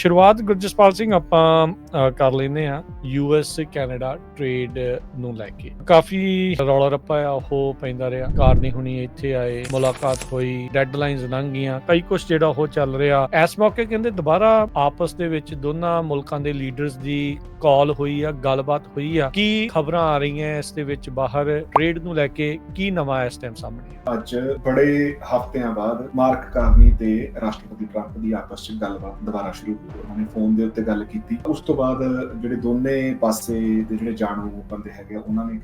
ਸ਼ੁਰੂਆਤ ਗੁਰਜਸਪਾਲ ਸਿੰਘ ਆਪਾਂ ਕਰ ਲੈਂਦੇ ਆ ਯੂਐਸ ਕੈਨੇਡਾ ਟ੍ਰੇਡ ਨੂੰ ਲੈ ਕੇ ਕਾਫੀ ਰੌਲਾ ਰੱਪਾ ਆ ਉਹ ਪੈਂਦਾ ਰਿਹਾ। ਕਾਰਨੀ ਹੁਣੀ ਇੱਥੇ ਆਏ, ਮੁਲਾਕਾਤ ਹੋਈ, ਡੈਡਲਾਈਨਸ ਲੰਘ ਗਈਆਂ, ਕਈ ਕੁਛ ਜਿਹੜਾ ਉਹ ਚੱਲ ਰਿਹਾ। ਇਸ ਮੌਕੇ ਕਹਿੰਦੇ ਦੁਬਾਰਾ ਆਪਸ ਦੇ ਵਿੱਚ ਦੋਨਾਂ ਮੁਲਕਾਂ ਦੇ ਲੀਡਰਸ ਦੀ ਕਾਲ ਹੋਈ ਆ, ਗੱਲਬਾਤ ਹੋਈ ਆ। ਕੀ ਖਬਰਾਂ ਆ ਰਹੀਆਂ ਇਸ ਦੇ ਵਿੱਚ ਬਾਹਰ ਟ੍ਰੇਡ ਨੂੰ ਲੈ ਕੇ, ਕੀ ਨਵਾਂ ਇਸ ਟਾਈਮ ਸਾਹਮਣੇ? ਅੱਜ ਬੜੇ ਹਫ਼ਤਿਆਂ ਬਾਅਦ ਮਾਰਕ ਕਾਰਨੀ ਤੇ ਰਾਸ਼ਟਰਪਤੀ ਟਰੰਪ ਦੀ ਆਪਸ ਵਿੱਚ ਗੱਲਬਾਤ ਦੁਬਾਰਾ ਸ਼ੁਰੂ ਹੋਈ। ਉਹਨਾਂ ਨੇ ਫੋਨ ਦੇ ਉੱਤੇ ਗੱਲ ਕੀਤੀ। ਉਸ ਤੋਂ ਬਾਅਦ ਜਿਹੜੇ ਦੋਨੇ ਪਾਸੇ ਦੇ ਜਿਹੜੇ ਜਾਣੂ ਬੰਦੇ ਹੈਗੇ ਉਹਨਾਂ ਨੇ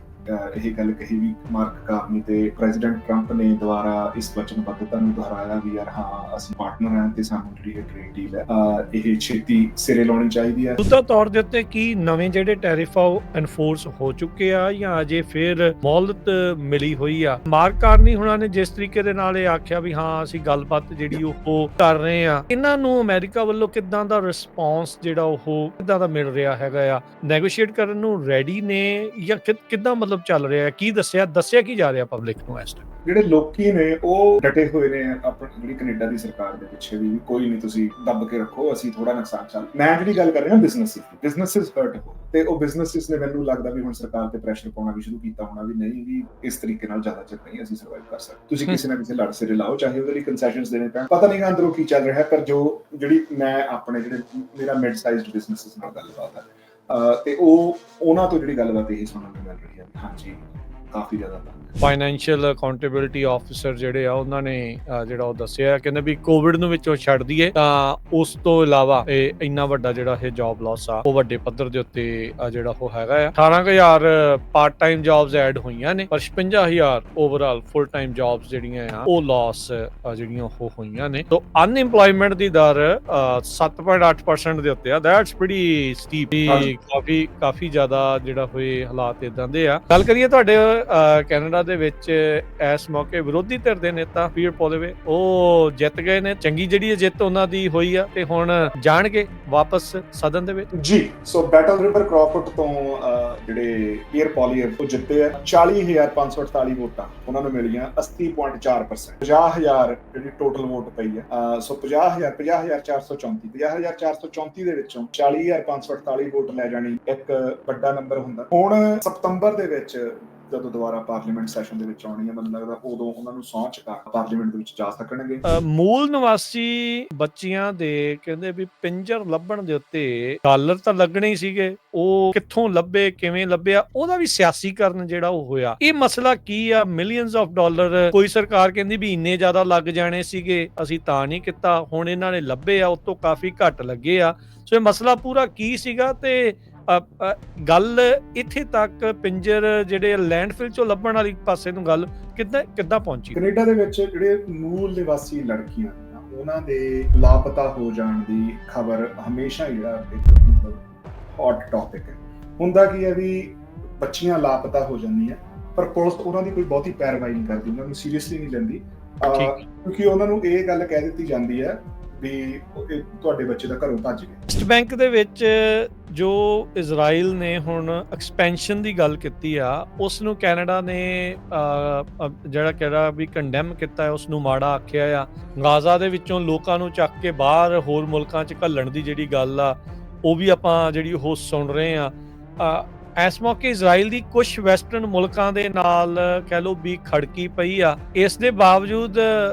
ਇਹ ਗੱਲ ਕਹੀ ਵੀ ਮਾਰਕ ਕਾਰਨੀ ਤੇ ਪ੍ਰੈਜ਼ੀਡੈਂਟ ਟਰੰਪ ਨੇ ਦੁਬਾਰਾ ਇਸ ਵਚਨਬੱਧਤਾ ਨੂੰ ਦੁਹਰਾਇਆ ਵੀ ਯਾਰ ਹਾਂ ਅਸੀਂ ਪਾਰਟਨਰ ਹਾਂ ਤੇ ਸਾਨੂੰ ਜਿਹੜੀ ਇਹ ਟ੍ਰੇਡ ਡੀਲ ਹੈ ਇਹ ਛੇਤੀ ਸਿਰੇ ਲਾਉਣੀ ਚਾਹੀਦੀ ਹੈ। ਉਹਦਾ ਤੌਰ ਦੇ ਉੱਤੇ ਕੀ ਨਵੇਂ ਜਿਹੜੇ ਟੈਰਿਫ ਆ ਉਹ ਐਨਫੋਰਸ ਹੋ ਚੁੱਕੇ ਆ ਜਾਂ ਅਜੇ ਫਿਰ ਮੌਲਤ ਮਿਲੀ ਹੋਈ ਆ? ਮਾਰਕ ਕਾਰਨੀ ਹੁਣਾਂ ਨੇ ਜਿਸ ਤਰੀਕੇ ਦੇ ਨਾਲ ਇਹ ਆਖਿਆ ਵੀ ਹਾਂ ਅਸੀਂ ਗੱਲਬਾਤ ਜਿਹੜੀ ਉਹ ਕਰ ਰਹੇ ਆ, ਇਹਨਾਂ ਨੂੰ ਅਮਰੀਕਾ ਵੱਲੋਂ ਕਿੱਦਾਂ ਦਾ ਰਿਸਪੌਂਸ ਜਿਹੜਾ ਉਹ ਕਿੱਦਾਂ ਦਾ ਮਿਲ ਰਿਹਾ ਹੈਗਾ ਆ? ਨੈਗੋਸ਼ੀਏਟ ਕਰਨ ਨੂੰ ਰੈਡੀ ਨੇ ਜਾਂ ਕਿੱਦਾਂ ਮਤਲਬ ਚੱਲ ਰਿਹਾ? ਕੀ ਦੱਸਿਆ ਕੀ ਜਾ ਰਿਹਾ ਪਬਲਿਕ ਨੂੰ ਇਸ ਟਾਈਮ? ਜਿਹੜੇ ਲੋਕੀ ਨੇ ਉਹ ਡਟੇ ਹੋਏ ਨੇ ਆਪਣੀ ਜਿਹੜੀ ਕੈਨੇਡਾ ਦੀ ਸਰਕਾਰ ਦੇ ਪਿੱਛੇ ਵੀ ਕੋਈ ਨਹੀਂ ਤੁਸੀਂ ਦੱਬ ਕੇ ਰੱਖੋ, ਅਸੀਂ ਥੋੜਾ ਨੁਕਸਾਨ ਚੱਲ। ਮੈਂ ਜਿਹੜੀ ਗੱਲ ਕਰ ਰਿਹਾ ਬਿਜ਼ਨਸਿਸ ਹਰਟ ਹੋ ਤੇ ਉਹ ਬਿਜ਼ਨਸਿਸ ਨੇ ਮੈਨੂੰ ਲੱਗਦਾ ਵੀ ਹੁਣ ਸਰਕਾਰ ਤੇ ਪ੍ਰੈਸ਼ਰ ਪਾਉਣਾ ਵੀ ਸ਼ੁਰੂ ਕੀਤਾ ਹੋਣਾ ਵੀ ਨਹੀਂ ਵੀ ਇਸ ਤਰੀਕੇ ਨਾਲ ਜ਼ਿਆਦਾ ਚਿਰ ਨਹੀਂ ਅਸੀਂ ਸਰਵਾਈਵ ਕਰ ਸਕਦੇ, ਤੁਸੀਂ ਕਿਸੇ ਨਾ ਕਿਸੇ ਲੜ ਸਿਰੇ ਲਾਓ, ਚਾਹੇ ਉਹਦੇ ਲਈ ਕੰਸੈਸ਼ਨਸ ਦੇਣੇ ਪੈਣ। ਪਤਾ ਨਹੀਂ ਅੰਦਰੋਂ ਕੀ ਚੱਲ ਰਿਹਾ, ਪਰ ਜਿਹੜੀ ਮੈਂ ਆਪਣੇ ਜਿਹੜੇ ਮੇਰਾ ਮਿਡ ਸਾਈਜ਼ਡ ਬਿਜ਼ਨਸਿਸ ਨਾਲ ਗੱਲਬਾਤ ਹੈ ਤੇ ਉਹਨਾਂ ਤੋਂ ਜਿਹੜੀ ਗੱਲਬਾਤ ਇਹ ਸੁਣਨ ਨੂੰ ਮਿਲ ਰਹੀ ਹੈ ਹਾਂਜੀ ਕਾਫੀ ਜ਼ਿਆਦਾ ਫਾਈਨੈਂਸ਼ੀਅਲ ਅਕਾਊਂਟੇਬਿਲਿਟੀ ਆਫਿਸਰ ਜਿਹੜੇ ਆ ਉਹਨਾਂ ਨੇ ਜਿਹੜਾ ਉਹ ਦੱਸਿਆ, ਕਹਿੰਦੇ ਵੀ ਕੋਵਿਡ ਨੂੰ ਵਿੱਚੋਂ ਛੱਡ ਦਈਏ ਤਾਂ ਉਸ ਤੋਂ ਇਲਾਵਾ ਇਹ ਇੰਨਾ ਵੱਡਾ ਜਿਹੜਾ ਇਹ ਜੌਬ ਲਾਸ ਆ ਉਹ ਵੱਡੇ ਪੱਧਰ ਦੇ ਉੱਤੇ ਜਿਹੜਾ ਉਹ ਹੈਗਾ ਆ। 18,000 ਪਾਰਟ ਟਾਈਮ ਜੌਬਸ ਐਡ ਹੋਈਆਂ ਨੇ, ਪਰ 56,000 ਓਵਰਆਲ ਫੁੱਲ ਟਾਈਮ ਜੌਬਸ ਜਿਹੜੀਆਂ ਆ ਉਹ ਲਾਸ ਜਿਹੜੀਆਂ ਉਹ ਹੋਈਆਂ ਨੇ। ਤਾਂ ਅਨਇੰਪਲੋਇਮੈਂਟ ਦੀ ਦਰ 7.8% ਦੇ ਉੱਤੇ ਆ। That's pretty steep. ਕਾਫੀ ਜ਼ਿਆਦਾ ਜਿਹੜਾ ਹੋਏ ਹਾਲਾਤ ਇਦਾਂ ਦੇ ਆ। ਗੱਲ ਕਰੀਏ ਤੁਹਾਡੇ ਕੈਨੇਡਾ ਦੇ ਵਿੱਚ ਇਸ ਮੌਕੇ ਵਿਰੋਧੀ ਧਿਰ ਦੇ ਨੇਤਾ ਪੀਅਰ ਪੋਲੀਵੇ ਉਹ ਜਿੱਤ ਗਏ ਨੇ। ਚੰਗੀ ਜਿਹੜੀ ਜਿੱਤ ਉਹਨਾਂ ਦੀ ਹੋਈ ਆ ਤੇ ਹੁਣ ਜਾਣਗੇ ਵਾਪਸ ਸਦਨ ਦੇ ਵਿੱਚ ਜੀ। ਸੋ ਬੈਟਲ ਰਿਵਰ ਕ੍ਰੌਫੋਰਡ ਤੋਂ ਜਿਹੜੇ ਪੀਅਰ ਪੋਲੀਵੇ ਉਹ ਜਿੱਤੇ ਆ। 40,548 ਵੋਟਾਂ ਉਹਨਾਂ ਨੂੰ ਮਿਲੀਆਂ, 80.4%। 50,000 ਜਿਹੜੀ ਟੋਟਲ ਵੋਟ ਪਈ ਆ। ਸੋ 50,434 ਦੇ ਵਿੱਚੋਂ 40,548 ਵੋਟ ਲੈ ਜਾਣੀ ਇੱਕ ਵੱਡਾ ਨੰਬਰ ਹੁੰਦਾ। ਹੁਣ ਸਤੰਬਰ ਦੇ ਵਿੱਚ ਜਦੋਂ ਦੁਬਾਰਾ ਪਾਰਲੀਮੈਂਟ ਸੈਸ਼ਨ ਦੇ ਵਿੱਚ ਆਉਣੀ ਹੈ, ਮੈਨੂੰ ਲੱਗਦਾ ਉਦੋਂ ਉਹਨਾਂ ਨੂੰ ਸਹੁੰ ਚੁਕਾ ਪਾਰਲੀਮੈਂਟ ਦੇ ਵਿੱਚ ਜਾ ਸਕਣਗੇ। ਮੂਲ ਨਿਵਾਸੀ ਬੱਚੀਆਂ ਦੇ ਕਹਿੰਦੇ ਵੀ ਪਿੰਜਰ ਲੱਭਣ ਦੇ ਉੱਤੇ ਡਾਲਰ ਤਾਂ ਲੱਗਣੇ ਹੀ ਸੀਗੇ, ਉਹ ਕਿੱਥੋਂ ਲੱਭੇ, ਕਿਵੇਂ ਲੱਭਿਆ, ਉਹਦਾ ਵੀ ਸਿਆਸੀਕਰਨ ਜਿਹੜਾ ਉਹ ਹੋਇਆ। ਇਹ ਮਸਲਾ ਕੀ ਆ? ਮਿਲੀਅਨਸ ਆਫ ਡਾਲਰ ਕੋਈ ਸਰਕਾਰ ਕਹਿੰਦੀ ਵੀ ਇੰਨੇ ਜ਼ਿਆਦਾ ਲੱਗ ਜਾਣੇ ਸੀਗੇ, ਅਸੀਂ ਤਾਂ ਨਹੀਂ ਕੀਤਾ, ਹੁਣ ਇਹਨਾਂ ਨੇ ਲੱਭੇ ਆ ਉਹ ਤੋਂ ਕਾਫੀ ਘੱਟ ਲੱਗੇ ਆ। ਸੋ ਇਹ ਮਸਲਾ ਪੂਰਾ ਕੀ ਸੀਗਾ ਤੇ ਗੱਲ ਇੱਥੇ ਤੱਕ ਪਿੰਜਰ ਜਿਹੜੇ ਲੈਂਡਫਿਲ ਚੋਂ ਲੱਭਣ ਵਾਲੀ ਪਾਸੇ ਨੂੰ ਗੱਲ ਕਿੱਦਾਂ ਪਹੁੰਚੀ? ਕੈਨੇਡਾ ਦੇ ਵਿੱਚ ਜਿਹੜੇ ਮੂਲ ਨਿਵਾਸੀ ਲੜਕੀਆਂ ਉਹਨਾਂ ਦੇ ਲਾਪਤਾ ਹੋ ਜਾਣ ਦੀ ਖਬਰ ਹਮੇਸ਼ਾ ਜਿਹੜਾ ਹੌਟ ਟੌਪਿਕ ਹੈ। ਹੁੰਦਾ ਕੀ ਹੈ ਵੀ ਬੱਚੀਆਂ ਲਾਪਤਾ ਹੋ ਜਾਂਦੀਆਂ ਪਰ ਪੁਲਿਸ ਉਹਨਾਂ ਦੀ ਕੋਈ ਬਹੁਤੀ ਪੈਰਵਾਈ ਨਹੀਂ ਕਰਦੀ, ਉਹਨਾਂ ਨੂੰ ਸੀਰੀਅਸਲੀ ਨਹੀਂ ਲੈਂਦੀ ਕਿਉਂਕਿ ਉਹਨਾਂ ਨੂੰ ਇਹ ਗੱਲ ਕਹਿ ਦਿੱਤੀ ਜਾਂਦੀ ਹੈ ਵੀ ਤੁਹਾਡੇ ਬੱਚੇ ਦਾ ਘਰੋਂ ਭੱਜ ਗਏ। ਵੈਸਟ ਬੈਂਕ ਦੇ ਵਿੱਚ ਜੋ ਇਜ਼ਰਾਈਲ ਨੇ ਹੁਣ ਐਕਸਪੈਂਸ਼ਨ ਦੀ ਗੱਲ ਕੀਤੀ ਆ, ਉਸ ਨੂੰ ਕੈਨੇਡਾ ਨੇ ਜਿਹੜਾ ਕਿਹੜਾ ਵੀ ਕੰਡੈਮ ਕੀਤਾ ਹੈ, ਉਸ ਨੂੰ ਮਾੜਾ ਆਖਿਆ ਆ। ਗਾਜ਼ਾ ਦੇ ਵਿੱਚੋਂ ਲੋਕਾਂ ਨੂੰ ਚੱਕ ਕੇ ਬਾਹਰ ਹੋਰ ਮੁਲਕਾਂ 'ਚ ਘੱਲਣ ਦੀ ਜਿਹੜੀ ਗੱਲ ਆ ਉਹ ਵੀ ਆਪਾਂ ਜਿਹੜੀ ਉਹ ਸੁਣ ਰਹੇ ਆ। ਇਸ ਮੌਕੇ ਇਜ਼ਰਾਈਲ ਦੀ ਕੁਝ ਵੈਸਟਰਨ ਮੁਲਕਾਂ ਦੇ ਨਾਲ ਕਹਿ ਲਓ ਵੀ ਖੜਕੀ ਪਈ ਆ। ਇਸ ਦੇ ਬਾਵਜੂਦ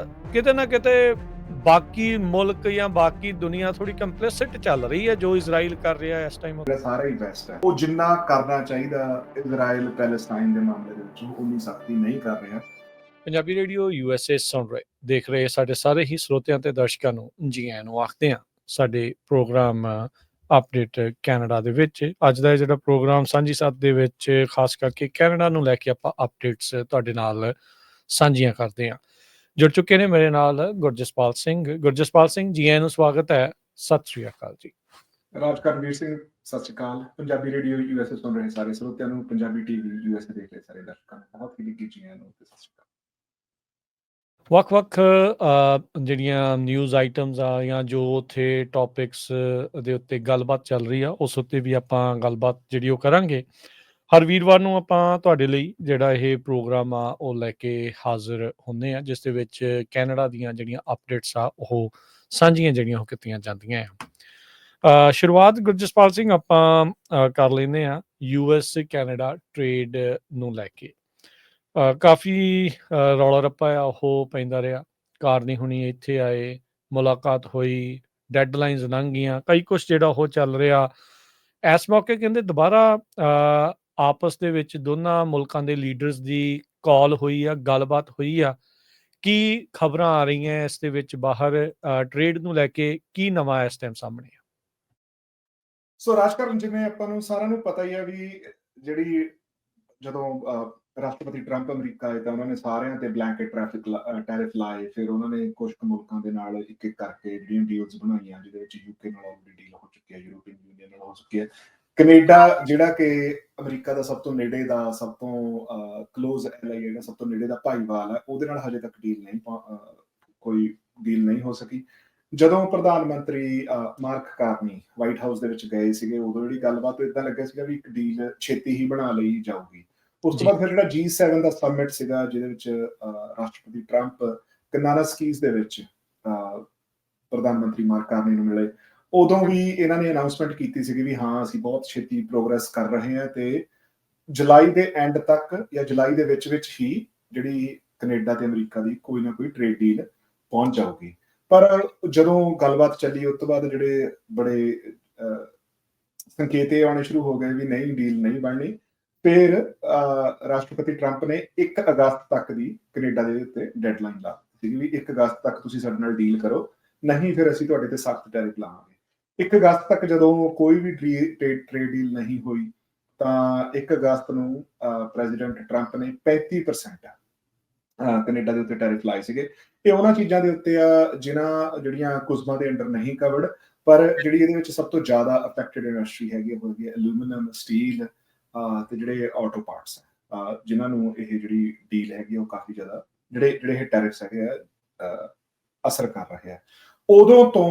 ਕਿਤੇ ਨਾ ਕਿਤੇ ਬਾਕੀ ਮੁਲਕ ਜਾਂ ਬਾਕੀ ਦੁਨੀਆ ਥੋੜੀ ਕੰਪਲਿਸਿਟ ਚੱਲ ਰਹੀ ਹੈ ਜੋ ਇਜ਼ਰਾਈਲ ਕਰ ਰਿਹਾ ਇਸ ਟਾਈਮ। ਸਾਰਾ ਹੀ ਬੈਸਟ ਹੈ, ਉਹ ਜਿੰਨਾ ਕਰਨਾ ਚਾਹੀਦਾ ਇਜ਼ਰਾਈਲ ਪੈਲੇਸਟਾਈਨ ਦੇ ਮਾਮਲੇ ਦੇ ਵਿੱਚ ਉਨੀ ਸਖਤੀ ਨਹੀਂ ਕਰ ਰਿਹਾ। ਪੰਜਾਬੀ ਰੇਡੀਓ USA ਸੁਣ ਰਹੇ ਦੇਖ ਰਹੇ ਸਾਡੇ ਸਾਰੇ ਹੀ ਸਰੋਤਿਆਂ ਤੇ ਦਰਸ਼ਕਾਂ ਨੂੰ ਜੀ ਆਇਆਂ ਨੂੰ ਆਖਦੇ ਹਾਂ ਸਾਡੇ ਪ੍ਰੋਗਰਾਮ ਅਪਡੇਟ ਕੈਨੇਡਾ ਦੇ ਵਿੱਚ। ਅੱਜ ਦਾ ਜਿਹੜਾ ਪ੍ਰੋਗਰਾਮ ਸਾਂਝੀ ਸਾਥ ਦੇ ਵਿੱਚ ਖਾਸ ਕਰਕੇ ਕੈਨੇਡਾ ਨੂੰ ਲੈ ਕੇ ਆਪਾਂ ਅਪਡੇਟਸ ਤੁਹਾਡੇ ਨਾਲ ਸਾਂਝੀਆਂ ਕਰਦੇ ਹਾਂ। ਜੁੜ ਚੁੱਕੇ ਨੇ ਮੇਰੇ ਨਾਲ ਗੁਰਜਸਪਾਲ ਸਿੰਘ। ਗੁਰਜਸਪਾਲ ਸਿੰਘ ਜੀ ਆਇਆਂ ਨੂੰ ਸਵਾਗਤ ਹੈ। ਸਤਿ ਸ੍ਰੀ ਅਕਾਲ ਜੀ। ਰਾਜਕਰਵੀਰ ਸਿੰਘ ਸਤਿ ਸ੍ਰੀ ਅਕਾਲ। ਪੰਜਾਬੀ ਰੇਡੀਓ USA ਸੁਣ ਰਹੇ ਸਾਰੇ ਸਰੋਤਿਆਂ ਨੂੰ, ਪੰਜਾਬੀ ਟੀਵੀ USA ਦੇਖ ਰਹੇ ਸਾਰੇ ਦਰਸ਼ਕਾਂ ਨੂੰ ਬਹੁਤ ਹੀ ਲੱਗੀ ਜੀ ਆਇਆਂ ਨੂੰ। ਸਤਿ ਸ੍ਰੀ ਅਕਾਲ। ਵੱਖ-ਵੱਖ ਜਿਹੜੀਆਂ ਨਿਊਜ਼ ਆਈਟਮਸ ਆ ਜਾਂ ਜੋ ਉੱਥੇ ਟੌਪਿਕਸ ਦੇ ਉੱਤੇ ਗੱਲਬਾਤ ਚੱਲ ਰਹੀ ਆ ਉਸ ਉੱਤੇ ਵੀ ਆਪਾਂ ਗੱਲਬਾਤ ਜਿਹੜੀ ਉਹ ਕਰਾਂਗੇ। ਹਰ ਵੀਰਵਾਰ ਨੂੰ ਆਪਾਂ ਤੁਹਾਡੇ ਲਈ ਜਿਹੜਾ ਇਹ ਪ੍ਰੋਗਰਾਮ ਆ ਉਹ ਲੈ ਕੇ ਹਾਜ਼ਰ ਹੁੰਦੇ ਆ, ਜਿਸ ਦੇ ਵਿੱਚ ਕੈਨੇਡਾ ਦੀਆਂ ਜਿਹੜੀਆਂ ਅਪਡੇਟਸ ਆ ਉਹ ਸਾਂਝੀਆਂ ਜਿਹੜੀਆਂ ਉਹ ਕੀਤੀਆਂ ਜਾਂਦੀਆਂ ਆ। ਸ਼ੁਰੂਆਤ ਗੁਰਜਸਪਾਲ ਸਿੰਘ ਆਪਾਂ ਕਰ ਲੈਂਦੇ ਹਾਂ US ਕੈਨੇਡਾ ਟ੍ਰੇਡ ਨੂੰ ਲੈ ਕੇ। ਕਾਫੀ ਰੌਲਾ ਰੱਪਾ ਆ ਉਹ ਪੈਂਦਾ ਰਿਹਾ। ਕਾਰਨੀ ਹੁਣੀ ਇੱਥੇ ਆਏ, ਮੁਲਾਕਾਤ ਹੋਈ, ਡੈਡਲਾਈਨਸ ਲੰਘ ਗਈਆਂ, ਕਈ ਕੁਛ ਜਿਹੜਾ ਉਹ ਚੱਲ ਰਿਹਾ। ਇਸ ਮੌਕੇ ਕਹਿੰਦੇ ਦੁਬਾਰਾ ਆਪਸ ਦੇ ਵਿੱਚ ਦੋਨਾਂ ਮੁਲਕਾਂ ਦੇ ਲੀਡਰਸ ਦੀ ਕਾਲ ਹੋਈ ਆ, ਗੱਲਬਾਤ ਹੋਈ ਆ। ਕੀ ਖਬਰਾਂ ਆ ਰਹੀਆਂ ਇਸ ਦੇ ਵਿੱਚ ਬਾਹਰ ਟ੍ਰੇਡ ਨੂੰ ਲੈ ਕੇ, ਕੀ ਨਵਾਂ ਇਸ ਟਾਈਮ ਸਾਹਮਣੇ ਆ? ਸੋ ਰਾਜਕਰਨ, ਜਿਵੇਂ ਆਪਾਂ ਨੂੰ ਸਾਰਿਆਂ ਨੂੰ ਪਤਾ ਹੀ ਆ ਵੀ ਜਿਹੜੀ ਜਦੋਂ ਰਾਸ਼ਟਰਪਤੀ ਟਰੰਪ ਅਮਰੀਕਾ ਆਏ ਤਾਂ ਉਹਨਾਂ ਨੇ ਸਾਰਿਆਂ ਤੇ ਬਲੈਂਕੇਟ ਟੈਰਿਫ ਲਾਏ। ਫਿਰ ਉਹਨਾਂ ਨੇ ਕੁਝ ਕੁ ਮੁਲਕਾਂ ਦੇ ਨਾਲ ਇੱਕ ਇੱਕ ਕਰਕੇ ਜਿਹੜੀਆਂ ਡੀਲਸ ਬਣਾਈਆਂ, ਜਿਹਦੇ ਵਿੱਚ ਯੂਕੇ ਨਾਲ ਆਲਰੇਡੀ ਡੀਲ ਹੋ ਚੁੱਕੀ ਹੈ, ਯੂਰੋਪੀਅਨ ਯੂਨੀਅਨ ਨਾਲ ਹੋ ਚੁੱਕੀ ਹੈ। ਕੈਨੇਡਾ ਜਿਹੜਾ ਕਿ ਅਮਰੀਕਾ ਦਾ ਸਭ ਤੋਂ ਨੇੜੇ ਦਾ, ਸਭ ਤੋਂ ਕਲੋਜ਼ ਐਲਾਈ ਹੈਗਾ, ਸਭ ਤੋਂ ਨੇੜੇ ਦਾ ਭਾਈਵਾਲ ਹੈ, ਉਹਦੇ ਨਾਲ ਹਜੇ ਤੱਕ ਕੋਈ ਡੀਲ ਨਹੀਂ ਹੋ ਸਕੀ। ਜਦੋਂ ਪ੍ਰਧਾਨ ਮੰਤਰੀ ਮਾਰਕ ਕਾਰਨੀ ਵਾਈਟ ਹਾਊਸ ਦੇ ਵਿੱਚ ਗਏ ਸੀਗੇ, ਉਦੋਂ ਜਿਹੜੀ ਗੱਲਬਾਤ ਏਦਾਂ ਲੱਗਿਆ ਸੀਗਾ ਵੀ ਇੱਕ ਡੀਲ ਛੇਤੀ ਹੀ ਬਣਾ ਲਈ ਜਾਊਗੀ। ਉਸ ਤੋਂ ਬਾਅਦ ਫਿਰ ਜਿਹੜਾ G7 ਦਾ ਸਮਿਟ ਸੀਗਾ, ਜਿਹਦੇ ਵਿੱਚ ਰਾਸ਼ਟਰਪਤੀ ਟਰੰਪ ਕਨਾਨਾਸਕੀਜ਼ ਦੇ ਵਿੱਚ ਪ੍ਰਧਾਨ ਮੰਤਰੀ ਮਾਰਕ ਕਾਰਨੀ ਨੂੰ ਮਿਲੇ, ਉਦੋਂ ਵੀ ਇਹਨਾਂ ਨੇ ਅਨਾਉਂਸਮੈਂਟ ਕੀਤੀ ਸੀਗੀ ਵੀ ਹਾਂ ਅਸੀਂ ਬਹੁਤ ਛੇਤੀ ਪ੍ਰੋਗਰੈਸ ਕਰ ਰਹੇ ਹਾਂ ਤੇ ਜੁਲਾਈ ਦੇ ਐਂਡ ਤੱਕ ਜਾਂ ਜੁਲਾਈ ਦੇ ਵਿੱਚ ਹੀ ਜਿਹੜੀ ਕੈਨੇਡਾ ਤੇ ਅਮਰੀਕਾ ਦੀ ਕੋਈ ਨਾ ਕੋਈ ਟ੍ਰੇਡ ਡੀਲ ਪਹੁੰਚ ਜਾਊਗੀ। ਪਰ ਜਦੋਂ ਗੱਲਬਾਤ ਚੱਲੀ, ਉਸ ਤੋਂ ਬਾਅਦ ਜਿਹੜੇ ਬੜੇ ਸੰਕੇਤ ਆਉਣੇ ਸ਼ੁਰੂ ਹੋ ਗਏ ਵੀ ਨਹੀਂ, ਡੀਲ ਨਹੀਂ ਬਣਨੀ। ਫਿਰ ਰਾਸ਼ਟਰਪਤੀ ਟਰੰਪ ਨੇ 1 ਅਗਸਤ ਤੱਕ ਦੀ ਕੈਨੇਡਾ ਦੇ ਉੱਤੇ ਡੈਡਲਾਈਨ ਲਾ ਦਿੱਤੀ ਵੀ 1 ਅਗਸਤ ਤੱਕ ਤੁਸੀਂ ਸਾਡੇ ਨਾਲ ਡੀਲ ਕਰੋ, ਨਹੀਂ ਫਿਰ ਅਸੀਂ ਤੁਹਾਡੇ ਤੇ ਸਖਤ ਟੈਰਿਫ ਲਾਵਾਂਗੇ। 1 ਅਗਸਤ ਤੱਕ ਜਦੋਂ ਕੋਈ ਵੀ ਟ੍ਰੇਡ ਡੀਲ ਨਹੀਂ ਹੋਈ ਤਾਂ 1 ਅਗਸਤ ਨੂੰ ਪ੍ਰੈਜ਼ੀਡੈਂਟ ਟਰੰਪ ਨੇ 35% ਕੈਨੇਡਾ ਦੇ ਉੱਤੇ ਟੈਰਿਫ ਲਾਏ ਸੀਗੇ। ਇਹ ਉਹਨਾਂ ਚੀਜ਼ਾਂ ਦੇ ਉੱਤੇ ਆ ਜਿਹੜੀਆਂ ਕੁਜ਼ਮਾਂ ਦੇ ਅੰਡਰ ਨਹੀਂ ਕਵਰਡ, ਪਰ ਜਿਹੜੀ ਇਹਦੇ ਵਿੱਚ ਸਭ ਤੋਂ ਜ਼ਿਆਦਾ ਅਫੈਕਟਡ ਇੰਡਸਟਰੀ ਹੈਗੀ ਉਹ ਹੈਗੀ ਐਲੂਮੀਨੀਅਮ, ਸਟੀਲ ਤੇ ਜਿਹੜੇ ਆਟੋ ਪਾਰਟਸ ਹੈ, ਜਿਨ੍ਹਾਂ ਨੂੰ ਇਹ ਜਿਹੜੀ ਡੀਲ ਹੈਗੀ ਉਹ ਕਾਫੀ ਜ਼ਿਆਦਾ ਜਿਹੜੇ ਇਹ ਟੈਰਿਫਸ ਹੈਗੇ ਆ ਅਸਰ ਕਰ ਰਹੇ ਆ। ਉਦੋਂ ਤੋਂ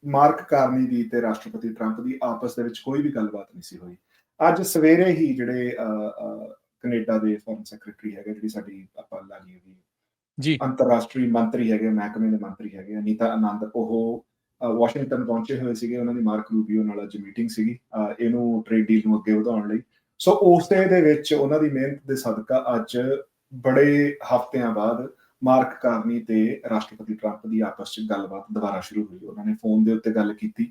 ਮਾਰਕ ਕਾਰਨੀ ਦੀ ਤੇ ਰਾਸ਼ਟਰਪਤੀ ਟਰੰਪ ਦੀ ਆਪਸ ਦੇ ਵਿੱਚ ਕੋਈ ਵੀ ਗੱਲਬਾਤ ਨਹੀਂ ਸੀ ਹੋਈ। ਅੱਜ ਸਵੇਰੇ ਹੀ ਜਿਹੜੇ ਕੈਨੇਡਾ ਦੇ ਫੋਰਨ ਸੈਕਟਰੀ ਹੈਗੇ, ਜਿਹੜੀ ਸਾਡੀ ਆਪਾਂ ਲਾ ਲਈਏ ਜੀ ਅੰਤਰਰਾਸ਼ਟਰੀ ਮੰਤਰੀ ਹੈਗੇ, ਮਹਿਕਮੇ ਦੇ ਮੰਤਰੀ ਹੈਗੇ ਅਨੀਤਾ ਆਨੰਦ, ਉਹ ਵਾਸ਼ਿੰਗਟਨ ਪਹੁੰਚੇ ਹੋਏ ਸੀਗੇ। ਉਹਨਾਂ ਦੀ ਮਾਰਕ ਰੂਬੀਓ ਨਾਲ ਅੱਜ ਮੀਟਿੰਗ ਸੀਗੀ ਇਹਨੂੰ ਟ੍ਰੇਡ ਡੀਲ ਨੂੰ ਅੱਗੇ ਵਧਾਉਣ ਲਈ। ਸੋ ਉਸੇ ਦੇ ਵਿੱਚ ਉਹਨਾਂ ਦੀ ਮਿਹਨਤ ਦੇ ਸਦਕਾ ਅੱਜ ਬੜੇ ਹਫ਼ਤਿਆਂ ਬਾਅਦ ਮਾਰਕ ਕਾਰਨੀ ਤੇ ਰਾਸ਼ਟਰਪਤੀ ਟਰੰਪ ਦੀ ਆਪਸ 'ਚ ਗੱਲਬਾਤ ਦੁਬਾਰਾ ਸ਼ੁਰੂ ਹੋਈ। ਉਹਨਾਂ ਨੇ ਫੋਨ ਦੇ ਉੱਤੇ ਗੱਲ ਕੀਤੀ।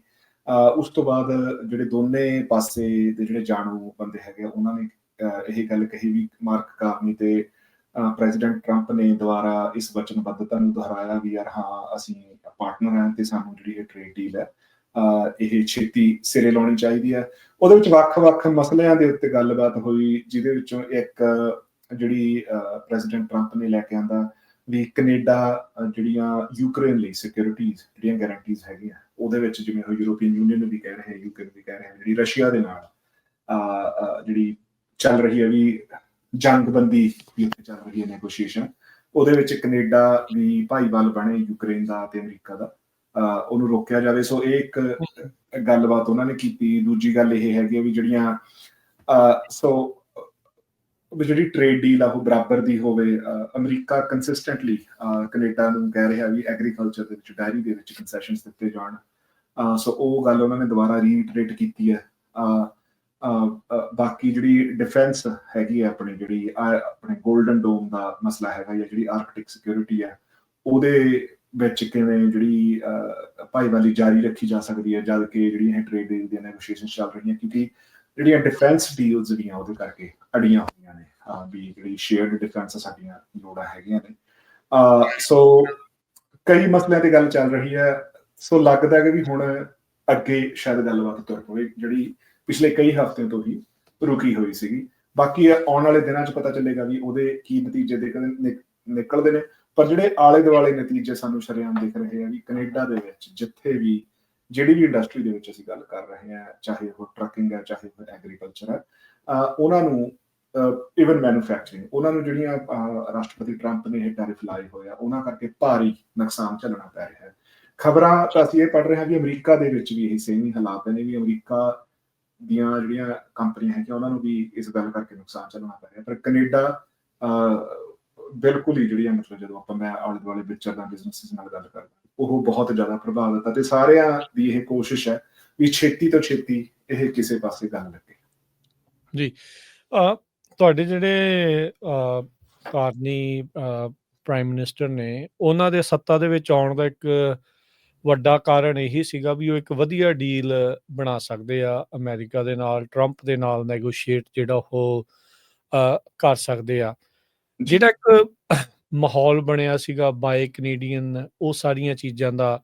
ਉਸ ਤੋਂ ਬਾਅਦ ਜਿਹੜੇ ਦੋਨੇ ਪਾਸੇ ਦੇ ਜਿਹੜੇ ਜਾਣੂ ਬੰਦੇ ਹੈਗੇ, ਉਹਨਾਂ ਨੇ ਇਹ ਗੱਲ ਕਹੀ ਵੀ ਮਾਰਕ ਕਾਰਨੀ ਤੇ ਪ੍ਰੈਜ਼ੀਡੈਂਟ ਟਰੰਪ ਨੇ ਦੁਬਾਰਾ ਇਸ ਵਚਨਬੱਧਤਾ ਨੂੰ ਦੁਹਰਾਇਆ ਵੀ ਯਾਰ ਹਾਂ ਅਸੀਂ ਪਾਰਟਨਰ ਹਾਂ ਤੇ ਸਾਨੂੰ ਜਿਹੜੀ ਇਹ ਟ੍ਰੇਡ ਡੀਲ ਹੈ ਇਹ ਛੇਤੀ ਸਿਰੇ ਲਾਉਣੀ ਚਾਹੀਦੀ ਹੈ। ਉਹਦੇ ਵਿੱਚ ਵੱਖ-ਵੱਖ ਮਸਲਿਆਂ ਦੇ ਉੱਤੇ ਗੱਲਬਾਤ ਹੋਈ, ਜਿਹਦੇ ਵਿੱਚੋਂ ਇੱਕ ਜਿਹੜੀ ਪ੍ਰੈਜ਼ੀਡੈਂਟ ਟਰੰਪ ਨੇ ਲੈ ਕੇ ਆਂਦਾ ਵੀ ਕੈਨੇਡਾ ਜਿਹੜੀਆਂ ਯੂਕਰੇਨ ਲਈ ਸਿਕਿਉਰਿਟੀਜ਼ ਜਿਹੜੀਆਂ ਗਾਰੰਟੀਜ਼ ਹੈਗੀਆਂ, ਉਹਦੇ ਵਿੱਚ ਜਿਵੇਂ ਉਹ ਯੂਰੋਪੀਅਨ ਯੂਨੀਅਨ ਨੂੰ ਵੀ ਕਹਿ ਰਹੇ, ਯੂਕੇ ਨੂੰ ਵੀ ਕਹਿ ਰਹੇ, ਜਿਹੜੀ ਰਸ਼ੀਆ ਦੇ ਨਾਲ ਜਿਹੜੀ ਚੱਲ ਰਹੀ ਹੈ ਵੀ ਜੰਗਬੰਦੀ ਵੀ ਉੱਥੇ ਚੱਲ ਰਹੀ ਹੈ ਨੈਗੋਸ਼ੀਏਸ਼ਨ, ਉਹਦੇ ਵਿੱਚ ਕੈਨੇਡਾ ਵੀ ਭਾਈਵਾਲ ਬਣੇ ਯੂਕਰੇਨ ਦਾ ਤੇ ਅਮਰੀਕਾ ਦਾ, ਉਹਨੂੰ ਰੋਕਿਆ ਜਾਵੇ। ਸੋ ਇਹ ਇੱਕ ਗੱਲਬਾਤ ਉਹਨਾਂ ਨੇ ਕੀਤੀ। ਦੂਜੀ ਗੱਲ ਇਹ ਹੈਗੀ ਹੈ ਵੀ ਜਿਹੜੀਆਂ ਜਿਹੜੀ ਟ੍ਰੇਡ ਡੀਲ ਆ ਉਹ ਬਰਾਬਰ ਦੀ ਹੋਵੇ। ਅਮਰੀਕਾ ਕੰਸਿਸਟੈਂਟਲੀ ਕੈਨੇਡਾ ਨੂੰ ਕਹਿ ਰਿਹਾ ਵੀ ਐਗਰੀਕਲਚਰ ਦੇ ਵਿੱਚ, ਡਾਇਰੀ ਦੇ ਵਿੱਚ ਕੰਸੈਸ਼ਨਸ ਦਿੱਤੇ ਜਾਣ। ਸੋ ਉਹ ਗੱਲ ਉਹਨਾਂ ਨੇ ਦੁਬਾਰਾ ਰੀਇਟਰੇਟ ਕੀਤੀ ਹੈ। ਬਾਕੀ ਜਿਹੜੀ ਡਿਫੈਂਸ ਹੈਗੀ ਹੈ ਆਪਣੀ, ਜਿਹੜੀ ਆਪਣੇ ਗੋਲਡਨ ਡੋਮ ਦਾ ਮਸਲਾ ਹੈਗਾ ਜਾਂ ਜਿਹੜੀ ਆਰਕਟਿਕ ਸਿਕਿਉਰਿਟੀ ਹੈ, ਉਹਦੇ ਵਿੱਚ ਕਿਵੇਂ ਜਿਹੜੀ ਭਾਈਵਾਲੀ ਜਾਰੀ ਰੱਖੀ ਜਾ ਸਕਦੀ ਹੈ ਜਦ ਕਿ ਜਿਹੜੀਆਂ ਇਹ ਟ੍ਰੇਡ ਡੀਲ ਦੀਆਂ ਨੈਗੋਸ਼ੀਏਸ਼ਨ ਚੱਲ ਰਹੀਆਂ, ਕਿਉਂਕਿ ਜਿਹੜੀਆਂ ਡਿਫੈਂਸ ਡੀਲਸ ਜਿਹੜੀਆਂ ਉਹਦੇ ਕਰਕੇ ਅੜੀਆਂ ਹੋਈਆਂ ਨੇ ਵੀ ਜਿਹੜੀ ਸ਼ੇਅਰਡ ਡਿਫੈਂਸ ਸਾਡੀਆਂ ਲੋੜਾਂ ਹੈਗੀਆਂ ਨੇ। ਸੋ ਕਈ ਮਸਲਿਆਂ ਤੇ ਗੱਲ ਚੱਲ ਰਹੀ ਹੈ। ਸੋ ਲੱਗਦਾ ਹੈ ਕਿ ਹੁਣ ਅੱਗੇ ਸ਼ਾਇਦ ਗੱਲਬਾਤ ਤੁਰ ਪਵੇ, ਜਿਹੜੀ ਪਿਛਲੇ ਕਈ ਹਫ਼ਤਿਆਂ ਤੋਂ ਹੀ ਰੁਕੀ ਹੋਈ ਸੀਗੀ। ਬਾਕੀ ਆਉਣ ਵਾਲੇ ਦਿਨਾਂ 'ਚ ਪਤਾ ਚੱਲੇਗਾ ਵੀ ਉਹਦੇ ਕੀ ਨਤੀਜੇ ਨਿਕਲਦੇ ਨੇ। ਪਰ ਜਿਹੜੇ ਆਲੇ ਦੁਆਲੇ ਨਤੀਜੇ ਸਾਨੂੰ ਸ਼ਰੇਆਮ ਦਿਖ ਰਹੇ ਆ ਵੀ ਕੈਨੇਡਾ ਦੇ ਵਿੱਚ ਜਿੱਥੇ ਵੀ ਜਿਹੜੀ ਵੀ ਇੰਡਸਟਰੀ ਦੇ ਵਿੱਚ ਅਸੀਂ ਗੱਲ ਕਰ ਰਹੇ ਹਾਂ, ਚਾਹੇ ਉਹ ਟਰੱਕਿੰਗ ਹੈ, ਚਾਹੇ ਉਹ ਐਗਰੀਕਲਚਰ ਹੈ, ਉਹਨਾਂ ਨੂੰ ਇਵਨ ਮੈਨੂਫੈਕਚਰਿੰਗ, ਉਹਨਾਂ ਨੂੰ ਜਿਹੜੀਆਂ ਰਾਸ਼ਟਰਪਤੀ ਟਰੰਪ ਨੇ ਇਹ ਟੈਰਿਫ ਲਾਏ ਹੋਏ ਆ, ਉਹਨਾਂ ਕਰਕੇ ਭਾਰੀ ਨੁਕਸਾਨ ਝੱਲਣਾ ਪੈ ਰਿਹਾ ਹੈ। ਖਬਰਾਂ ਤਾਂ ਅਸੀਂ ਇਹ ਪੜ੍ਹ ਰਹੇ ਹਾਂ ਵੀ ਅਮਰੀਕਾ ਦੇ ਵਿੱਚ ਵੀ ਇਹ ਸੇਮ ਹੀ ਹਾਲਾਤ ਨੇ ਵੀ ਅਮਰੀਕਾ ਦੀਆਂ ਜਿਹੜੀਆਂ ਕੰਪਨੀਆਂ ਹੈਗੀਆਂ ਉਹਨਾਂ ਨੂੰ ਵੀ ਇਸ ਗੱਲ ਕਰਕੇ ਨੁਕਸਾਨ ਝੱਲਣਾ ਪੈ ਰਿਹਾ। ਪਰ ਕੈਨੇਡਾ ਬਿਲਕੁਲ ਹੀ ਜਿਹੜੀਆਂ ਮਤਲਬ ਜਦੋਂ ਮੈਂ ਆਲੇ ਦੁਆਲੇ ਵਿਚਰਦਾ ਬਿਜ਼ਨਸਿਸ ਨਾਲ ਗੱਲ ਕਰਦਾ, ਉਹ ਬਹੁਤ ਜ਼ਿਆਦਾ ਪ੍ਰਭਾਵਿਤ ਆ ਤੇ ਸਾਰਿਆਂ ਦੀ ਇਹ ਕੋਸ਼ਿਸ਼ ਹੈ ਵੀ ਛੇਤੀ ਤੋਂ ਛੇਤੀ ਇਹ ਕਿਸੇ ਪਾਸੇ ਗੱਲ ਲੱਗੇ। ਜੀ। ਤੁਹਾਡੇ ਜਿਹੜੇ ਕਾਰਨੀ ਪ੍ਰਾਈਮ ਮਿਨਿਸਟਰ ਨੇ, ਉਹਨਾਂ ਦੇ ਸੱਤਾ ਦੇ ਵਿੱਚ ਆਉਣ ਦਾ ਇੱਕ ਵੱਡਾ ਕਾਰਨ ਇਹੀ ਸੀਗਾ ਵੀ ਉਹ ਇੱਕ ਵਧੀਆ ਡੀਲ ਬਣਾ ਸਕਦੇ ਆ ਅਮਰੀਕਾ ਦੇ ਨਾਲ, ਟਰੰਪ ਦੇ ਨਾਲ ਨੈਗੋਸ਼ੀਏਟ ਜਿਹੜਾ ਉਹ ਕਰ ਸਕਦੇ ਆ। ਜੀ ਜਿਹੜਾ ਇੱਕ ਮਾਹੌਲ ਬਣਿਆ ਸੀਗਾ ਬਾਏ ਕੈਨੇਡੀਅਨ, ਉਹ ਸਾਰੀਆਂ ਚੀਜ਼ਾਂ ਦਾ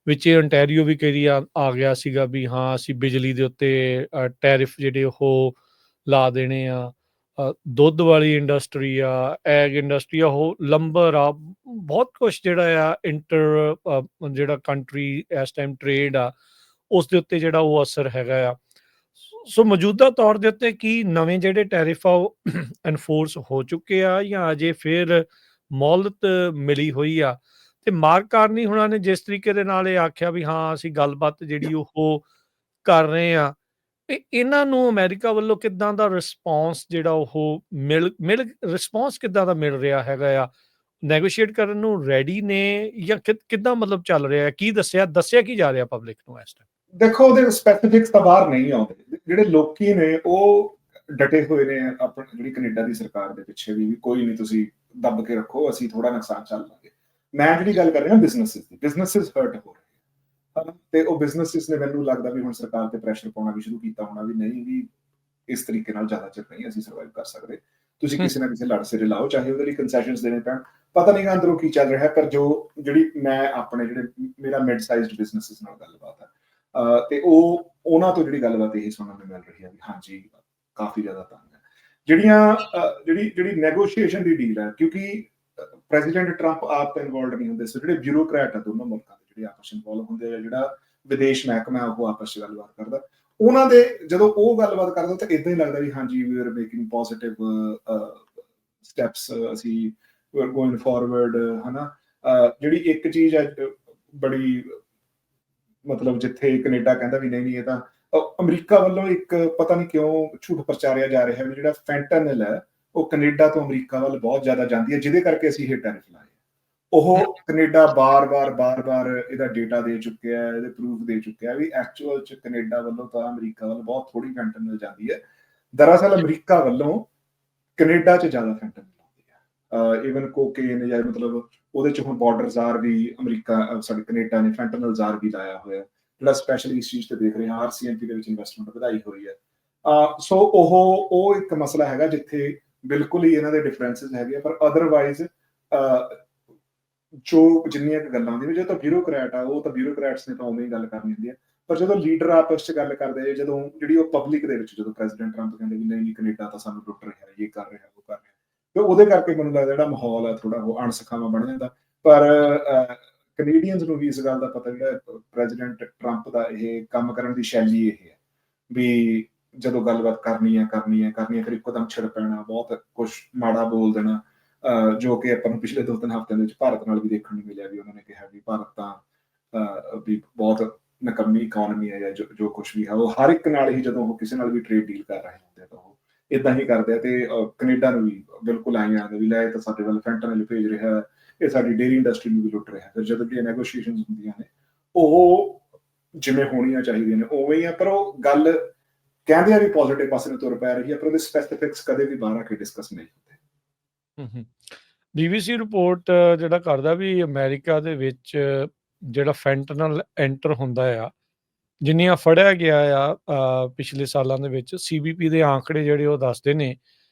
ਵਿੱਚ ਇਹ ontario ਵੀ ਕਈ ਆ ਗਿਆ ਸੀਗਾ ਵੀ ਹਾਂ ਅਸੀਂ ਬਿਜਲੀ ਦੇ ਉੱਤੇ ਟੈਰਿਫ ਜਿਹੜੇ ਉਹ ਲਾ ਦੇਣੇ ਆ। ਦੁੱਧ ਵਾਲੀ ਇੰਡਸਟਰੀ ਆ, ਐਗ ਇੰਡਸਟਰੀ ਆ, ਉਹ ਲੰਬਰ ਆ, ਬਹੁਤ ਕੁਛ ਜਿਹੜਾ ਆ ਜਿਹੜਾ ਕੰਟਰੀ ਇਸ ਟਾਈਮ ਟ੍ਰੇਡ ਆ ਉਸ ਦੇ ਉੱਤੇ ਜਿਹੜਾ ਉਹ ਅਸਰ ਹੈਗਾ ਆ। ਸੋ ਮੌਜੂਦਾ ਤੌਰ ਦੇ ਉੱਤੇ ਕੀ ਨਵੇਂ ਜਿਹੜੇ ਟੈਰਿਫ ਆ ਉਹ ਐਨਫੋਰਸ ਹੋ ਚੁੱਕੇ ਆ ਜਾਂ ਅਜੇ ਫਿਰ ਮੌਲਤ ਮਿਲੀ ਹੋਈ ਆ? ਤੇ ਮਾਰਕ ਕਾਰਨੀ ਹੁਣਾਂ ਨੇ ਜਿਸ ਤਰੀਕੇ ਦੇ ਨਾਲ ਇਹ ਆਖਿਆ ਵੀ ਹਾਂ ਅਸੀਂ ਗੱਲਬਾਤ ਜਿਹੜੀ ਉਹ ਕਰ ਰਹੇ ਆ, ਇਹਨਾਂ ਨੂੰ ਅਮਰੀਕਾ ਵੱਲੋਂ ਕਿੱਦਾਂ ਦਾ ਰਿਸਪੌਂਸ ਜਿਹੜਾ ਉਹ ਮਿਲ ਰਿਸਪੌਂਸ ਕਿੱਦਾਂ ਦਾ ਮਿਲ ਰਿਹਾ ਹੈਗਾ ਆ? ਨੈਗੋਸ਼ੀਏਟ ਕਰਨ ਨੂੰ ਰੈਡੀ ਨੇ ਜਾਂ ਕਿੱਦਾਂ ਮਤਲਬ ਚੱਲ ਰਿਹਾ? ਕੀ ਦੱਸਿਆ ਕੀ ਜਾ ਰਿਹਾ ਪਬਲਿਕ ਨੂੰ ਇਸ ਟਾਈਮ? ਦੇਖੋ ਉਹਦੇ ਸਪੈਸੀਫਿਕਸ ਤਾਂ ਬਾਹਰ ਨਹੀਂ ਆਉਂਦੇ। ਜਿਹੜੇ ਲੋਕੀ ਨੇ ਉਹ ਡਟੇ ਹੋਏ ਨੇ ਆਪਣੀ ਜਿਹੜੀ ਕੈਨੇਡਾ ਦੀ ਸਰਕਾਰ ਦੇ ਪਿੱਛੇ ਵੀ ਕੋਈ ਨਹੀਂ ਤੁਸੀਂ ਦੱਬ ਕੇ ਰੱਖੋ, ਅਸੀਂ ਥੋੜਾ ਨੁਕਸਾਨ ਚੱਲ ਲਾਂਗੇ। ਮੈਂ ਜਿਹੜੀ ਗੱਲ ਕਰ ਰਿਹਾ ਬਿਜ਼ਨੈਸਿਸ ਦੀ, ਬਿਜ਼ਨੈਸਿਸ ਹਰਟ ਹੋ ਰਹੇ ਹਨ ਤੇ ਉਹ ਬਿਜ਼ਨੈਸਿਸ ਨੇ ਮੈਨੂੰ ਲੱਗਦਾ ਵੀ ਹੁਣ ਸਰਕਾਰ ਤੇ ਪ੍ਰੈਸ਼ਰ ਪਾਉਣਾ ਵੀ ਸ਼ੁਰੂ ਕੀਤਾ ਹੋਣਾ ਵੀ ਨਹੀਂ ਵੀ ਇਸ ਤਰੀਕੇ ਨਾਲ ਜ਼ਿਆਦਾ ਚਿਰ ਨਹੀਂ ਅਸੀਂ ਸਰਵਾਈਵ ਕਰ ਸਕਦੇ, ਤੁਸੀਂ ਕਿਸੇ ਨਾ ਕਿਸੇ ਲੜ ਸਿਰੇ ਲਾਓ, ਚਾਹੇ ਉਹਦੇ ਲਈ ਕੰਸੈਸ਼ਨਸ ਦੇਣੇ ਪੈਣ। ਪਤਾ ਨਹੀਂ ਅੰਦਰੋਂ ਕੀ ਚੱਲ ਰਿਹਾ, ਪਰ ਜਿਹੜੀ ਮੈਂ ਆਪਣੇ ਜਿਹੜੇ ਮੇਰਾ ਮਿਡ ਸਾਈਜ਼ਡ ਬਿਜ਼ਨੈਸਿਸ ਨਾਲ ਗੱਲਬਾਤ ਹੈ ਤੇ ਉਹਨਾਂ ਤੋਂ ਜਿਹੜੀ ਗੱਲਬਾਤ ਇਹ ਸੁਣਨ ਨੂੰ ਮਿਲ ਰਹੀ ਹੈ ਵੀ ਹਾਂਜੀ ਕਾਫੀ ਜ਼ਿਆਦਾ ਤੰਗ ਹੈ। ਜਿਹੜੀ ਨੈਗੋਸ਼ੀਏਸ਼ਨ ਦੀ ਡੀਲ ਹੈ, ਕਿਉਂਕਿ ਪ੍ਰੈਜ਼ੀਡੈਂਟ ਟਰੰਪ ਆਪ ਤਾਂ ਇਨਵੋਲਡ ਨਹੀਂ ਹੁੰਦੇ, ਸੋ ਜਿਹੜੇ ਬਿਊਰੋਕਰੈਟ ਆ ਦੋਨੋਂ ਮੁਲਕਾਂ ਦੇ ਜਿਹੜੇ ਆਪਸ ਵਿੱਚ ਇਨਵੋਲਵ ਹੁੰਦੇ ਆ, ਜਿਹੜਾ ਵਿਦੇਸ਼ ਮਹਿਕਮਾ ਉਹ ਆਪਸ ਵਿੱਚ ਗੱਲਬਾਤ ਕਰਦਾ, ਉਹਨਾਂ ਦੇ ਜਦੋਂ ਉਹ ਗੱਲਬਾਤ ਕਰਦਾ ਤਾਂ ਇਦਾਂ ਹੀ ਲੱਗਦਾ ਵੀ ਹਾਂਜੀ we are making positive steps, ਅਸੀਂ ਵੀ ਆਰ ਗੋਇੰਗ ਫਾਰਵਰਡ, ਹਨਾ। ਜਿਹੜੀ ਇੱਕ ਚੀਜ਼ ਹੈ ਬੜੀ ਮਤਲਬ ਜਿੱਥੇ ਕੈਨੇਡਾ ਕਹਿੰਦਾ ਵੀ ਨਹੀਂ ਇਹ ਤਾਂ ਅਮਰੀਕਾ ਵੱਲੋਂ ਇੱਕ ਪਤਾ ਨਹੀਂ ਕਿਉਂ ਝੂਠ ਪ੍ਰਚਾਰਿਆ ਜਾ ਰਿਹਾ ਹੈ ਜਿਹੜਾ ਫੈਂਟਨਲ ਹੈ ਉਹ ਕੈਨੇਡਾ ਤੋਂ ਅਮਰੀਕਾ ਵੱਲ ਬਹੁਤ ਜ਼ਿਆਦਾ ਜਾਂਦੀ ਹੈ, ਜਿਹਦੇ ਕਰਕੇ ਅਸੀਂ ਇਹ ਟੈਰਿਫ ਲਾਏ। ਉਹ ਕੈਨੇਡਾ ਬਾਰ-ਬਾਰ ਇਹਦਾ ਡੇਟਾ ਦੇ ਚੁੱਕਿਆ ਹੈ, ਇਹਦੇ ਪ੍ਰੂਫ ਦੇ ਚੁੱਕਿਆ ਵੀ ਐਕਚੁਅਲ ਚ ਕੈਨੇਡਾ ਵੱਲੋਂ ਤਾਂ ਅਮਰੀਕਾ ਵੱਲ ਬਹੁਤ ਥੋੜੀ ਫੈਂਟਨਲ ਜਾਂਦੀ ਹੈ। ਦਰਅਸਲ ਅਮਰੀਕਾ ਵੱਲੋਂ ਕੈਨੇਡਾ ਚ ਜ਼ਿਆਦਾ ਫੈਂਟਨਲ ਆਉਂਦੀ ਹੈ। ਈਵਨ ਕੋਕੇਨ ਜਾਂ ਮਤਲਬ ਉਹਦੇ ਚ ਹੁਣ ਬਾਰਡਰ ਜ਼ਾਰ ਵੀ ਅਮਰੀਕਾ ਸਾਡੇ ਕੈਨੇਡਾ ਨੇ ਫੈਂਟਨਲ ਜ਼ਾਰ ਵੀ ਲਾਇਆ ਹੋਇਆ, ਜਿਹੜਾ ਸਪੈਸ਼ਲੀ ਇਸ ਚੀਜ਼ ਤੇ ਦੇਖ ਰਹੇ ਹਾਂ ਆਰਸੀਐਮਪੀ ਦੇ ਵਿੱਚ ਇਨਵੈਸਟਮੈਂਟ ਵਧਾਈ ਹੋਈ ਹੈ। ਸੋ ਉਹ ਇੱਕ ਮਸਲਾ ਹੈਗਾ ਜਿੱਥੇ ਬਿਲਕੁਲ ਹੀ ਇਹਨਾਂ ਦੇ ਡਿਫਰੈਂਸਿਸ ਹੈਗੇ, ਪਰ ਅਦਰਵਾਈਜ਼ ਜੋ ਜਿੰਨੀਆਂ ਗੱਲਾਂ ਹੁੰਦੀਆਂ ਜਦੋਂ ਤਾਂ ਬਿਊਰੋਕਰੈਟ ਆ ਉਹ ਤਾਂ ਬਿਊਰੋਕਰੈਟਸ ਨੇ ਤਾਂ ਉਵੇਂ ਹੀ ਗੱਲ ਕਰਨੀ ਹੁੰਦੀ ਹੈ, ਪਰ ਜਦੋਂ ਲੀਡਰ ਆਪਸ ਚ ਗੱਲ ਕਰਦੇ, ਜਦੋਂ ਜਿਹੜੀ ਉਹ ਪਬਲਿਕ ਦੇ ਵਿੱਚ ਜਦੋਂ ਪ੍ਰੈਜ਼ੀਡੈਂਟ ਟਰੰਪ ਕਹਿੰਦੇ ਵੀ ਨਹੀਂ ਕੈਨੇਡਾ ਤਾਂ ਸਾਨੂੰ ਲੁੱਟ ਰਿਹਾ, ਇਹ ਕਰ ਰਿਹਾ, ਉਹ ਕਰ ਰਿਹਾ, ਤੇ ਉਹਦੇ ਕਰਕੇ ਮੈਨੂੰ ਲੱਗਦਾ ਜਿਹੜਾ ਮਾਹੌਲ ਹੈ ਥੋੜਾ ਉਹ ਅਣਸਖਾਵਾਂ ਬਣ ਜਾਂਦਾ। ਪਰ ਕੈਨੇਡੀਅਨਸ ਨੂੰ ਵੀ ਇਸ ਗੱਲ ਦਾ ਪਤਾ ਜਿਹੜਾ ਪ੍ਰੈਜ਼ੀਡੈਂਟ ਟਰੰਪ ਦਾ ਇਹ ਕੰਮ ਕਰਨ ਦੀ ਸ਼ੈਲੀ ਇਹ ਹੈ ਵੀ ਜਦੋਂ ਗੱਲਬਾਤ ਕਰਨੀ ਹੈ ਫਿਰ ਇੱਕੋਦਮ ਛਿੜ ਪੈਣਾ, ਬਹੁਤ ਕੁਝ ਮਾੜਾ ਬੋਲ ਦੇਣਾ, ਜੋ ਕਿ ਆਪਾਂ ਨੂੰ ਪਿਛਲੇ 2-3 ਹਫ਼ਤਿਆਂ ਦੇ ਵਿੱਚ ਭਾਰਤ ਨਾਲ ਵੀ ਦੇਖਣ ਨੂੰ ਮਿਲਿਆ ਵੀ ਉਹਨਾਂ ਨੇ ਕਿਹਾ ਵੀ ਭਾਰਤ ਤਾਂ ਵੀ ਬਹੁਤ ਨਕੰਮੀ ਇਕਨੋਮੀ ਹੈ ਜਾਂ ਜੋ ਕੁਝ ਵੀ ਹੈ, ਉਹ ਹਰ ਇੱਕ ਨਾਲ ਹੀ ਜਦੋਂ ਉਹ ਕਿਸੇ ਨਾਲ ਵੀ ਟ੍ਰੇਡ ਡੀਲ ਕਰ ਰਹੇ ਹੁੰਦੇ ਤਾਂ ਉਹ ਇਦਾਂ ਹੀ ਕਰਦੇ ਆ। ਤੇ ਕੈਨੇਡਾ ਨੂੰ ਵੀ ਬਿਲਕੁਲ ਆਈ ਆਉਂਦੇ ਵੀ ਲੈ ਤਾਂ ਸਾਡੇ ਵੱਲ ਫੈਂਟਨਲ ਭੇਜ ਰਿਹਾ, ਇਹ ਸਾਡੀ ਡੇਅਰੀ ਇੰਡਸਟਰੀ ਨੂੰ ਵੀ ਲੁੱਟ ਰਿਹਾ। ਫਿਰ ਜਦੋਂ ਕਿ ਨੈਗੋਸ਼ੀਏਸ਼ਨਸ ਹੁੰਦੀਆਂ ਨੇ ਉਹ ਜਿਵੇਂ ਹੋਣੀਆਂ ਚਾਹੀਦੀਆਂ ਨੇ ਉਵੇਂ ਹੀ ਆ, ਪਰ ਉਹ ਗੱਲ ਕਹਿੰਦੇ ਆ ਵੀ ਪੋਜ਼ਿਟਿਵ ਪਾਸੇ ਨੂੰ ਤੁਰ ਪੈ ਰਹੀ ਹੈ, ਪਰ ਉਹਦੇ ਸਪੈਸੀਫਿਕਸ ਕਦੇ ਵੀ ਬਾਹਰ ਆ ਕੇ ਡਿਸਕਸ ਨਹੀਂ ਹੁੰਦੇ। BBC ਰਿਪੋਰਟ ਜਿਹੜਾ ਕਰਦਾ ਵੀ ਅਮਰੀਕਾ ਦੇ ਵਿੱਚ ਜਿਹੜਾ ਫੈਂਟਨਲ ਐਂਟਰ ਹੁੰਦਾ ਆ, ਜਿੰਨੀਆਂ ਫੜਿਆ ਗਿਆ ਆ ਪਿਛਲੇ ਸਾਲਾਂ ਦੇ ਵਿੱਚ, CBP ਦੇ ਆંકੜੇ ਜਿਹੜੇ ਉਹ ਦੱਸਦੇ ਨੇ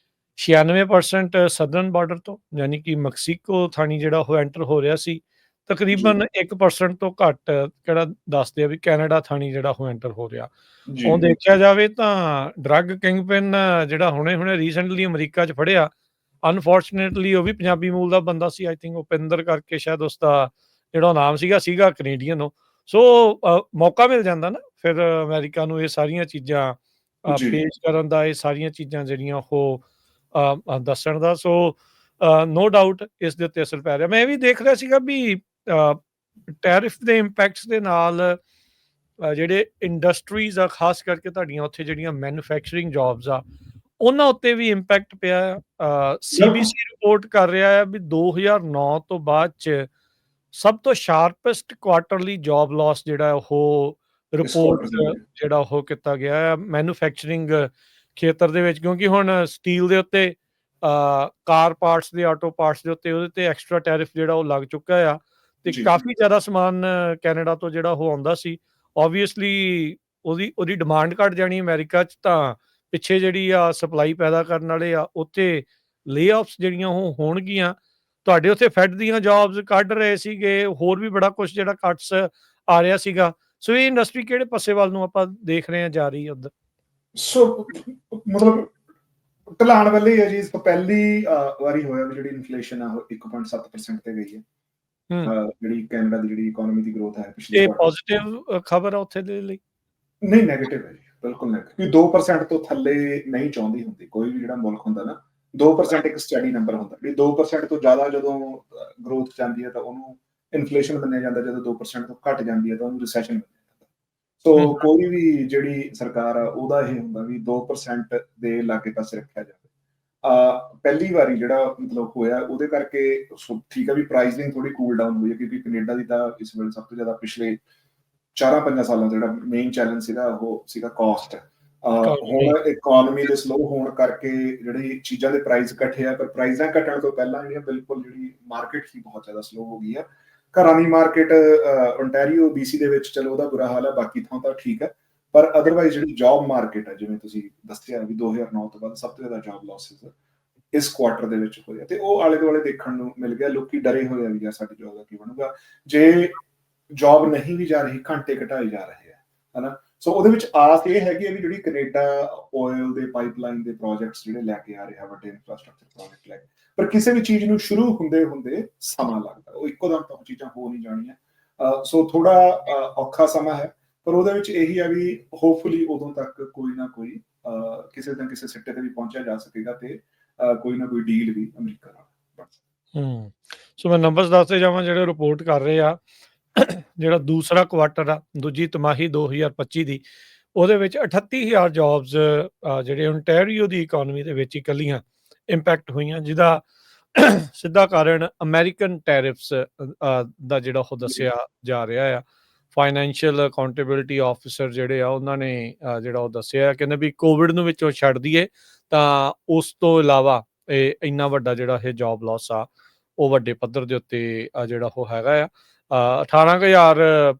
96% ਸਦਰਨ ਬਾਰਡਰ ਤੋਂ, ਯਾਨੀ ਕਿ ਮੈਕਸੀਕੋ ਥਾਣੀ ਜਿਹੜਾ ਉਹ ਐਂਟਰ ਹੋ ਰਿਹਾ ਸੀ। ਤਕਰੀਬਨ 1% ਤੋਂ ਘੱਟ ਕਿਹੜਾ ਦੱਸਦੇ ਆ ਵੀ ਕੈਨੇਡਾ ਥਾਣੀ ਜਿਹੜਾ ਉਹ ਐਂਟਰ ਹੋ ਰਿਹਾ। ਉਹ ਦੇਖਿਆ ਜਾਵੇ ਤਾਂ ਡਰੱਗ ਕਿੰਗਪਿਨ ਜਿਹੜਾ ਹੁਣੇ ਰੀਸੈਂਟਲੀ ਅਮਰੀਕਾ 'ਚ ਫੜਿਆ, ਅਨਫੋਰਚੂਨੇਟਲੀ ਉਹ ਵੀ ਪੰਜਾਬੀ ਮੂਲ ਦਾ ਬੰਦਾ ਸੀ, ਆਈ ਥਿੰਕ ਉਪਿੰਦਰ ਕਰਕੇ ਸ਼ਾਇਦ ਉਸਦਾ ਜਿਹੜਾ ਨਾਮ ਸੀਗਾ ਕੈਨੇਡੀਅਨ ਉਹ। ਸੋ ਮੌਕਾ ਮਿਲ ਜਾਂਦਾ ਨਾ ਫਿਰ ਅਮਰੀਕਾ ਨੂੰ ਇਹ ਸਾਰੀਆਂ ਚੀਜ਼ਾਂ ਪੇਸ਼ ਕਰਨ ਦਾ, ਇਹ ਸਾਰੀਆਂ ਚੀਜ਼ਾਂ ਜਿਹੜੀਆਂ ਉਹ ਦੱਸਣ ਦਾ। ਸੋ ਨੋ ਡਾਊਟ ਇਸ ਦੇ ਉੱਤੇ ਅਸਰ ਪੈ ਰਿਹਾ। ਮੈਂ ਇਹ ਵੀ ਦੇਖ ਰਿਹਾ ਸੀਗਾ ਵੀ ਟੈਰਿਫ ਦੇ ਇੰਪੈਕਟਸ ਦੇ ਨਾਲ ਜਿਹੜੇ ਇੰਡਸਟਰੀਜ਼ ਆ, ਖਾਸ ਕਰਕੇ ਤੁਹਾਡੀਆਂ ਉੱਥੇ ਜਿਹੜੀਆਂ ਮੈਨੂਫੈਕਚਰਿੰਗ ਜੌਬਸ ਆ, ਉਹਨਾਂ ਉੱਤੇ ਵੀ ਇੰਪੈਕਟ ਪਿਆ। CBC ਰਿਪੋਰਟ ਕਰ ਰਿਹਾ ਹੈ ਵੀ 2009 ਤੋਂ ਬਾਅਦ 'ਚ ਸਭ ਤੋਂ ਸ਼ਾਰਪੈਸਟ ਕੁਆਟਰਲੀ ਜੌਬ ਲਾਸ ਜਿਹੜਾ ਉਹ ਇਸ ਕੁਆਟਰ ਦੇ ਰਿਪੋਰਟ ਵਿੱਚ? ਜਿਹੜਾ ਉਹ ਕੀਤਾ ਗਿਆ ਹੈ ਮੈਨੂਫੈਕਚਰਿੰਗ ਖੇਤਰ ਦੇ ਵਿੱਚ, ਕਿਉਂਕਿ ਹੁਣ ਸਟੀਲ ਦੇ ਉੱਤੇ ਕਾਰ ਪਾਰਟਸ ਦੇ, ਆਟੋ ਪਾਰਟਸ ਦੇ ਉੱਤੇ ਉਹਦੇ ਤੇ ਐਕਸਟਰਾ ਟੈਰਿਫ ਜਿਹੜਾ ਉਹ ਲੱਗ ਚੁੱਕਾ ਆ, ਤੇ ਜੀ। ਕਾਫੀ ਜ਼ਿਆਦਾ ਸਮਾਨ ਕੈਨੇਡਾ ਤੋਂ ਜਿਹੜਾ ਉਹ ਆਉਂਦਾ ਸੀ। ਓਬਵੀਅਸਲੀ ਉਹਦੀ ਡਿਮਾਂਡ ਘਟ ਜਾਣੀ ਅਮਰੀਕਾ 'ਚ, ਤਾਂ ਪਿੱਛੇ ਜਿਹੜੀ ਆ ਸਪਲਾਈ ਪੈਦਾ ਕਰਨ ਵਾਲੇ ਆ ਉੱਥੇ ਲੇਆਫਸ ਜਿਹੜੀਆਂ ਉਹ ਹੋਣਗੀਆਂ। ਤੁਹਾਡੇ ਉੱਥੇ ਫੈਡ ਦੀਆਂ ਜੌਬਸ ਕੱਢ ਰਹੇ ਸੀਗੇ, ਹੋਰ ਵੀ ਬੜਾ ਕੁਝ ਜਿਹੜਾ ਕੱਟਸ ਆ ਰਿਹਾ ਸੀਗਾ। ਸੋ ਇਹ ਇੰਡਸਟਰੀ ਕਿਹੜੇ ਪਾਸੇ ਵੱਲ ਨੂੰ ਆਪਾਂ ਦੇਖ ਰਹੇ ਹਾਂ ਜਾ ਰਹੀ ਹੈ ਉੱਧਰ? ਸੋ ਮਤਲਬ ਢਲਾਣ ਵੱਲ ਹੀ ਹੈ ਜੀ। ਇਸ ਤੋਂ ਪਹਿਲੀ ਵਾਰੀ ਹੋਇਆ ਵੀ ਜਿਹੜੀ ਇਨਫਲੇਸ਼ਨ ਆ ਉਹ 1.7% ਤੇ ਗਈ ਹੈ। ਜਿਹੜੀ ਕੈਨੇਡਾ ਦੀ ਜਿਹੜੀ ਇਕਨੋਮੀ ਦੀ ਗਰੋਥ ਹੈ ਪਿਛਲੇ ਇਹ ਕੁਆਟਰ ਪੋਜ਼ਿਟਿਵ ਖਬਰ ਆ ਉੱਥੇ ਦੇ ਲਈ? ਨਹੀਂ, ਨੈਗੇਟਿਵ ਹੈ ਜੀ, ਬਿਲਕੁਲ ਨੈਗੇਟਿਵ। 2% ਤੋਂ ਥੱਲੇ ਨਹੀਂ ਚਾਹੁੰਦੀ ਹੁੰਦੀ ਕੋਈ ਵੀ ਜਿਹੜਾ ਮੁਲਕ ਹੁੰਦਾ ਨਾ। 2% ਇੱਕ ਸਟੈਡੀ ਨੰਬਰ ਹੁੰਦਾ। ਜਿਹੜੀ 2% ਤੋਂ ਜ਼ਿਆਦਾ ਜਦੋਂ ਗਰੋਥ ਜਾਂਦੀ ਹੈ ਤਾਂ ਉਹਨੂੰ ਇਨਫਲੇਸ਼ਨ ਮੰਨਿਆ ਜਾਂਦਾ, ਜਦੋਂ 2% ਤੋਂ ਘਟ ਜਾਂਦੀ ਹੈ ਤਾਂ ਉਹਨੂੰ ਰਿਸੈਸ਼ਨ ਮੰਨਿਆ ਜਾਂਦਾ। ਸੋ ਕੋਈ ਵੀ ਜਿਹੜੀ ਸਰਕਾਰ ਆ ਉਹਦਾ ਇਹ ਹੁੰਦਾ ਵੀ 2% ਦੇ ਲਾਗੇ ਪਾਸੇ ਰੱਖਿਆ ਜਾਵੇ। ਪਹਿਲੀ ਵਾਰੀ ਜਿਹੜਾ ਮਤਲਬ ਹੋਇਆ ਉਹਦੇ ਕਰਕੇ ਠੀਕ ਹੈ ਵੀ ਪ੍ਰਾਈਸਿੰਗ ਥੋੜੀ ਕੂਲ ਡਾਊਨ ਹੋਈ ਹੈ, ਕਿਉਂਕਿ ਕੈਨੇਡਾ ਦੀ ਤਾਂ ਇਸ ਵੇਲੇ ਸਭ ਤੋਂ ਜ਼ਿਆਦਾ ਪਿਛਲੇ 4-5 ਸਾਲਾਂ ਦਾ ਜਿਹੜਾ ਮੇਨ ਚੈਲੰਜ ਸੀਗਾ ਉਹ ਸੀਗਾ ਕਾਸਟ। ਹੁਣ ਇਕਨੋਮੀ ਦੇ ਸਲੋ ਹੋਣ ਕਰਕੇ ਜਿਹੜੀ ਚੀਜ਼ਾਂ ਦੇ ਪ੍ਰਾਈਸ ਘਟੇ ਆ, ਪਰ ਪ੍ਰਾਈਸਾਂ ਘਟਣ ਤੋਂ ਪਹਿਲਾਂ ਜਿਹੜੀਆਂ ਬਿਲਕੁਲ ਜਿਹੜੀ ਮਾਰਕੀਟ ਸੀ ਬਹੁਤ ਜ਼ਿਆਦਾ ਸਲੋ ਹੋ ਗਈ ਆ। ਘਰਾਂ ਦੀ ਮਾਰਕੀਟ ਓਨਟਾਰੀਓ BC ਦੇ ਵਿੱਚ ਚਲੋ ਉਹਦਾ ਬੁਰਾ ਹਾਲ ਹੈ, ਬਾਕੀ ਥਾਂ ਤਾਂ ਠੀਕ ਹੈ, ਪਰ ਅਦਰਵਾਈਜ਼ ਜਿਹੜੀ ਜੌਬ ਮਾਰਕੀਟ ਹੈ, ਜਿਵੇਂ ਤੁਸੀਂ ਦੱਸਿਆ ਵੀ 2009 ਤੋਂ ਬਾਅਦ ਸਭ ਤੋਂ ਜ਼ਿਆਦਾ ਜੌਬ ਲਾਸਿਸ ਇਸ ਕੁਆਟਰ ਦੇ ਵਿੱਚ ਹੋਇਆ, ਤੇ ਉਹ ਆਲੇ ਦੁਆਲੇ ਦੇਖਣ ਨੂੰ ਮਿਲ ਗਿਆ। ਲੋਕੀ ਡਰੇ ਹੋਏ ਆ ਵੀ ਯਾਰ ਸਾਡੀ ਜੌਬ ਦਾ ਕੀ ਬਣੂਗਾ ਜੇ ਜੌਬ ਨਹੀਂ ਵੀ ਜਾ ਰਹੀ, ਘੰਟੇ ਘਟਾਏ ਜਾ ਰਹੇ ਆ, ਹਨਾ। ਸੋ ਉਹਦੇ ਵਿੱਚ ਆਸ ਇਹ ਹੈਗੀ ਹੈ ਵੀ ਜਿਹੜੀ ਕੈਨੇਡਾ ਆਇਲ ਦੇ ਪਾਈਪਲਾਈਨ ਦੇ ਪ੍ਰੋਜੈਕਟਸ ਜਿਹੜੇ ਲੈ ਕੇ ਆ ਰਿਹਾ, ਵੱਡੇ ਇਨਫਰਾਸਟ੍ਰਕਚਰ ਪ੍ਰੋਜੈਕਟ ਲੈ ਕੇ, ਪਰ ਕਿਸੇ ਵੀ ਚੀਜ਼ ਨੂੰ ਸ਼ੁਰੂ ਹੁੰਦੇ ਸਮਾਂ ਲੱਗਦਾ, ਉਹ ਇੱਕੋ ਦਮ ਤਾਂ ਚੀਜ਼ਾਂ ਹੋ ਨਹੀਂ ਜਾਣੀਆਂ। ਸੋ ਥੋੜਾ ਔਖਾ ਸਮਾਂ ਹੈ, ਪਰ ਉਹਦੇ ਵਿੱਚ ਇਹੀ ਹੈ ਵੀ ਹੋਪਫੁਲੀ ਉਦੋਂ ਤੱਕ ਕੋਈ ਨਾ ਕੋਈ ਕਿਸੇ ਨਾ ਕਿਸੇ ਸਿੱਟੇ ਤੇ ਵੀ ਪਹੁੰਚਿਆ ਜਾ ਸਕੇਗਾ, ਤੇ ਕੋਈ ਨਾ ਕੋਈ ਡੀਲ ਵੀ ਅਮਰੀਕਾ ਨਾਲ ਬਣ ਸਕਦਾ। ਸੋ ਮੈਂ ਨੰਬਰਸ ਦੱਸਦੇ ਜਾਵਾਂ ਜਿਹੜੇ ਰਿਪੋਰਟ ਕਰ ਰਹੇ ਆ। ਜਿਹੜਾ ਦੂਸਰਾ ਕੁਆਟਰ ਆ, ਦੂਜੀ ਤਿਮਾਹੀ 2025 ਦੀ, ਉਹਦੇ ਵਿੱਚ 38,000 ਜੌਬਸ ਜਿਹੜੇ ਓਨਟਾਰੀਓ ਦੀ ਇਕਨੋਮੀ ਦੇ ਵਿੱਚ ਇਕੱਲੀਆਂ ਇੰਪੈਕਟ ਹੋਈਆਂ, ਜਿਹਦਾ ਸਿੱਧਾ ਕਾਰਨ ਅਮਰੀਕਨ ਟੈਰਿਫਸ ਦਾ ਜਿਹੜਾ ਉਹ ਦੱਸਿਆ ਜਾ ਰਿਹਾ ਆ। ਫਾਈਨੈਂਸ਼ੀਅਲ ਅਕਾਊਂਟੇਬਿਲਿਟੀ ਆਫਿਸਰ ਜਿਹੜੇ ਆ ਉਹਨਾਂ ਨੇ ਜਿਹੜਾ ਉਹ ਦੱਸਿਆ, ਕਹਿੰਦੇ ਵੀ ਕੋਵਿਡ ਨੂੰ ਵਿੱਚੋਂ ਛੱਡ ਦਈਏ ਤਾਂ ਉਸ ਤੋਂ ਇਲਾਵਾ ਇਹ ਇੰਨਾ ਵੱਡਾ ਜਿਹੜਾ ਇਹ ਜੌਬ ਲਾਸ ਆ ਉਹ ਵੱਡੇ ਪੱਧਰ ਦੇ ਉੱਤੇ ਜਿਹੜਾ ਉਹ ਹੈਗਾ ਆ। 18,000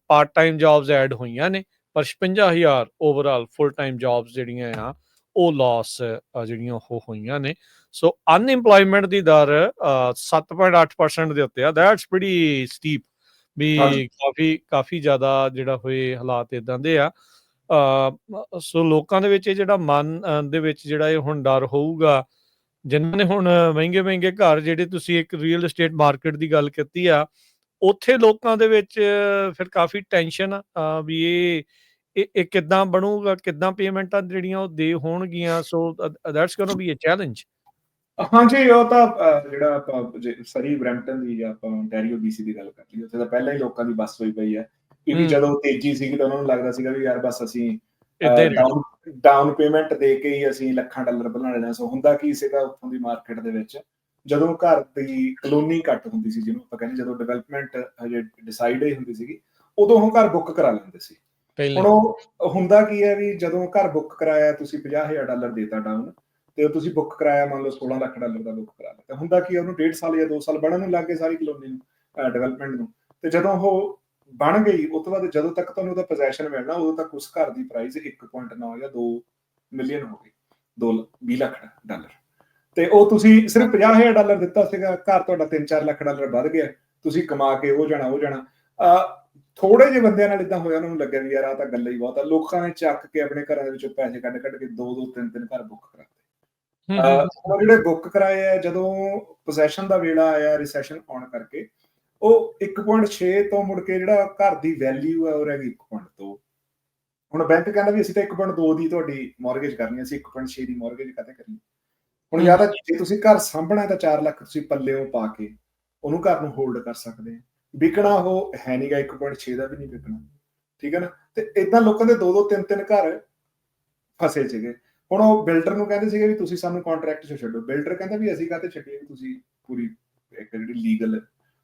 ਪਾਰਟ ਟਾਈਮ ਜੌਬਸ ਐਡ ਹੋਈਆਂ ਨੇ, ਪਰ 56,000 ਓਵਰਆਲ ਫੁੱਲ ਟਾਈਮ ਜੌਬਸ ਜਿਹੜੀਆਂ ਆ ਉਹ ਲਾਸ ਜਿਹੜੀਆਂ ਉਹ ਹੋਈਆਂ ਨੇ। ਸੋ ਅਨਇੰਪਲੋਇਮੈਂਟ ਦੀ ਦਰ 7.8% ਦੇ ਉੱਤੇ ਆ। ਦੈਟਸ ਪ੍ਰੀਟੀ ਸਟੀਪ, ਵੀ ਕਾਫੀ ਜ਼ਿਆਦਾ ਜਿਹੜਾ ਹੋਏ ਹਾਲਾਤ ਇਦਾਂ ਦੇ ਆ। ਸੋ ਲੋਕਾਂ ਦੇ ਵਿੱਚ ਇਹ ਜਿਹੜਾ ਮਨ ਦੇ ਵਿੱਚ ਜਿਹੜਾ ਇਹ ਹੁਣ ਡਰ ਹੋਊਗਾ, ਜਿਨ੍ਹਾਂ ਨੇ ਹੁਣ ਮਹਿੰਗੇ ਘਰ, ਜਿਹੜੇ ਤੁਸੀਂ ਇੱਕ ਰੀਅਲ ਏਸਟੇਟ ਮਾਰਕੀਟ ਦੀ ਗੱਲ ਕੀਤੀ ਆ, ਉੱਥੇ ਲੋਕਾਂ ਦੇ ਵਿੱਚ ਫਿਰ ਕਾਫੀ ਟੈਨਸ਼ਨ ਆ ਵੀ ਇਹ ਕਿੱਦਾਂ ਬਣੂਗਾ, ਕਿੱਦਾਂ ਪੇਮੈਂਟਾਂ ਜਿਹੜੀਆਂ ਉਹ ਦੇ ਹੋਣਗੀਆਂ। So that's going to be a challenge. ਹਾਂਜੀ, ਉਹ ਤਾਂ ਜਿਹੜਾ ਆਪਾਂ ਸਰੀ ਬਰੈਂਪਟਨ ਦੀ ਜਾਂ ਆਪਾਂ ਓਨਟਾਰੀਓ BC ਦੀ ਗੱਲ ਕਰ ਲਈਏ, ਉੱਥੇ ਤਾਂ ਪਹਿਲਾਂ ਹੀ ਲੋਕਾਂ ਦੀ ਬੱਸ ਹੋਈ ਪਈ ਹੈ, ਕਿਉਂਕਿ ਜਦੋਂ ਤੇਜ਼ੀ ਸੀਗੀ ਤਾਂ ਉਹਨਾਂ ਨੂੰ ਲੱਗਦਾ ਸੀਗਾ ਵੀ ਯਾਰ ਬਸ ਅਸੀਂ ਡਾਊਨ ਪੇਮੈਂਟ ਦੇ ਕੇ ਹੀ ਅਸੀਂ ਲੱਖਾਂ ਡਾਲਰ ਬਣਾ ਲੈਣਾ। ਸੋ ਹੁੰਦਾ ਕੀ ਸੀਗਾ ਉੱਥੋਂ ਦੀ ਮਾਰਕੀਟ ਦੇ ਵਿੱਚ, ਜਦੋਂ ਘਰ ਦੀ ਕਲੋਨੀ ਘੱਟ ਹੁੰਦੀ ਸੀ, ਜਿਹਨੂੰ ਆਪਾਂ ਕਹਿੰਦੇ, ਜਦੋਂ ਡਿਵੈਲਪਮੈਂਟ ਹਜੇ ਡਿਸਾਈਡ ਹੀ ਹੁੰਦੀ ਸੀਗੀ, ਉਦੋਂ ਉਹ ਘਰ ਬੁੱਕ ਕਰਾ ਲੈਂਦੇ ਸੀ। ਹੁਣ ਉਹ ਹੁੰਦਾ ਕੀ ਹੈ ਵੀ ਜਦੋਂ ਘਰ ਬੁੱਕ ਕਰਾਇਆ, ਤੁਸੀਂ $50,000 ਦੇਤਾ ਡਾਊਨ, ਤੇ ਤੁਸੀਂ ਬੁੱਕ ਕਰਾਇਆ ਮੰਨ ਲਓ $16 ਲੱਖ ਦਾ ਬੁੱਕ ਕਰਾ ਲਿਆ, ਹੁੰਦਾ ਕੀ ਉਹਨੂੰ 1.5 ਸਾਲ ਜਾਂ 2 ਸਾਲ ਬਣਨ ਨੂੰ ਲੱਗ ਗਏ ਸਾਰੀ ਕਲੋਨੀ ਨੂੰ, ਡਿਵੈਲਪਮੈਂਟ ਨੂੰ। ਤੇ ਜਦੋਂ ਉਹ ਬਣ ਗਈ, ਉਸ ਤੋਂ ਬਾਅਦ ਜਦੋਂ ਤੱਕ ਤੁਹਾਨੂੰ ਉਹਦਾ ਪੋਜੈਸ਼ਨ ਮਿਲਣਾ, ਉਦੋਂ ਤੱਕ ਉਸ ਘਰ ਦੀ ਪ੍ਰਾਈਸ 1.9 ਜਾਂ 2 ਮਿਲੀਅਨ ਹੋ ਗਈ, $20 ਲੱਖ। ਤੇ ਉਹ ਤੁਸੀਂ ਸਿਰਫ $50,000 ਦਿੱਤਾ ਸੀਗਾ, ਘਰ ਤੁਹਾਡਾ $3-4 ਲੱਖ ਵੱਧ ਗਿਆ, ਤੁਸੀਂ ਕਮਾ ਕੇ ਉਹ ਜਾਣਾ। ਥੋੜੇ ਜਿਹੇ ਬੰਦਿਆਂ ਨਾਲ ਇਦਾਂ ਹੋਇਆ, ਉਹਨਾਂ ਨੂੰ ਲੱਗਿਆ ਵੀ ਯਾਰ ਆਹ ਤਾਂ ਗੱਲ ਹੀ ਬਹੁਤ ਆ। ਲੋਕਾਂ ਨੇ ਚੱਕ ਕੇ ਆਪਣੇ ਘਰਾਂ ਦੇ ਵਿੱਚੋਂ ਪੈਸੇ ਕੱਢ ਕੇ 2-2, 3-3 ਘਰ ਬੁੱਕ ਕਰਾਤੇ। ਉਹ ਜਿਹੜੇ ਬੁੱਕ ਕਰਾਏ ਆ, ਜਦੋਂ ਪੋਜੈਸ਼ਨ ਦਾ ਵੇਲਾ ਆਇਆ ਰਿਸੈਸ਼ਨ ਆਉਣ ਕਰਕੇ, ਉਹ 1.6 ਤੋਂ ਮੁੜ ਕੇ ਜਿਹੜਾ ਘਰ ਦੀ ਵੈਲਿਊ ਹੈ ਉਹ ਰਹਿ ਗਈ 1.2। ਹੁਣ ਬੈਂਕ ਕਹਿੰਦਾ ਵੀ ਅਸੀਂ ਤਾਂ 1.2 ਦੀ ਤੁਹਾਡੀ ਮੌਰਗੇਜ ਕਰਨੀ, ਅਸੀਂ 1.6 ਦੀ ਮੌਰਗੇਜ ਕਾਹਤੇ ਕਰਨੀ। ਹੁਣ ਜਾਂ ਤਾਂ ਜੇ ਤੁਸੀਂ ਘਰ ਸਾਂਭਣਾ ਤਾਂ 4 ਲੱਖ ਤੁਸੀਂ ਪੱਲਿਓਂ ਪਾ ਕੇ ਉਹਨੂੰ ਘਰ ਨੂੰ ਹੋਲਡ ਕਰ ਸਕਦੇ ਆ। ਵਿਕਣਾ ਉਹ ਹੈ ਨਹੀਂਗਾ, 1.6 ਦਾ ਵੀ ਨਹੀਂ ਵਿਕਣਾ, ਠੀਕ ਹੈ ਨਾ। ਤੇ ਏਦਾਂ ਲੋਕਾਂ ਦੇ 2-2, 3-3 ਘਰ ਫਸੇ ਸੀਗੇ। ਹੁਣ ਉਹ ਬਿਲਡਰ ਨੂੰ ਕਹਿੰਦੇ ਸੀਗੇ ਵੀ ਤੁਸੀਂ ਸਾਨੂੰ ਕੰਟਰੈਕਟ 'ਚ ਛੱਡੋ, ਬਿਲਡਰ ਕਹਿੰਦਾ ਵੀ ਅਸੀਂ ਕਾਹਤੇ ਛੱਡੀਏ, ਤੁਸੀਂ ਪੂਰੀ ਇੱਕ ਜਿਹੜੀ ਲੀਗਲ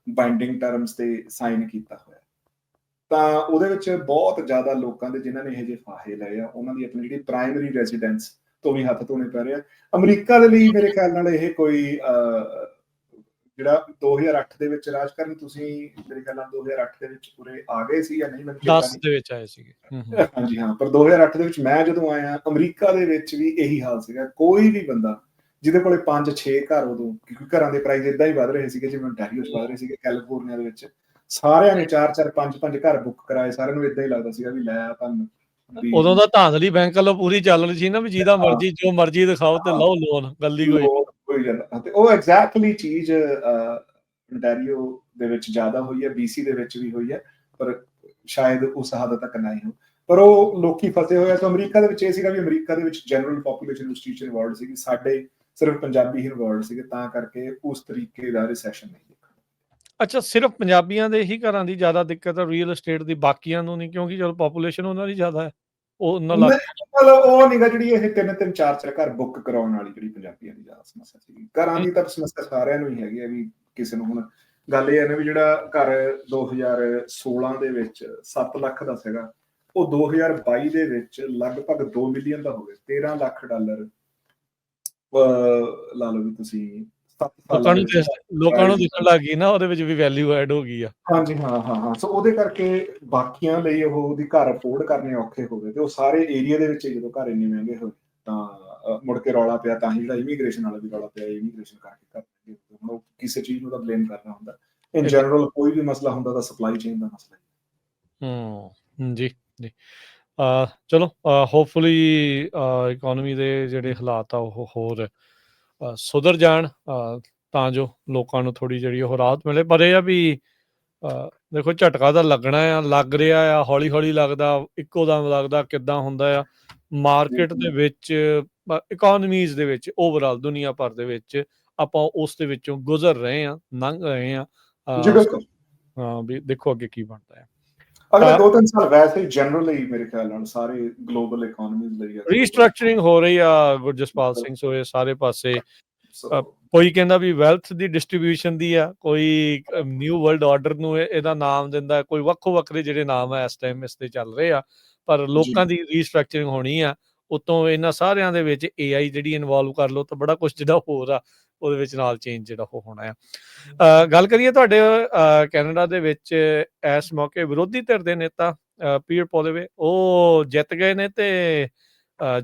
ਬਾਈਂਡਿੰਗ ਟਰਮਸ ਤੇ ਸਾਈਨ ਕੀਤਾ ਹੋਇਆ। ਤਾਂ ਉਹਦੇ ਵਿੱਚ ਬਹੁਤ ਜ਼ਿਆਦਾ ਲੋਕਾਂ ਦੇ ਜਿਨ੍ਹਾਂ ਨੇ ਇਹ ਜਿਹੇ ਫਾਹੇ ਲਏ ਆ, ਉਹਨਾਂ ਦੀ ਆਪਣੀ ਜਿਹੜੀ ਪ੍ਰਾਇਮਰੀ ਰੈਜ਼ੀਡੈਂਸ ਤੋਂ ਵੀ ਹੱਥ ਧੋਣੇ ਪੈ ਰਹੇ ਆ। ਅਮਰੀਕਾ ਦੇ ਲਈ ਮੇਰੇ ਖਿਆਲ ਨਾਲ ਇਹ ਕੋਈ ਜਿਹੜਾ 2008 ਦੇ ਵਿੱਚ ਰਾਜ ਕਰਨ, ਤੁਸੀਂ ਮੇਰੇ ਖਿਆਲ ਨਾਲ 2008 ਦੇ ਵਿੱਚ ਪੂਰੇ ਆ ਗਏ ਸੀ ਜਾਂ ਨਹੀਂ, ਮੈਨੂੰ ਚੇਤਾ 10 ਨਹੀਂ। ਦੇ ਵਿੱਚ ਆਏ ਸੀਗੇ। ਹਾਂਜੀ ਹਾਂ, ਪਰ 2008 ਦੇ ਵਿੱਚ ਮੈਂ ਜਦੋਂ ਆਇਆ, ਅਮਰੀਕਾ ਦੇ ਵਿੱਚ ਵੀ ਇਹੀ ਹਾਲ ਸੀਗਾ। ਕੋਈ ਵੀ ਬੰਦਾ ਜਿਹਦੇ ਕੋਲੇ 5-6 ਘਰ, ਉਦੋਂ ਕਿਉਂਕਿ ਘਰਾਂ ਦੇ ਪ੍ਰਾਈਸ ਇਦਾਂ ਹੀ ਵੱਧ ਰਹੇ ਸੀਗੇ ਜਿਵੇਂ ontario 'ਚ ਵੱਧ ਰਹੇ ਸੀਗੇ, ਕੈਲੀਫੋਰਨੀਆ ਦੇ ਵਿੱਚ ਸਾਰਿਆਂ ਨੇ 4-4 5-5 ਘਰ ਬੁੱਕ ਕਰਾਏ। ਸਾਰਿਆਂ ਨੂੰ ਇਦਾਂ ਹੀ ਲੱਗਦਾ ਸੀਗਾ ਵੀ ਲੈ ਤੁਹਾਨੂੰ ਉਦੋਂ ਦਾ ਧਾਂਦਲੀ ਬੈਂਕ ਵੱਲੋਂ ਪੂਰੀ ਚੱਲ ਰਹੀ ਸੀ ਨਾ, ਵੀ ਜਿਹਦਾ ਮਰਜ਼ੀ ਜੋ ਮਰਜ਼ੀ ਦਿਖਾਓ ਤੇ ਲਓ ਲੋਨ, ਗੱਲ ਹੀ ਕੋਈ ਕੋਈ ਗੱਲ। ਤੇ ਉਹ ਐਗਜ਼ੈਕਟਲੀ ਚੀਜ਼ ontario ਦੇ ਵਿੱਚ ਜ਼ਿਆਦਾ ਹੋਈ ਹੈ, BC ਦੇ ਵਿੱਚ ਵੀ ਹੋਈ ਹੈ, ਪਰ ਸ਼ਾਇਦ ਉਸ ਹੱਦ ਤੱਕ ਨਹੀਂ ਹੋ। ਪਰ ਉਹ ਲੋਕੀ ਫਸੇ ਹੋਏ ਆ। ਤਾਂ ਅਮਰੀਕਾ ਦੇ ਵਿੱਚ ਇਹ ਸੀਗਾ ਵੀ ਅਮਰੀਕਾ ਦੇ ਵਿੱਚ ਜਨਰਲ ਪੋਪੂਲੇਸ਼ਨ ਉਸ ਚੀਜ਼ 'ਚ ਇਨਵੋਲਵਡ ਸੀਗੀ, ਸਾਡੇ ਸਿਰਫ ਪੰਜਾਬੀ ਹੀ ਇਨਵੋਲਵਡ ਸੀਗੇ, ਤਾਂ ਕਰਕੇ ਉਸ ਤਰੀਕੇ ਦਾ ਰਿਸੈਸ਼ਨ ਨਹੀਂ ਦੇਖਿਆ। ਅੱਛਾ, ਸਿਰਫ ਪੰਜਾਬੀਆਂ ਦੇ ਹੀ ਘਰਾਂ ਦੀ ਜ਼ਿਆਦਾ ਦਿੱਕਤ ਹੈ ਰੀਅਲ ਏਸਟੇਟ ਦੀ, ਬਾਕੀਆਂ ਨੂੰ ਨਹੀਂ? ਕਿਉਂਕਿ ਚਲੋ ਪੋਪੂਲੇਸ਼ਨ ਉਹਨਾਂ ਦੀ ਜ਼ਿਆਦਾ ਹੈ, ਉਹ ਉਹਨਾਂ ਲੱਗ ਮਤਲਬ ਉਹ ਨੀਗਾ ਜਿਹੜੀ ਇਹ 3-3 4-4 ਘਰ ਬੁੱਕ ਕਰਾਉਣ ਵਾਲੀ ਜਿਹੜੀ ਪੰਜਾਬੀਆਂ ਦੀ ਜ਼ਿਆਦਾ ਸਮੱਸਿਆ ਸੀਗੀ। ਘਰਾਂ ਦੀ ਤਾਂ ਸਮੱਸਿਆ ਸਾਰਿਆਂ ਨੂੰ ਹੀ ਹੈਗੀ ਹੈ ਵੀ ਕਿਸੇ ਨੂੰ। ਹੁਣ ਗੱਲ ਇਹ ਹੈ ਨਾ ਵੀ ਜਿਹੜਾ ਘਰ 2016 ਦੇ ਵਿੱਚ 7 ਲੱਖ ਦਾ ਸੀਗਾ, ਉਹ 2022 ਦੇ ਵਿੱਚ ਲਗਭਗ 2 ਮਿਲੀਅਨ ਦਾ ਹੋ ਗਿਆ। $13 ਲੱਖ ਲਾ ਲਓ ਵੀ ਤੁਸੀਂ 7 ਸਾਲਾਂ ਦੇ ਵਿੱਚ ਲੋਕਾਂ ਨੂੰ ਦਿਖਣ ਲੱਗ ਗਈ ਨਾ, ਉਹਦੇ ਵਿੱਚ ਵੀ ਵੈਲਿਊ ਐਡ ਹੋ ਗਈ ਆ। ਹਾਂਜੀ ਹਾਂ। ਸੋ ਉਹਦੇ ਕਰਕੇ ਬਾਕੀਆਂ ਲਈ ਉਹਦੀ ਘਰ ਅਫੋਰਡ ਕਰਨੇ ਔਖੇ ਹੋ ਗਏ, ਤੇ ਉਹ ਸਾਰੇ ਏਰੀਆ ਦੇ ਵਿੱਚ ਜਦੋਂ ਘਰ ਇੰਨੇ ਮਹਿੰਗੇ ਹੋਏ ਤਾਂ ਮੁੜ ਕੇ ਰੌਲਾ ਪਿਆ। ਤਾਂ ਹੀ ਜਿਹੜਾ ਇਮੀਗ੍ਰੇਸ਼ਨ ਵਾਲਾ ਵੀ ਰੌਲਾ ਪਿਆ, ਇਮੀਗ੍ਰੇਸ਼ਨ ਕਰਕੇ ਘਰ। ਹੁਣ ਉਹ ਕਿਸੇ ਚੀਜ਼ ਨੂੰ ਤਾਂ ਬਲੇਮ ਕਰਨਾ ਹੁੰਦਾ, ਇਨ ਜਨਰਲ ਕੋਈ ਵੀ ਮਸਲਾ ਹੁੰਦਾ ਤਾਂ ਸਪਲਾਈ ਚੇਨ ਦਾ ਮਸਲਾ ਜੀ। ਚਲੋ ਹੋਪਫੁਲੀ ਇਕੋਨਮੀ ਦੇ ਜਿਹੜੇ ਹਾਲਾਤ ਆ ਉਹ ਹੋਰ ਸੁਧਰ ਜਾਣ, ਤਾਂ ਜੋ ਲੋਕਾਂ ਨੂੰ ਥੋੜੀ ਜਿਹੜੀ ਉਹ ਰਾਹਤ ਮਿਲੇ। ਪਰ ਇਹ ਆ ਵੀ ਦੇਖੋ, ਝਟਕਾ ਤਾਂ ਲੱਗਣਾ ਆ, ਲੱਗ ਰਿਹਾ ਆ, ਹੌਲੀ ਹੌਲੀ ਲੱਗਦਾ, ਇੱਕੋ ਦਮ ਲੱਗਦਾ ਕਿੱਦਾਂ ਹੁੰਦਾ ਆ। ਮਾਰਕੀਟ ਦੇ ਵਿੱਚ, ਇਕੋਨਮੀਜ਼ ਦੇ ਵਿੱਚ, ਓਵਰਆਲ ਦੁਨੀਆ ਭਰ ਦੇ ਵਿੱਚ ਆਪਾਂ ਉਸ ਦੇ ਵਿੱਚੋਂ ਗੁਜ਼ਰ ਰਹੇ ਹਾਂ, ਲੰਘ ਰਹੇ ਹਾਂ। ਵੀ ਦੇਖੋ ਅੱਗੇ ਕੀ ਬਣਦਾ ਹੈ। ਅਗਲੇ 2-3 ਸਾਲ ਵੈਸੇ ਹੀ ਜਨਰਲੀ ਮੇਰੇ ਖਿਆਲ ਨਾਲ ਸਾਰੇ ਗਲੋਬਲ ਇਕੋਨਮੀਜ਼ ਲਈ ਰੀਸਟਰਕਚਰਿੰਗ ਹੋ ਰਹੀ ਆ ਗੁਰਜਸਪਾਲ ਸਿੰਘ। ਸੋ ਇਹ ਸਾਰੇ ਪਾਸੇ ਕੋਈ ਕਹਿੰਦਾ ਵੀ ਵੈਲਥ ਦੀ ਡਿਸਟ੍ਰੀਬਿਊਸ਼ਨ ਦੀ ਆ, ਕੋਈ ਨਿਊ ਵਰਲਡ ਆਰਡਰ ਨੂੰ ਇਹਦਾ ਨਾਮ ਦਿੰਦਾ, ਕੋਈ ਵੱਖੋ ਵੱਖਰੇ ਜਿਹੜੇ ਨਾਮ ਆ ਇਸ ਟਾਈਮ ਇਸ ਤੇ ਚੱਲ ਰਹੇ ਆ। ਪਰ ਲੋਕਾਂ ਦੀ ਰੀਸਟਰਕਚਰਿੰਗ ਹੋਣੀ ਆ। ਉਤੋਂ ਇਹਨਾਂ ਸਾਰਿਆਂ ਦੇ ਵਿੱਚ AI ਜਿਹੜੀ ਇਨਵੋਲਵ ਕਰ ਲਓ ਤਾਂ ਬੜਾ ਕੁਛ ਜਿਹੜਾ ਹੋਰ ਆ ਉਹਦੇ ਵਿੱਚ ਨਾਲ ਚੇਂਜ ਜਿਹੜਾ ਉਹ ਹੋਣਾ ਆ। ਗੱਲ ਕਰੀਏ ਤੁਹਾਡੇ ਕੈਨੇਡਾ ਦੇ ਵਿੱਚ ਇਸ ਮੌਕੇ ਵਿਰੋਧੀ ਧਿਰ ਦੇ ਨੇਤਾ ਪੀਅਰ ਪੋਲੀਵੇ, ਉਹ ਜਿੱਤ ਗਏ ਨੇ ਤੇ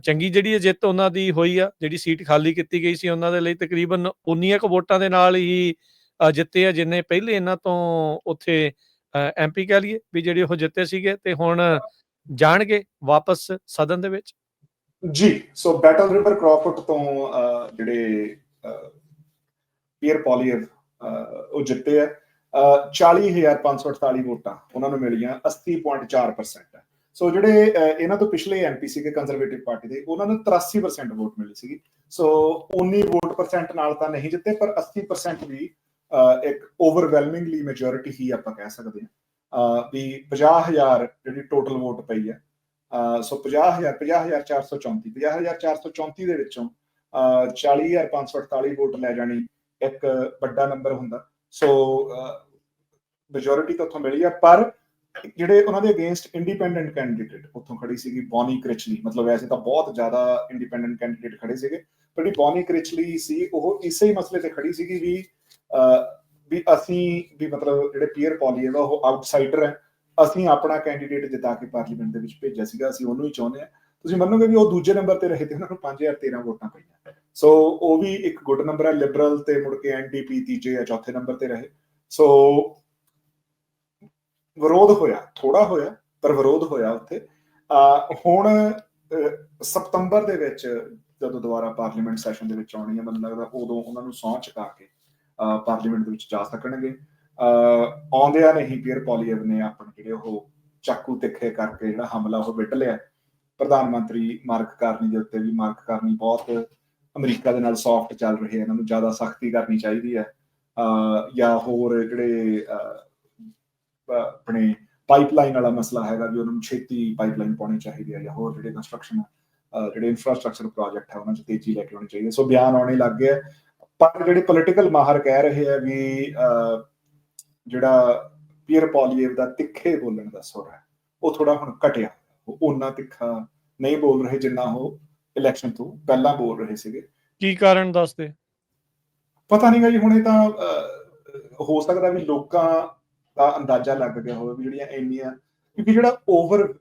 ਚੰਗੀ ਜਿਹੜੀ ਜਿੱਤ ਉਹਨਾਂ ਦੀ ਹੋਈ ਆ। ਜਿਹੜੀ ਸੀਟ ਖਾਲੀ ਕੀਤੀ ਗਈ ਸੀ ਉਹਨਾਂ ਦੇ ਲਈ ਤਕਰੀਬਨ 19 ਵੋਟਾਂ ਦੇ ਨਾਲ ਹੀ ਜਿੱਤੇ ਆ, ਜਿੰਨੇ ਪਹਿਲੇ ਇਹਨਾਂ ਤੋਂ ਉੱਥੇ MP ਕਹਿ ਲਈਏ ਵੀ ਜਿਹੜੇ ਉਹ ਜਿੱਤੇ ਸੀਗੇ, ਤੇ ਹੁਣ ਜਾਣਗੇ ਵਾਪਸ ਸਦਨ ਦੇ ਵਿੱਚ। ਜੀ, ਸੋ ਬੈਟਲ ਰਿਵਰ ਕ੍ਰੌਫੋਰਡ ਤੋਂ ਜਿਹੜੇ ਪੀਅਰ ਪੋਲੀਅਰ ਉਹ ਜਿੱਤੇ ਆ। 40,548 ਵੋਟਾਂ ਉਹਨਾਂ ਨੂੰ ਮਿਲੀਆਂ, 80.4% ਹੈ। ਸੋ ਜਿਹੜੇ ਇਹਨਾਂ ਤੋਂ ਪਿਛਲੇ MP ਸੀਗੇ ਕੰਜ਼ਰਵੇਟਿਵ ਪਾਰਟੀ ਦੇ, ਉਹਨਾਂ ਨੂੰ 83% ਵੋਟ ਮਿਲੀ ਸੀਗੀ। ਸੋ 19 ਵੋਟ% ਨਾਲ ਤਾਂ ਨਹੀਂ ਜਿੱਤੇ, ਪਰ 80% ਵੀ ਇੱਕ ਓਵਰਵੈਲਮਿੰਗਲੀ ਮੈਜੋਰਿਟੀ ਹੀ ਆਪਾਂ ਕਹਿ ਸਕਦੇ ਹਾਂ। ਵੀ 50,000 ਜਿਹੜੀ ਟੋਟਲ ਵੋਟ ਪਈ ਹੈ। ਸੋ 50,434 ਦੇ ਵਿੱਚੋਂ 40,548 ਵੋਟ ਲੈ ਜਾਣੀ ਇੱਕ ਵੱਡਾ ਨੰਬਰ ਹੁੰਦਾ। ਸੋ ਮੈਜੋਰਿਟੀ ਤਾਂ ਉੱਥੋਂ ਮਿਲੀ ਆ, ਪਰ ਜਿਹੜੇ ਉਹਨਾਂ ਦੇ ਅਗੇਂਸਟ ਇੰਡੀਪੈਂਡੈਂਟ ਕੈਂਡੀਡੇਟ ਉੱਥੋਂ ਖੜੀ ਸੀਗੀ ਬੌਨੀ ਕ੍ਰਿਚਲੀ। ਮਤਲਬ ਵੈਸੇ ਤਾਂ ਬਹੁਤ ਜ਼ਿਆਦਾ ਇੰਡੀਪੈਂਡੈਂਟ ਕੈਂਡੀਡੇਟ ਖੜੇ ਸੀਗੇ, ਪਰ ਜਿਹੜੀ ਬੌਨੀ ਕ੍ਰਿਚਲੀ ਸੀ ਉਹ ਇਸੇ ਹੀ ਮਸਲੇ ਤੇ ਖੜੀ ਸੀਗੀ ਵੀ ਅਸੀਂ ਵੀ ਮਤਲਬ ਜਿਹੜੇ ਪੀਅਰ ਪੋਲੀਅਰ ਆ ਉਹ ਆਊਟਸਾਈਡਰ ਹੈ, ਅਸੀਂ ਆਪਣਾ ਕੈਂਡੀਡੇਟ ਜਿਤਾ ਕੇ ਪਾਰਲੀਮੈਂਟ ਦੇ ਵਿੱਚ ਭੇਜਿਆ ਸੀਗਾ, ਅਸੀਂ ਉਹਨੂੰ ਹੀ ਚਾਹੁੰਦੇ ਹਾਂ। ਤੁਸੀਂ ਮੰਨੋਗੇ ਵੀ ਉਹ ਦੂਜੇ ਨੰਬਰ ਤੇ ਰਹੇ ਤੇ ਉਹਨਾਂ ਨੂੰ 5,013 ਵੋਟਾਂ ਪਈਆਂ। ਸੋ ਉਹ ਵੀ ਇੱਕ ਗੁੱਡ ਨੰਬਰ ਹੈ। ਲਿਬਰਲ ਤੇ ਮੁੜ ਕੇ NDP ਤੀਜੇ ਜਾਂ ਚੌਥੇ ਨੰਬਰ ਤੇ ਰਹੇ। ਸੋ ਵਿਰੋਧ ਹੋਇਆ, ਥੋੜਾ ਹੋਇਆ ਪਰ ਵਿਰੋਧ ਹੋਇਆ ਉੱਥੇ। ਹੁਣ ਸਤੰਬਰ ਦੇ ਵਿੱਚ ਜਦੋਂ ਦੁਬਾਰਾ ਪਾਰਲੀਮੈਂਟ ਸੈਸ਼ਨ ਦੇ ਵਿੱਚ ਆਉਣੀ ਹੈ, ਮੈਨੂੰ ਲੱਗਦਾ ਉਦੋਂ ਉਹਨਾਂ ਨੂੰ ਸਹੁੰ ਚੁਕਾ ਕੇ ਪਾਰਲੀਮੈਂਟ ਦੇ ਵਿੱਚ ਜਾ ਸਕਣਗੇ। ਆਉਂਦਿਆਂ ਨਹੀਂ ਪੀਅਰ ਪੋਲੀਅਰ ਨੇ ਆਪਣੇ ਜਿਹੜੇ ਉਹ ਚਾਕੂ ਤਿੱਖੇ ਕਰਕੇ ਜਿਹੜਾ ਹਮਲਾ ਉਹ ਵਿੱਢ ਲਿਆ ਪ੍ਰਧਾਨ ਮੰਤਰੀ ਮਾਰਕ ਕਾਰਨੀ ਦੇ ਉੱਤੇ ਵੀ। ਮਾਰਕ ਕਾਰਨੀ ਬਹੁਤ ਅਮਰੀਕਾ ਦੇ ਨਾਲ ਸੌਫਟ ਚੱਲ ਰਹੇ, ਇਹਨਾਂ ਨੂੰ ਜ਼ਿਆਦਾ ਸਖਤੀ ਕਰਨੀ ਚਾਹੀਦੀ ਹੈ, ਜਾਂ ਹੋਰ ਜਿਹੜੇ ਆਪਣੇ ਪਾਈਪਲਾਈਨ ਵਾਲਾ ਮਸਲਾ ਹੈਗਾ ਵੀ ਉਹਨਾਂ ਨੂੰ ਛੇਤੀ ਪਾਈਪਲਾਈਨ ਪਾਉਣੀ ਚਾਹੀਦੀ ਹੈ, ਜਾਂ ਹੋਰ ਜਿਹੜੇ ਕੰਸਟਰਕਸ਼ਨ ਜਿਹੜੇ ਇਨਫਰਾਸਟ੍ਰਕਚਰ ਪ੍ਰੋਜੈਕਟ ਹੈ ਉਹਨਾਂ 'ਚ ਤੇਜ਼ੀ ਲੈ ਕੇ ਆਉਣੀ ਚਾਹੀਦੀ ਹੈ। ਸੋ ਬਿਆਨ ਆਉਣੇ ਲੱਗ ਗਏ। ਪਰ ਜਿਹੜੇ ਪੋਲੀਟੀਕਲ ਮਾਹਰ ਕਹਿ ਰਹੇ ਆ ਵੀ ਜਿਹੜਾ ਪੀਅਰ ਪੋਲੀਏਵ ਦਾ ਤਿੱਖੇ ਬੋਲਣ ਦਾ ਸੁਰ ਹੈ ਉਹ ਥੋੜਾ ਹੁਣ ਘਟਿਆ, ਉਹ ਓਨਾ ਤਿੱਖਾ ਨਹੀਂ ਬੋਲ ਰਹੇ ਜਿੰਨਾ ਉਹ ਇਲੈਕਸ਼ਨ ਤੋਂ ਪਹਿਲਾਂ ਬੋਲ ਰਹੇ ਸੀਗੇ। ਕੀ ਕਾਰਨ ਦੱਸਦੇ? ਪਤਾ ਨਹੀਂ ਗਾ ਜੀ, ਹੁਣ ਇਹ ਤਾਂ ਹੋ ਸਕਦਾ ਵੀ ਲੋਕਾਂ ਦਾ ਅੰਦਾਜ਼ਾ ਲੱਗ ਗਿਆ ਹੋਵੇ ਵੀ ਜਿਹੜੀਆਂ ਇੰਨੀਆਂ, ਕਿਉਂਕਿ ਜਿਹੜਾ ਓਵਰ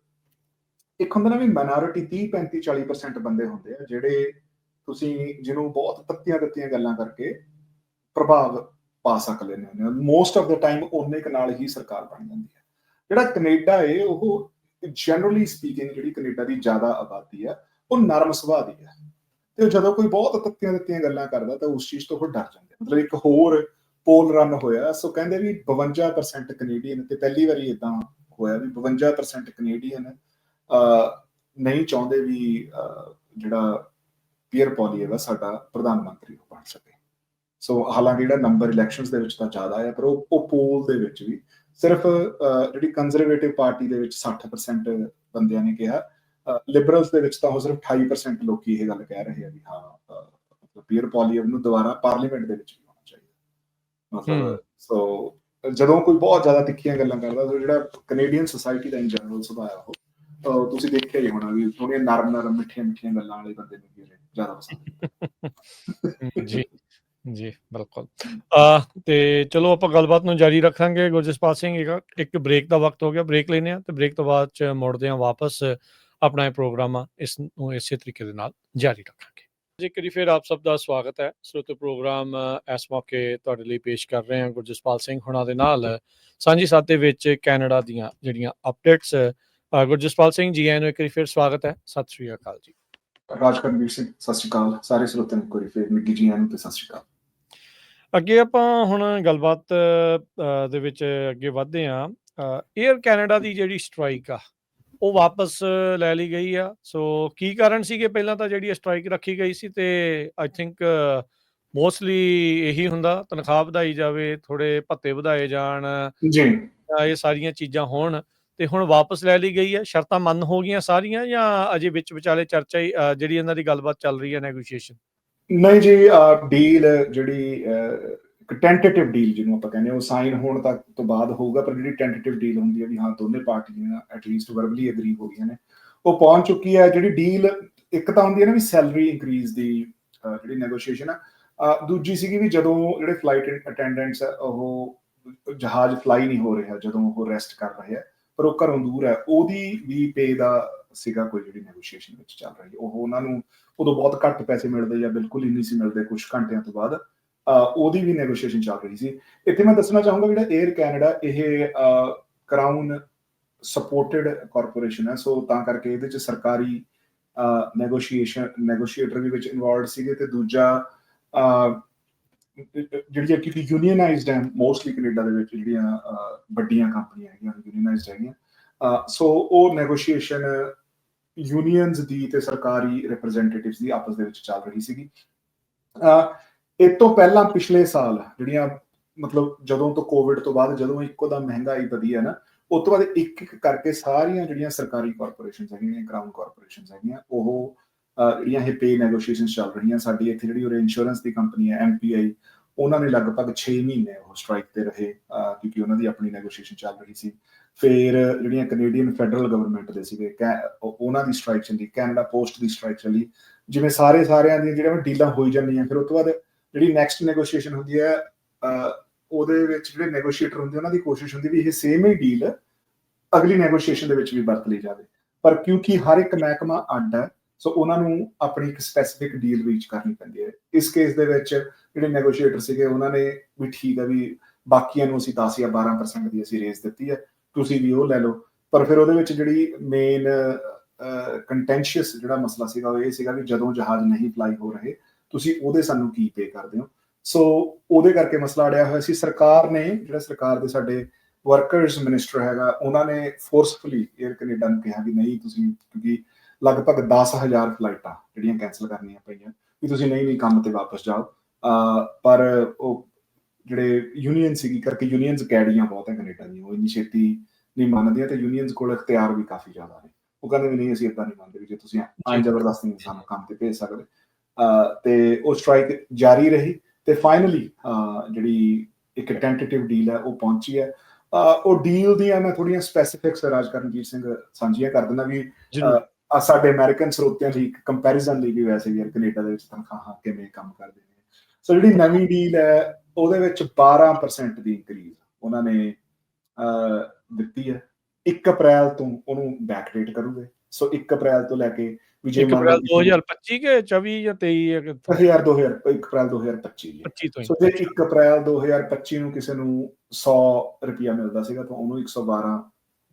ਇੱਕ ਹੁੰਦਾ ਨਾ ਵੀ ਮਾਈਨੋਰਿਟੀ 30-35-40% ਬੰਦੇ ਹੁੰਦੇ ਆ ਜਿਹੜੇ ਤੁਸੀਂ ਜਿਹਨੂੰ ਬਹੁਤ ਤੱਤੀਆਂ ਗੱਲਾਂ ਕਰਕੇ ਪ੍ਰਭਾਵ ਪਾ ਸਕਦੇ ਨੇ, ਮੋਸਟ ਆਫ ਦਾ ਟਾਈਮ ਉਹਨੇ ਕੁ ਨਾਲ ਹੀ ਸਰਕਾਰ ਬਣ ਜਾਂਦੀ ਹੈ। ਜਿਹੜਾ ਕੈਨੇਡਾ ਹੈ ਉਹ ਜਨਰਲੀ ਸਪੀਕਿੰਗ ਜਿਹੜੀ ਕੈਨੇਡਾ ਦੀ ਜ਼ਿਆਦਾ ਆਬਾਦੀ ਆ ਉਹ ਨਰਮ ਸੁਭਾਅ ਦੀ ਹੈ, ਤੇ ਜਦੋਂ ਕੋਈ ਬਹੁਤ ਤੱਤੀਆਂ ਗੱਲਾਂ ਕਰਦਾ ਤਾਂ ਉਸ ਚੀਜ਼ ਤੋਂ ਉਹ ਡਰ ਜਾਂਦੇ। ਮਤਲਬ ਇੱਕ ਹੋਰ ਪੋਲ ਰਨ ਹੋਇਆ, ਸੋ ਕਹਿੰਦੇ ਵੀ 52% ਕੈਨੇਡੀਅਨ, ਤੇ ਪਹਿਲੀ ਵਾਰੀ ਇਦਾਂ ਹੋਇਆ ਵੀ 52% ਕੈਨੇਡੀਅਨ ਨਹੀਂ ਚਾਹੁੰਦੇ ਵੀ ਜਿਹੜਾ ਪੀਅਰ ਪੋਲੀਏਵ ਸਾਡਾ ਪ੍ਰਧਾਨ ਮੰਤਰੀ ਬਣ ਸਕੇ। ਸੋ ਹਾਲਾਂਕਿ ਜਿਹੜਾ ਨੰਬਰ ਇਲੈਕਸ਼ਨਸ ਦੇ ਵਿੱਚ ਤਾਂ ਜ਼ਿਆਦਾ ਹੈ, ਪਰ ਉਹ ਪੋਲ ਦੇ ਵਿੱਚ ਵੀ ਸਿਰਫ ਜਿਹੜੀ ਕੰਜ਼ਰਵੇਟਿਵ ਪਾਰਟੀ ਦੇ ਵਿੱਚ 60% ਬੰਦਿਆਂ ਨੇ ਕਿਹਾ, ਲਿਬਰਲਸ ਦੇ ਵਿੱਚ ਤਾਂ ਉਹ ਸਿਰਫ 28% ਲੋਕੀ ਇਹ ਗੱਲ ਕਹਿ ਰਹੇ ਆ ਵੀ ਹਾਂ ਪੀਅਰ ਪੋਲੀਏਵ ਨੂੰ ਦੁਬਾਰਾ ਪਾਰਲੀਮੈਂਟ ਦੇ ਵਿੱਚ ਵੀ ਹੋਣਾ ਚਾਹੀਦਾ। ਮਤਲਬ ਸੋ ਜਦੋਂ ਕੋਈ ਬਹੁਤ ਜ਼ਿਆਦਾ ਤਿੱਖੀਆਂ ਗੱਲਾਂ ਕਰਦਾ, ਜਿਹੜਾ Canadian society the in general ਸੁਭਾਅ ਆ ਉਹ ਤੁਸੀਂ ਦੇਖਿਆ ਹੀ ਹੋਣਾ ਵੀ ਥੋੜੀਆਂ ਨਰਮ ਮਿੱਠੀਆਂ ਗੱਲਾਂ ਵਾਲੇ ਬੰਦੇ ਨੂੰ ਜ਼ਿਆਦਾ ਪਸੰਦ। ਜੀ ਜੀ ਬਿਲਕੁਲ। ਤੇ ਚਲੋ ਆਪਾਂ ਗੱਲਬਾਤ ਨੂੰ ਜਾਰੀ ਰੱਖਾਂਗੇ। ਗੁਰਜਸਪਾਲ ਸਿੰਘ, ਇੱਕ ਬ੍ਰੇਕ ਦਾ ਵਕਤ ਹੋ ਗਿਆ, ਬ੍ਰੇਕ ਲੈਂਦੇ ਹਾਂ ਤੇ ਬ੍ਰੇਕ ਤੋਂ ਬਾਅਦ ਚ ਮੁੜਦੇ ਹਾਂ ਵਾਪਸ ਆਪਣਾ ਇਹ ਪ੍ਰੋਗਰਾਮ ਆ ਇਸ ਨੂੰ ਇਸੇ ਤਰੀਕੇ ਦੇ ਨਾਲ ਜਾਰੀ ਰੱਖਾਂਗੇ। ਇੱਕ ਵਾਰੀ ਫਿਰ ਆਪ ਸਭ ਦਾ ਸਵਾਗਤ ਹੈ। ਸਰੋਤੇ ਪ੍ਰੋਗਰਾਮ ਇਸ ਮੌਕੇ ਤੁਹਾਡੇ ਲਈ ਪੇਸ਼ ਕਰ ਰਹੇ ਹਾਂ ਗੁਰਜਸਪਾਲ ਸਿੰਘ ਹੁਣਾਂ ਦੇ ਨਾਲ ਸਾਂਝੀ ਸਾਥ ਦੇ ਵਿੱਚ ਕੈਨੇਡਾ ਦੀਆਂ ਜਿਹੜੀਆਂ ਅਪਡੇਟਸ। ਗੁਰਜਸਪਾਲ ਸਿੰਘ ਜੀ, ਆਇਆਂ ਨੂੰ ਇੱਕ ਵਾਰੀ ਫਿਰ ਸਵਾਗਤ ਹੈ। ਸਤਿ ਸ਼੍ਰੀ ਅਕਾਲ ਜੀ। ਰਾਜਕਰਨਵੀਰ ਸਿੰਘ, ਸਤਿ ਸ਼੍ਰੀ ਅਕਾਲ। ਸਾਰੇ ਸਰੋਤਿਆਂ ਨੂੰ ਕੋਈ ਫਿਰ ਮਿੱਗੀ ਜੀ ਆਇਆਂ ਨੂੰ ਤੇ ਸਤਿ ਸ਼੍ਰੀ ਅਕਾਲ। ਅੱਗੇ ਆਪਾਂ ਹੁਣ ਗੱਲਬਾਤ ਦੇ ਵਿੱਚ ਅੱਗੇ ਵਧਦੇ ਹਾਂ। ਏਅਰ ਕੈਨੇਡਾ ਦੀ ਜਿਹੜੀ ਸਟ੍ਰਾਈਕ ਆ ਉਹ ਵਾਪਸ ਲੈ ਲਈ ਗਈ ਆ। ਸੋ ਕੀ ਕਾਰਨ ਸੀਗੇ? ਪਹਿਲਾਂ ਤਾਂ ਜਿਹੜੀ ਸਟ੍ਰਾਈਕ ਰੱਖੀ ਗਈ ਸੀ ਤੇ ਆਈ ਥਿੰਕ ਮੋਸਟਲੀ ਇਹੀ ਹੁੰਦਾ, ਤਨਖਾਹ ਵਧਾਈ ਜਾਵੇ, ਥੋੜੇ ਭੱਤੇ ਵਧਾਏ ਜਾਣ, ਜੀ ਇਹ ਸਾਰੀਆਂ ਚੀਜ਼ਾਂ ਹੋਣ, ਤੇ ਹੁਣ ਵਾਪਸ ਲੈ ਲਈ ਗਈ ਹੈ। ਸ਼ਰਤਾਂ ਮੰਨ ਹੋ ਗਈਆਂ ਸਾਰੀਆਂ ਜਾਂ ਅਜੇ ਵਿੱਚ ਵਿਚਾਲੇ ਚਰਚਾ ਹੀ ਜਿਹੜੀ ਇਹਨਾਂ ਦੀ ਗੱਲਬਾਤ ਚੱਲ ਰਹੀ ਹੈ, ਨੈਗੋਸ਼ੀਏਸ਼ਨ? ਨਹੀਂ ਜੀ, ਡੀਲ ਜਿਹੜੀ ਇੱਕ ਟੈਂਟੇਟਿਵ ਡੀਲ ਜਿਹਨੂੰ ਆਪਾਂ ਕਹਿੰਦੇ ਉਹ ਸਾਈਨ ਹੋਣ ਤੱਕ ਤੋਂ ਬਾਅਦ ਹੋਊਗਾ, ਪਰ ਜਿਹੜੀ ਟੈਂਟੇਟਿਵ ਡੀਲ ਹੁੰਦੀ ਹੈ ਵੀ ਹਾਂ ਦੋਨੇ ਪਾਰਟੀਆਂ ਐਟਲੀਸਟ ਵਰਬਲੀ ਐਗਰੀ ਹੋ ਗਈਆਂ ਨੇ, ਉਹ ਪਹੁੰਚ ਚੁੱਕੀ ਹੈ। ਜਿਹੜੀ ਡੀਲ ਇੱਕ ਤਾਂ ਹੁੰਦੀ ਹੈ ਨਾ ਵੀ ਸੈਲਰੀ ਇਨਕਰੀਜ਼ ਦੀ ਜਿਹੜੀ ਨੈਗੋਸ਼ੀਏਸ਼ਨ ਆ, ਦੂਜੀ ਸੀਗੀ ਵੀ ਜਦੋਂ ਜਿਹੜੇ ਫਲਾਈਟ ਅਟੈਂਡੈਂਟਸ ਆ ਉਹ ਜਹਾਜ਼ ਫਲਾਈ ਨਹੀਂ ਹੋ ਰਿਹਾ, ਜਦੋਂ ਉਹ ਰੈਸਟ ਕਰ ਰਹੇ ਆ ਪਰ ਉਹ ਘਰੋਂ ਦੂਰ ਹੈ, ਉਹਦੀ ਵੀ ਪੇ ਦਾ ਸੀਗਾ ਕੋਈ ਜਿਹੜੀ ਨੈਗੋਸ਼ੀਏਸ਼ਨ ਵਿੱਚ ਚੱਲ ਰਹੀ। ਉਹ ਉਹਨਾਂ ਨੂੰ ਉਦੋਂ ਬਹੁਤ ਘੱਟ ਪੈਸੇ ਮਿਲਦੇ ਜਾਂ ਬਿਲਕੁਲ ਹੀ ਨਹੀਂ ਸੀ ਮਿਲਦੇ ਕੁਝ ਘੰਟਿਆਂ ਤੋਂ ਬਾਅਦ, ਉਹਦੀ ਵੀ ਨੈਗੋਸ਼ੀਏਸ਼ਨ ਚੱਲ ਰਹੀ ਸੀ। ਇੱਥੇ ਮੈਂ ਦੱਸਣਾ ਚਾਹੂੰਗਾ ਜਿਹੜਾ ਏਅਰ ਕੈਨੇਡਾ ਇਹ ਕਰਾਊਨ ਸਪੋਰਟਡ ਕਾਰਪੋਰੇਸ਼ਨ ਹੈ, ਸੋ ਤਾਂ ਕਰਕੇ ਇਹਦੇ 'ਚ ਸਰਕਾਰੀ ਨੈਗੋਸ਼ੀਏਟਰ ਵੀ ਵਿੱਚ ਇਨਵੋਲਵਡ ਸੀਗੇ, ਤੇ ਦੂਜਾ ਜਿਹੜੀਆਂ ਕਿ ਯੂਨੀਅਨਾਈਜ਼ਡ ਹੈ ਮੋਸਟਲੀ ਕੈਨੇਡਾ ਦੇ ਵਿੱਚ ਜਿਹੜੀਆਂ ਵੱਡੀਆਂ ਕੰਪਨੀਆਂ ਹੈਗੀਆਂ ਯੂਨੀਅਨਾਈਜ਼ਡ ਹੈਗੀਆਂ, ਸੋ ਉਹ ਨੈਗੋਸ਼ੀਏਸ਼ਨ ਯੂਨੀਅਨਸ ਦੀ ਤੇ ਸਰਕਾਰੀ ਰਿਪਰੈਜ਼ੈਂਟੇਟਿਵਸ ਦੀ ਆਪਸ ਦੇ ਵਿੱਚ ਚੱਲ ਰਹੀ ਸੀਗੀ। ਇਹ ਤੋਂ ਪਹਿਲਾਂ ਪਿਛਲੇ ਸਾਲ ਜਿਹੜੀਆਂ ਮਤਲਬ ਜਦੋਂ ਤੋਂ ਕੋਵਿਡ ਤੋਂ ਬਾਅਦ ਜਦੋਂ ਇੱਕੋ ਦਾ ਮਹਿੰਗਾਈ ਵਧੀ ਹੈ ਨਾ, ਉਸ ਤੋਂ ਬਾਅਦ ਇੱਕ ਕਰਕੇ ਸਾਰੀਆਂ ਜਿਹੜੀਆਂ ਸਰਕਾਰੀ ਕਾਰਪੋਰੇਸ਼ਨਸ ਹੈਗੀਆਂ, ਕਰਾਊਨ ਕਾਰਪੋਰੇਸ਼ਨਸ ਹੈਗੀਆਂ, ਉਹ ਜਿਹੜੀਆਂ ਇਹ ਪੇ ਨੈਗੋਸ਼ੀਏਸ਼ਨ ਚੱਲ ਰਹੀਆਂ। ਸਾਡੀ ਇੱਥੇ ਜਿਹੜੀ ਇੰਸ਼ੋਰੈਂਸ ਦੀ ਕੰਪਨੀ ਹੈ MPI, ਉਹਨਾਂ ਨੇ ਲਗਭਗ 6 ਮਹੀਨੇ ਉਹ ਸਟ੍ਰਾਈਕ ਤੇ ਰਹੇ ਕਿਉਂਕਿ ਉਹਨਾਂ ਦੀ ਆਪਣੀ ਨੈਗੋਸ਼ੀਏਸ਼ਨ ਚੱਲ ਰਹੀ ਸੀ। ਫਿਰ ਜਿਹੜੀਆਂ ਕੈਨੇਡੀਅਨ ਫੈਡਰਲ ਗਵਰਨਮੈਂਟ ਦੇ ਸੀਗੇ ਉਹਨਾਂ ਦੀ ਸਟ੍ਰਾਈਕ ਚੱਲੀ, ਕੈਨੇਡਾ ਪੋਸਟ ਦੀ ਸਟ੍ਰਾਈਕ ਚੱਲੀ। ਜਿਵੇਂ ਸਾਰਿਆਂ ਦੀਆਂ ਜਿਹੜੀਆਂ ਡੀਲਾਂ ਹੋਈ ਜਾਂਦੀਆਂ, ਫਿਰ ਉਸ ਤੋਂ ਬਾਅਦ ਜਿਹੜੀ ਨੈਕਸਟ ਨੈਗੋਸ਼ੀਏਸ਼ਨ ਹੁੰਦੀ ਹੈ ਉਹਦੇ ਵਿੱਚ ਜਿਹੜੇ ਨੈਗੋਸ਼ੀਏਟਰ ਹੁੰਦੇ ਉਹਨਾਂ ਦੀ ਕੋਸ਼ਿਸ਼ ਹੁੰਦੀ ਵੀ ਇਹ ਸੇਮ ਹੀ ਡੀਲ ਅਗਲੀ ਨੈਗੋਸ਼ੀਏਸ਼ਨ ਦੇ ਵਿੱਚ ਵੀ ਵਰਤ ਲਈ ਜਾਵੇ, ਪਰ ਕਿਉਂਕਿ ਹਰ ਇੱਕ ਮਹਿਕਮਾ ਅੱਡ ਹੈ, ਸੋ ਉਹਨਾਂ ਨੂੰ ਆਪਣੀ ਇੱਕ ਸਪੈਸੀਫਿਕ ਡੀਲ ਰੀਚ ਕਰਨੀ ਪੈਂਦੀ ਹੈ। ਇਸ ਕੇਸ ਦੇ ਵਿੱਚ ਜਿਹੜੇ ਨੈਗੋਸ਼ੀਏਟਰ ਸੀਗੇ ਉਹਨਾਂ ਨੇ ਵੀ ਠੀਕ ਹੈ ਵੀ ਬਾਕੀਆਂ ਨੂੰ ਅਸੀਂ 10 ਜਾਂ 12% ਦੀ ਅਸੀਂ ਰੇਜ਼ ਦਿੱਤੀ ਹੈ, ਤੁਸੀਂ ਵੀ ਉਹ ਲੈ ਲਓ। ਪਰ ਫਿਰ ਉਹਦੇ ਵਿੱਚ ਜਿਹੜੀ ਮੇਨ ਕੰਟੈਂਸ਼ੀਅਸ ਜਿਹੜਾ ਮਸਲਾ ਸੀਗਾ ਉਹ ਇਹ ਸੀਗਾ ਵੀ ਜਦੋਂ ਜਹਾਜ਼ ਨਹੀਂ ਫਲਾਈ ਹੋ ਰਹੇ ਤੁਸੀਂ ਉਹਦੇ ਸਾਨੂੰ ਕੀ ਪੇ ਕਰਦੇ ਹੋ। ਸੋ ਉਹਦੇ ਕਰਕੇ ਮਸਲਾ ਅੜਿਆ ਹੋਇਆ ਸੀ। ਸਰਕਾਰ ਨੇ ਜਿਹੜਾ ਸਰਕਾਰ ਦੇ ਸਾਡੇ ਵਰਕਰਸ ਮਿਨਿਸਟਰ ਹੈਗਾ, ਉਹਨਾਂ ਨੇ ਫੋਰਸਫੁਲੀ ਏਅਰ ਕੈਨੇਡਾ ਨੂੰ ਕਿਹਾ ਵੀ ਨਹੀਂ ਤੁਸੀਂ, ਕਿਉਂਕਿ ਲਗਭਗ 10,000 ਫਲਾਈਟਾਂ ਜਿਹੜੀਆਂ ਕੈਂਸਲ ਕਰਨੀਆਂ ਪਈਆਂ, ਵੀ ਤੁਸੀਂ ਨਹੀਂ ਕੰਮ ਤੇ ਵਾਪਸ ਜਾਓ। ਪਰ ਉਹ ਜਿਹੜੇ ਯੂਨੀਅਨ ਸੀਗੀ ਕਰਕੇ, ਯੂਨੀਅਨਸ ਕੈੜੀਆਂ ਬਹੁਤ ਹੈ ਕੈਨੇਡਾ ਦੀਆਂ, ਉਹ ਇੰਨੀ ਛੇਤੀ ਨਹੀਂ ਮੰਨਦੀਆਂ ਤੇ ਯੂਨੀਅਨਸ ਕੋਲ ਇਖਤਿਆਰ ਵੀ ਕਾਫੀ ਜ਼ਿਆਦਾ ਨੇ। ਉਹ ਕਹਿੰਦੇ ਵੀ ਨਹੀਂ ਅਸੀਂ ਏਦਾਂ ਨਹੀਂ ਮੰਨਦੇ ਵੀ ਜੇ ਤੁਸੀਂ ਐਂ ਜ਼ਬਰਦਸਤੀ ਨਹੀਂ ਸਾਨੂੰ ਕੰਮ ਤੇ ਭੇਜ ਸਕਦੇ। ਤੇ ਉਹ ਸਟ੍ਰਾਈਕ ਜਾਰੀ ਰਹੀ ਤੇ ਫਾਈਨਲੀ ਜਿਹੜੀ ਇੱਕ ਟੈਂਟੇਟਿਵ ਡੀਲ ਹੈ ਉਹ ਪਹੁੰਚੀ ਹੈ। ਉਹ ਡੀਲ ਦੀਆਂ ਮੈਂ ਥੋੜੀਆਂ ਸਪੈਸੀਫਿਕਸ ਰਾਜ ਕਰਨਜੀਤ ਸਿੰਘ ਸਾਂਝੀਆਂ ਕਰ ਦਿੰਦਾ ਵੀ ਜ਼ਰੂਰ। ਸਾਡੇ ਅਮਰੀਕਨ ਸਰੋਤਿਆਂ ਲਈ ਕੰਪੈਰੀਜ਼ਨ ਲਈ ਵੀ ਵੈਸੇ ਵੀ ਕੈਨੇਡਾ ਦੇ ਵਿੱਚ ਤਨਖਾਹਾਂ ਕਿਵੇਂ ਕੰਮ ਕਰਦੇ ਨੇ। ਸੋ ਜਿਹੜੀ ਨਵੀਂ ਡੀਲ ਹੈ ਉਹਦੇ ਵਿੱਚ 12% ਦੀ ਇੰਕਰੀਜ਼ ਉਹਨਾਂ ਨੇ ਦਿੱਤੀ ਹੈ। 1 ਅਪ੍ਰੈਲ ਤੋਂ ਉਹਨੂੰ ਬੈਕਡੇਟ ਕਰੂਗੇ। ਸੋ 1 ਅਪ੍ਰੈਲ ਤੋਂ ਲੈ ਕੇ ਵੀ ਜੇ 1 ਮੰਨ ਅਪ੍ਰੈਲ ਲਓ 2025 ਕੇ 24 ਜਾਂ 23 ਜਾਂ 1 ਅਪ੍ਰੈਲ 2025 25 ਤੋਂ ਹੀ। ਸੋ ਜੇ 1 ਅਪ੍ਰੈਲ 2025 ਨੂੰ ਕਿਸੇ ਨੂੰ 100 ਰੁਪਇਆ ਮਿਲਦਾ ਸੀਗਾ ਤਾਂ ਉਹਨੂੰ $112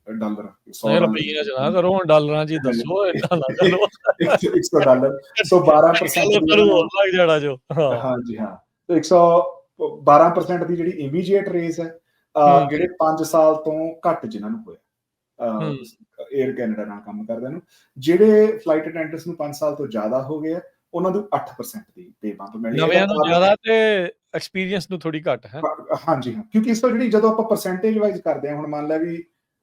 100 ਰੁਪਈਆ ਚ ਨਾ ਕਰੋ, ਹੁਣ ਡਾਲਰਾਂ ਚ ਹੀ ਦੱਸੋ, ਏਦਾਂ ਨਾ ਕਰੋ। $100 ਸੋ 12% ਹੋਰ ਲੱਗ ਜਾਣਾ ਜੋ। ਹਾਂਜੀ ਹਾਂ, ਤੇ 112% ਦੀ ਜਿਹੜੀ ਇਮੀਡੀਏਟ ਰੇਜ਼ ਹੈ ਜਿਹੜੇ 5 ਸਾਲ ਤੋਂ ਘੱਟ ਜਿਨ੍ਹਾਂ ਨੂੰ ਹੋਇਆ 에ਅਰ ਕੈਨੇਡਾ ਨਾਲ ਕੰਮ ਕਰਦਿਆਂ ਨੂੰ। ਜਿਹੜੇ ਫਲਾਈਟ ਅਟੈਂਡੈਂਟਸ ਨੂੰ 5 ਸਾਲ ਤੋਂ ਜ਼ਿਆਦਾ ਹੋ ਗਏ ਉਹਨਾਂ ਨੂੰ 8% ਦੀ ਪੇ ਬੰਪ ਮਿਲਣੀ ਹੈ। ਨਵਿਆਂ ਨੂੰ ਜ਼ਿਆਦਾ ਤੇ ਐਕਸਪੀਰੀਅੰਸ ਨੂੰ ਥੋੜੀ ਘੱਟ ਹੈ। ਹਾਂਜੀ ਹਾਂ, ਕਿਉਂਕਿ ਇਸ ਤੋਂ ਜਿਹੜੀ ਜਦੋਂ ਆਪਾਂ ਪਰਸੈਂਟੇਜ ਵਾਈਜ਼ ਕਰਦੇ ਹਾਂ, ਹੁਣ ਮੰਨ ਲਿਆ ਵੀ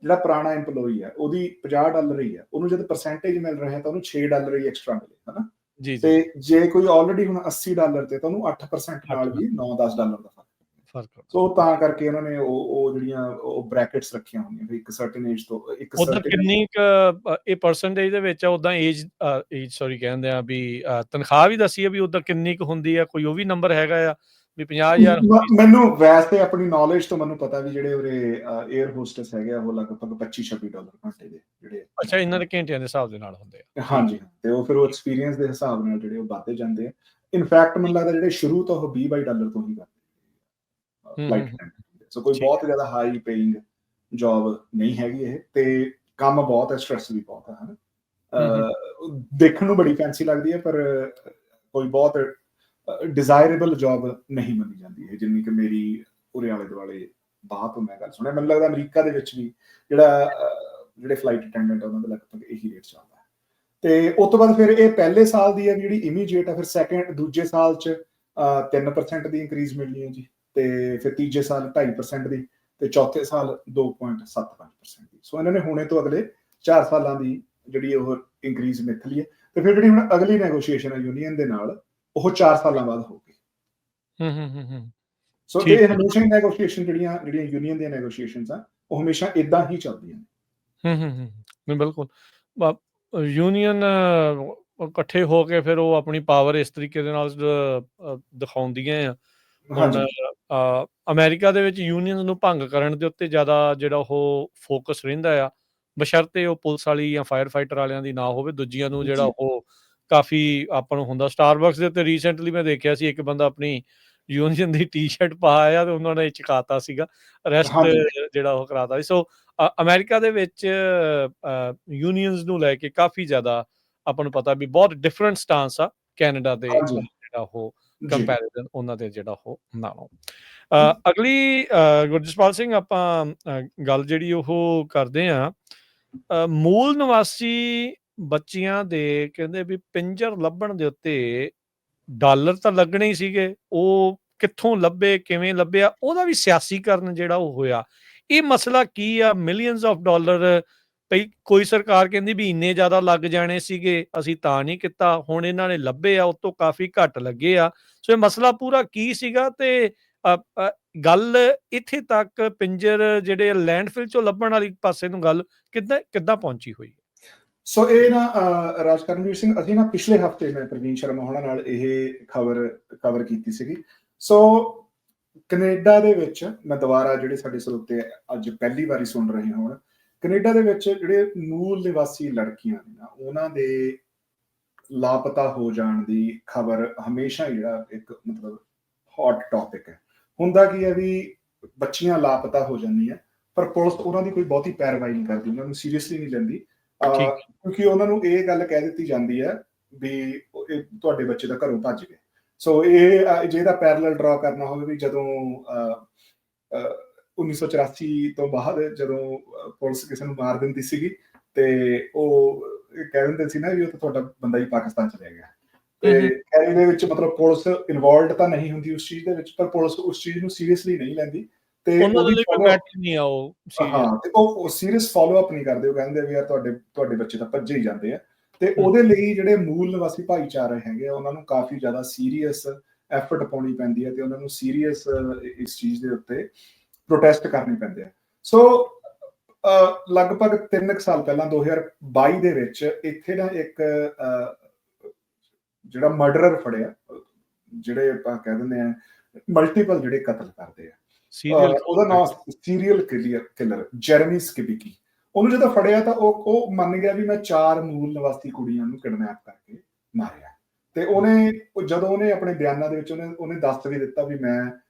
ਜਿਹੜਾ ਪੁਰਾਣਾ EMPLOYEE ਹੈ ਉਹਦੀ $50 ਹੀ ਹੈ, ਉਹਨੂੰ ਜਦ ਪਰਸੈਂਟੇਜ ਮਿਲ ਰਿਹਾ ਤਾਂ ਉਹਨੂੰ $6 ਹੀ ਐਕਸਟਰਾ ਮਿਲੇ, ਹਨਾ। ਤੇ ਜੇ ਕੋਈ ਆਲਰੇਡੀ ਹੁਣ $80 ਤੇ ਤਾਂ ਉਹਨੂੰ 8% ਨਾਲ ਵੀ $9-10 ਦਾ ਫਰਕ। ਸੋ ਤਾਂ ਕਰਕੇ ਉਹਨਾਂ ਨੇ ਉਹ ਜਿਹੜੀਆਂ ਉਹ ਬ੍ਰੈਕਟਸ ਰੱਖੀਆਂ ਹੋਈਆਂ ਵੀ ਇੱਕ ਸਰਟਨ ਏਜ ਤੋਂ ਇੱਕ ਉਧਰ ਕਿੰਨੀ ਇਹ ਪਰਸੈਂਟੇਜ ਦੇ ਵਿੱਚ ਉਦਾਂ ਏਜ ਸੌਰੀ ਕਹਿੰਦੇ ਆ ਵੀ ਤਨਖਾਹ ਵੀ ਦੱਸੀ ਹੈ ਵੀ ਉਧਰ ਕਿੰਨੀ ਕੁ ਹੁੰਦੀ ਆ, ਕੋਈ ਉਹ ਵੀ ਨੰਬਰ ਹੈਗਾ ਆ ਵੀ 50,000? ਮੈਨੂੰ ਵੈਸੇ ਆਪਣੀ ਨੌਲੇਜ ਤੋਂ ਮੈਨੂੰ ਪਤਾ ਵੀ ਜਿਹੜੇ ਉਰੇ 에ਅਰ ਹੋਸਟਸ ਹੈਗੇ ਆ ਉਹ ਲਗਭਗ $25-26 ਘੰਟੇ ਦੇ ਜਿਹੜੇ। ਅੱਛਾ, ਇਹਨਾਂ ਦੇ ਘੰਟਿਆਂ ਦੇ ਹਿਸਾਬ ਦੇ ਨਾਲ ਹੁੰਦੇ ਆ। ਹਾਂਜੀ, ਤੇ ਉਹ ਫਿਰ ਉਹ ਐਕਸਪੀਰੀਅੰਸ ਦੇ ਹਿਸਾਬ ਨਾਲ ਜਿਹੜੇ ਉਹ ਵੱਧਦੇ ਜਾਂਦੇ ਆ। ਇਨਫੈਕਟ ਮੈਨੂੰ ਲੱਗਦਾ ਜਿਹੜੇ ਸ਼ੁਰੂ ਤੋਂ ਉਹ $20 ਤੋਂ ਹੀ ਕਰਦੇ ਫਲਾਈਟ ਅਟੈਂਡੈਂਟ। ਸੋ ਕੋਈ ਬਹੁਤ ਜ਼ਿਆਦਾ ਹਾਈ ਪੇਇੰਗ ਜੌਬ ਨਹੀਂ ਹੈਗੀ ਇਹ, ਤੇ ਕੰਮ ਬਹੁਤ ਹੈ, ਸਟ੍ਰੈਸ ਵੀ ਬਹੁਤ ਹੈ, ਹਨਾ। ਦੇਖਣ ਨੂੰ ਬੜੀ ਫੈਂਸੀ ਲੱਗਦੀ ਹੈ ਪਰ ਕੋਈ ਬਹੁਤ ਡਿਜ਼ਾਇਰੇਬਲ ਜੌਬ ਨਹੀਂ ਮੰਨੀ ਜਾਂਦੀ ਹੈ ਜਿੰਨੀ ਕਿ ਮੇਰੀ ਉਰੇ ਆਲੇ ਦੁਆਲੇ ਬਾਤ ਮੈਂ ਗੱਲ ਸੁਣਿਆ। ਮੈਨੂੰ ਲੱਗਦਾ ਅਮਰੀਕਾ ਦੇ ਵਿੱਚ ਵੀ ਜਿਹੜੇ ਫਲਾਈਟ ਅਟੈਂਡੈਂਟ ਉਹਨਾਂ ਦਾ ਲਗਭਗ ਇਹੀ ਰੇਟ ਚੱਲਦਾ ਹੈ। ਤੇ ਉਸ ਤੋਂ ਬਾਅਦ ਫਿਰ ਇਹ ਪਹਿਲੇ ਸਾਲ ਦੀ ਹੈ ਜਿਹੜੀ ਇਮੀਡੀਏਟ ਹੈ, ਫਿਰ ਦੂਜੇ ਸਾਲ 'ਚ 3% ਦੀ ਇੰਕਰੀਜ਼ ਮਿਲਣੀ ਹੈ ਜੀ, ਤੇ ਫਿਰ ਤੀਜੇ ਸਾਲ 2.5% ਦੀ, ਤੇ ਚੌਥੇ ਸਾਲ 2.75% ਦੀ। ਸੋ ਇਹਨਾਂ ਨੇ ਹੁਣੇ ਤੋਂ ਅਗਲੇ 4 ਸਾਲਾਂ ਦੀ ਜਿਹੜੀ ਉਹ ਇੰਕਰੀਜ਼ ਮਿਥ ਲਈ ਹੈ। ਤੇ ਫਿਰ ਜਿਹੜੀ ਹੁਣ ਅਗਲੀ ਨੈਗੋਸ਼ੀਏਸ਼ਨ ਹੈ ਯੂਨੀਅਨ ਦੇ ਨਾਲ ਉਹ 4 ਸਾਲਾਂ ਬਾਅਦ ਹੋਊਗੀ। ਸੋ ਇਹ ਹਮੇਸ਼ਾ ਹੀ ਨੈਗੋਸ਼ੀਏਸ਼ਨ ਜਿਹੜੀਆਂ ਯੂਨੀਅਨ ਦੀਆਂ ਨੈਗੋਸ਼ੀਏਸ਼ਨਸ ਆ ਉਹ ਹਮੇਸ਼ਾ ਇਦਾਂ ਹੀ ਚੱਲਦੀਆਂ ਨੇ। ਬਿਲਕੁਲ, ਯੂਨੀਅਨ ਇਕੱਠੇ ਹੋ ਕੇ ਫਿਰ ਉਹ ਆਪਣੀ ਪਾਵਰ ਇਸ ਤਰੀਕੇ ਦੇ ਨਾਲ ਦਿਖਾਉਂਦੀਆਂ ਆ। ਹੁਣ ਅਮਰੀਕਾ ਦੇ ਵਿੱਚ ਯੂਨੀਅਨ ਨੂੰ ਭੰਗ ਕਰਨ ਦੇ ਉੱਤੇ ਜ਼ਿਆਦਾ ਜਿਹੜਾ ਉਹ ਫੋਕਸ ਰਹਿੰਦਾ ਆ, ਬਸ਼ਰਤੇ ਉਹ ਪੁਲਿਸ ਵਾਲੀ ਜਾਂ ਫਾਇਰ ਫਾਈਟਰ ਵਾਲਿਆਂ ਦੀ ਨਾ ਹੋਵੇ। ਦੂਜੀਆਂ ਨੂੰ ਜਿਹੜਾ ਉਹ ਕਾਫੀ ਆਪਾਂ ਨੂੰ ਹੁੰਦਾ। ਸਟਾਰਬਕਸ ਦੇ ਉੱਤੇ ਰੀਸੈਂਟਲੀ ਮੈਂ ਦੇਖਿਆ ਸੀ ਇੱਕ ਬੰਦਾ ਆਪਣੀ ਯੂਨੀਅਨ ਦੀ ਟੀ-ਸ਼ਰਟ ਪਾ ਆਇਆ ਤੇ ਉਹਨਾਂ ਨੇ ਚੁਕਾਤਾ ਸੀਗਾ, ਅਰੈਸਟ ਜਿਹੜਾ ਉਹ ਕਰਾਤਾ ਸੀ। ਸੋ ਅਮਰੀਕਾ ਦੇ ਵਿੱਚ ਯੂਨੀਅਨਸ ਨੂੰ ਲੈ ਕੇ ਕਾਫੀ ਜ਼ਿਆਦਾ ਆਪਾਂ ਨੂੰ ਪਤਾ ਵੀ ਬਹੁਤ ਡਿਫਰੈਂਟ ਸਟਾਂਸ ਆ ਕੈਨੇਡਾ ਦੇ ਜਿਹੜਾ ਉਹ ਕੰਪੈਰੀਜ਼ਨ ਉਹਨਾਂ ਦੇ ਜਿਹੜਾ ਉਹ ਨਾਲੋਂ। ਅਗਲੀ ਗੁਰਜਸਪਾਲ ਸਿੰਘ ਆਪਾਂ ਗੱਲ ਜਿਹੜੀ ਉਹ ਕਰਦੇ ਆ ਮੂਲ ਨਿਵਾਸੀ ਬੱਚਿਆਂ ਦੇ ਕਹਿੰਦੇ ਵੀ ਪਿੰਜਰ ਲੱਭਣ ਦੇ ਉੱਤੇ ਡਾਲਰ ਤਾਂ ਲੱਗਣੇ ਹੀ ਸੀਗੇ, ਉਹ ਕਿੱਥੋਂ ਲੱਭੇ, ਕਿਵੇਂ ਲੱਭਿਆ, ਉਹਦਾ ਵੀ ਸਿਆਸੀਕਰਨ ਜਿਹੜਾ ਉਹ ਹੋਇਆ। ਇਹ ਮਸਲਾ ਕੀ ਆ? ਮਿਲੀਅਨਸ ਆਫ ਡਾਲਰ ਕੋਈ ਸਰਕਾਰ ਕਹਿੰਦੀ ਵੀ ਇੰਨੇ ਜ਼ਿਆਦਾ ਲੱਗ ਜਾਣੇ ਸੀਗੇ, ਅਸੀਂ ਤਾਂ ਨਹੀਂ ਕੀਤਾ। ਹੁਣ ਇਹਨਾਂ ਨੇ ਲੱਭੇ ਆ, ਉਹ ਤੋਂ ਕਾਫੀ ਘੱਟ ਲੱਗੇ ਆ। ਸੋ ਇਹ ਮਸਲਾ ਪੂਰਾ ਕੀ ਸੀਗਾ ਤੇ ਗੱਲ ਇੱਥੇ ਤੱਕ ਪਿੰਜਰ ਜਿਹੜੇ ਲੈਂਡਫਿਲ ਚੋਂ ਲੱਭਣ ਵਾਲੀ ਪਾਸੇ ਨੂੰ ਗੱਲ ਕਿੱਦਾਂ ਪਹੁੰਚੀ ਹੋਈ? ਸੋ ਇਹ ਨਾ ਰਾਜਕਰਨਵੀਰ ਸਿੰਘ, ਅਸੀਂ ਨਾ ਪਿਛਲੇ ਹਫ਼ਤੇ ਮੈਂ ਪ੍ਰਵੀਨ ਸ਼ਰਮਾ ਹੋਣਾ ਨਾਲ ਇਹ ਖਬਰ ਕਵਰ ਕੀਤੀ ਸੀਗੀ। ਸੋ ਕੈਨੇਡਾ ਦੇ ਵਿੱਚ, ਮੈਂ ਦੁਬਾਰਾ ਜਿਹੜੇ ਸਾਡੇ ਸਰੋਤੇ ਅੱਜ ਪਹਿਲੀ ਵਾਰੀ ਸੁਣ ਰਹੇ ਹੋਣ, ਕੈਨੇਡਾ ਦੇ ਵਿੱਚ ਜਿਹੜੇ ਮੂਲ ਨਿਵਾਸੀ ਲੜਕੀਆਂ ਨੇ ਨਾ ਉਹਨਾਂ ਦੇ ਲਾਪਤਾ ਹੋ ਜਾਣ ਦੀ ਖਬਰ ਹਮੇਸ਼ਾ ਹੀ ਜਿਹੜਾ ਇੱਕ ਮਤਲਬ ਹੌਟ ਟੌਪਿਕ ਹੈ। ਹੁੰਦਾ ਕੀ ਹੈ ਵੀ ਬੱਚੀਆਂ ਲਾਪਤਾ ਹੋ ਜਾਂਦੀਆਂ ਪਰ ਪੁਲਿਸ ਉਹਨਾਂ ਦੀ ਕੋਈ ਬਹੁਤੀ ਪੈਰਵਾਈ ਨਹੀਂ ਕਰਦੀ, ਉਹਨਾਂ ਨੂੰ ਸੀਰੀਅਸਲੀ ਨਹੀਂ ਲੈਂਦੀ, ਕਿਉਂਕਿ ਉਹਨਾਂ ਨੂੰ ਇਹ ਗੱਲ ਕਹਿ ਦਿੱਤੀ ਜਾਂਦੀ ਹੈ ਵੀ ਤੁਹਾਡੇ ਬੱਚੇ ਤਾਂ ਘਰੋਂ ਭੱਜ ਗਏ। ਸੋ ਇਹ ਜੇ ਇਹਦਾ ਪੈਰਲਲ ਡਰਾ ਕਰਨਾ ਹੋਵੇ ਵੀ ਜਦੋਂ 1984 ਤੋਂ ਬਾਅਦ ਜਦੋਂ ਪੁਲਿਸ ਕਿਸੇ ਨੂੰ ਮਾਰ ਦਿੰਦੀ ਸੀਗੀ ਤੇ ਉਹ ਕਹਿ ਦਿੰਦੇ ਸੀ ਨਾ ਵੀ ਉਹ ਤਾਂ ਤੁਹਾਡਾ ਬੰਦਾ ਹੀ ਪਾਕਿਸਤਾਨ ਚਲੇ ਗਿਆ। ਤੇ ਕੈਰੀ ਦੇ ਵਿੱਚ ਮਤਲਬ ਪੁਲਿਸ ਇਨਵੋਲਵਡ ਤਾਂ ਨਹੀਂ ਹੁੰਦੀ ਉਸ ਚੀਜ਼ ਦੇ ਵਿੱਚ, ਪਰ ਪੁਲਿਸ ਉਸ ਚੀਜ਼ ਨੂੰ ਸੀਰੀਅਸਲੀ ਨਹੀਂ ਲੈਂਦੀ ਤੇ ਉਹ ਸੀਰੀਅਸ ਫਾਲੋ ਅਪ ਨਹੀਂ ਕਰਦੇ। ਉਹ ਕਹਿੰਦੇ ਵੀ ਯਾਰ ਤੁਹਾਡੇ ਬੱਚੇ ਤਾਂ ਭੱਜੇ ਹੀ ਜਾਂਦੇ ਆ। ਤੇ ਉਹਦੇ ਲਈ ਜਿਹੜੇ ਮੂਲ ਨਿਵਾਸੀ ਭਾਈਚਾਰੇ ਹੈਗੇ ਆ ਉਹਨਾਂ ਨੂੰ ਕਾਫੀ ਜ਼ਿਆਦਾ ਸੀਰੀਅਸ ਐਫਰਟ ਪਾਉਣੀ ਪੈਂਦੀ ਹੈ ਤੇ ਉਹਨਾਂ ਨੂੰ ਸੀਰੀਅਸ ਇਸ ਚੀਜ਼ ਦੇ ਉੱਤੇ ਪ੍ਰੋਟੈਸਟ ਕਰਨੇ ਪੈਂਦੇ ਆ। ਸੋ ਲਗਭਗ 3 ਸਾਲ ਪਹਿਲਾਂ 2022 ਦੇ ਵਿੱਚ ਇੱਥੇ ਨਾ ਇੱਕ ਜਿਹੜਾ ਮਰਡਰਰ ਫੜਿਆ, ਜਿਹੜੇ ਆਪਾਂ ਕਹਿ ਦਿੰਦੇ ਆ ਮਲਟੀਪਲ ਜਿਹੜੇ ਕਤਲ ਕਰਦੇ ਆ, ਉਹਦਾ ਨਾਮ ਸੀਰੀਅਲ ਕਿਲਰ ਜੈਰਮੀ ਸਕਿਬਿਕੀ। ਉਹਨੂੰ ਜਦੋਂ ਫੜਿਆ ਤਾਂ ਉਹ ਮੰਨ ਗਿਆ ਵੀ ਮੈਂ 4 ਮੂਲ ਨਿਵਾਸੀ ਕੁੜੀਆਂ ਨੂੰ ਕਿਡਨੈਪ ਕਰਕੇ ਮਾਰਿਆ। ਤੇ ਜਦੋਂ ਉਹਨੇ ਆਪਣੇ ਬਿਆਨਾਂ ਦੇ ਵਿੱਚ ਉਹਨੇ ਦੱਸ ਵੀ ਦਿੱਤਾ ਵੀ ਮੈਂ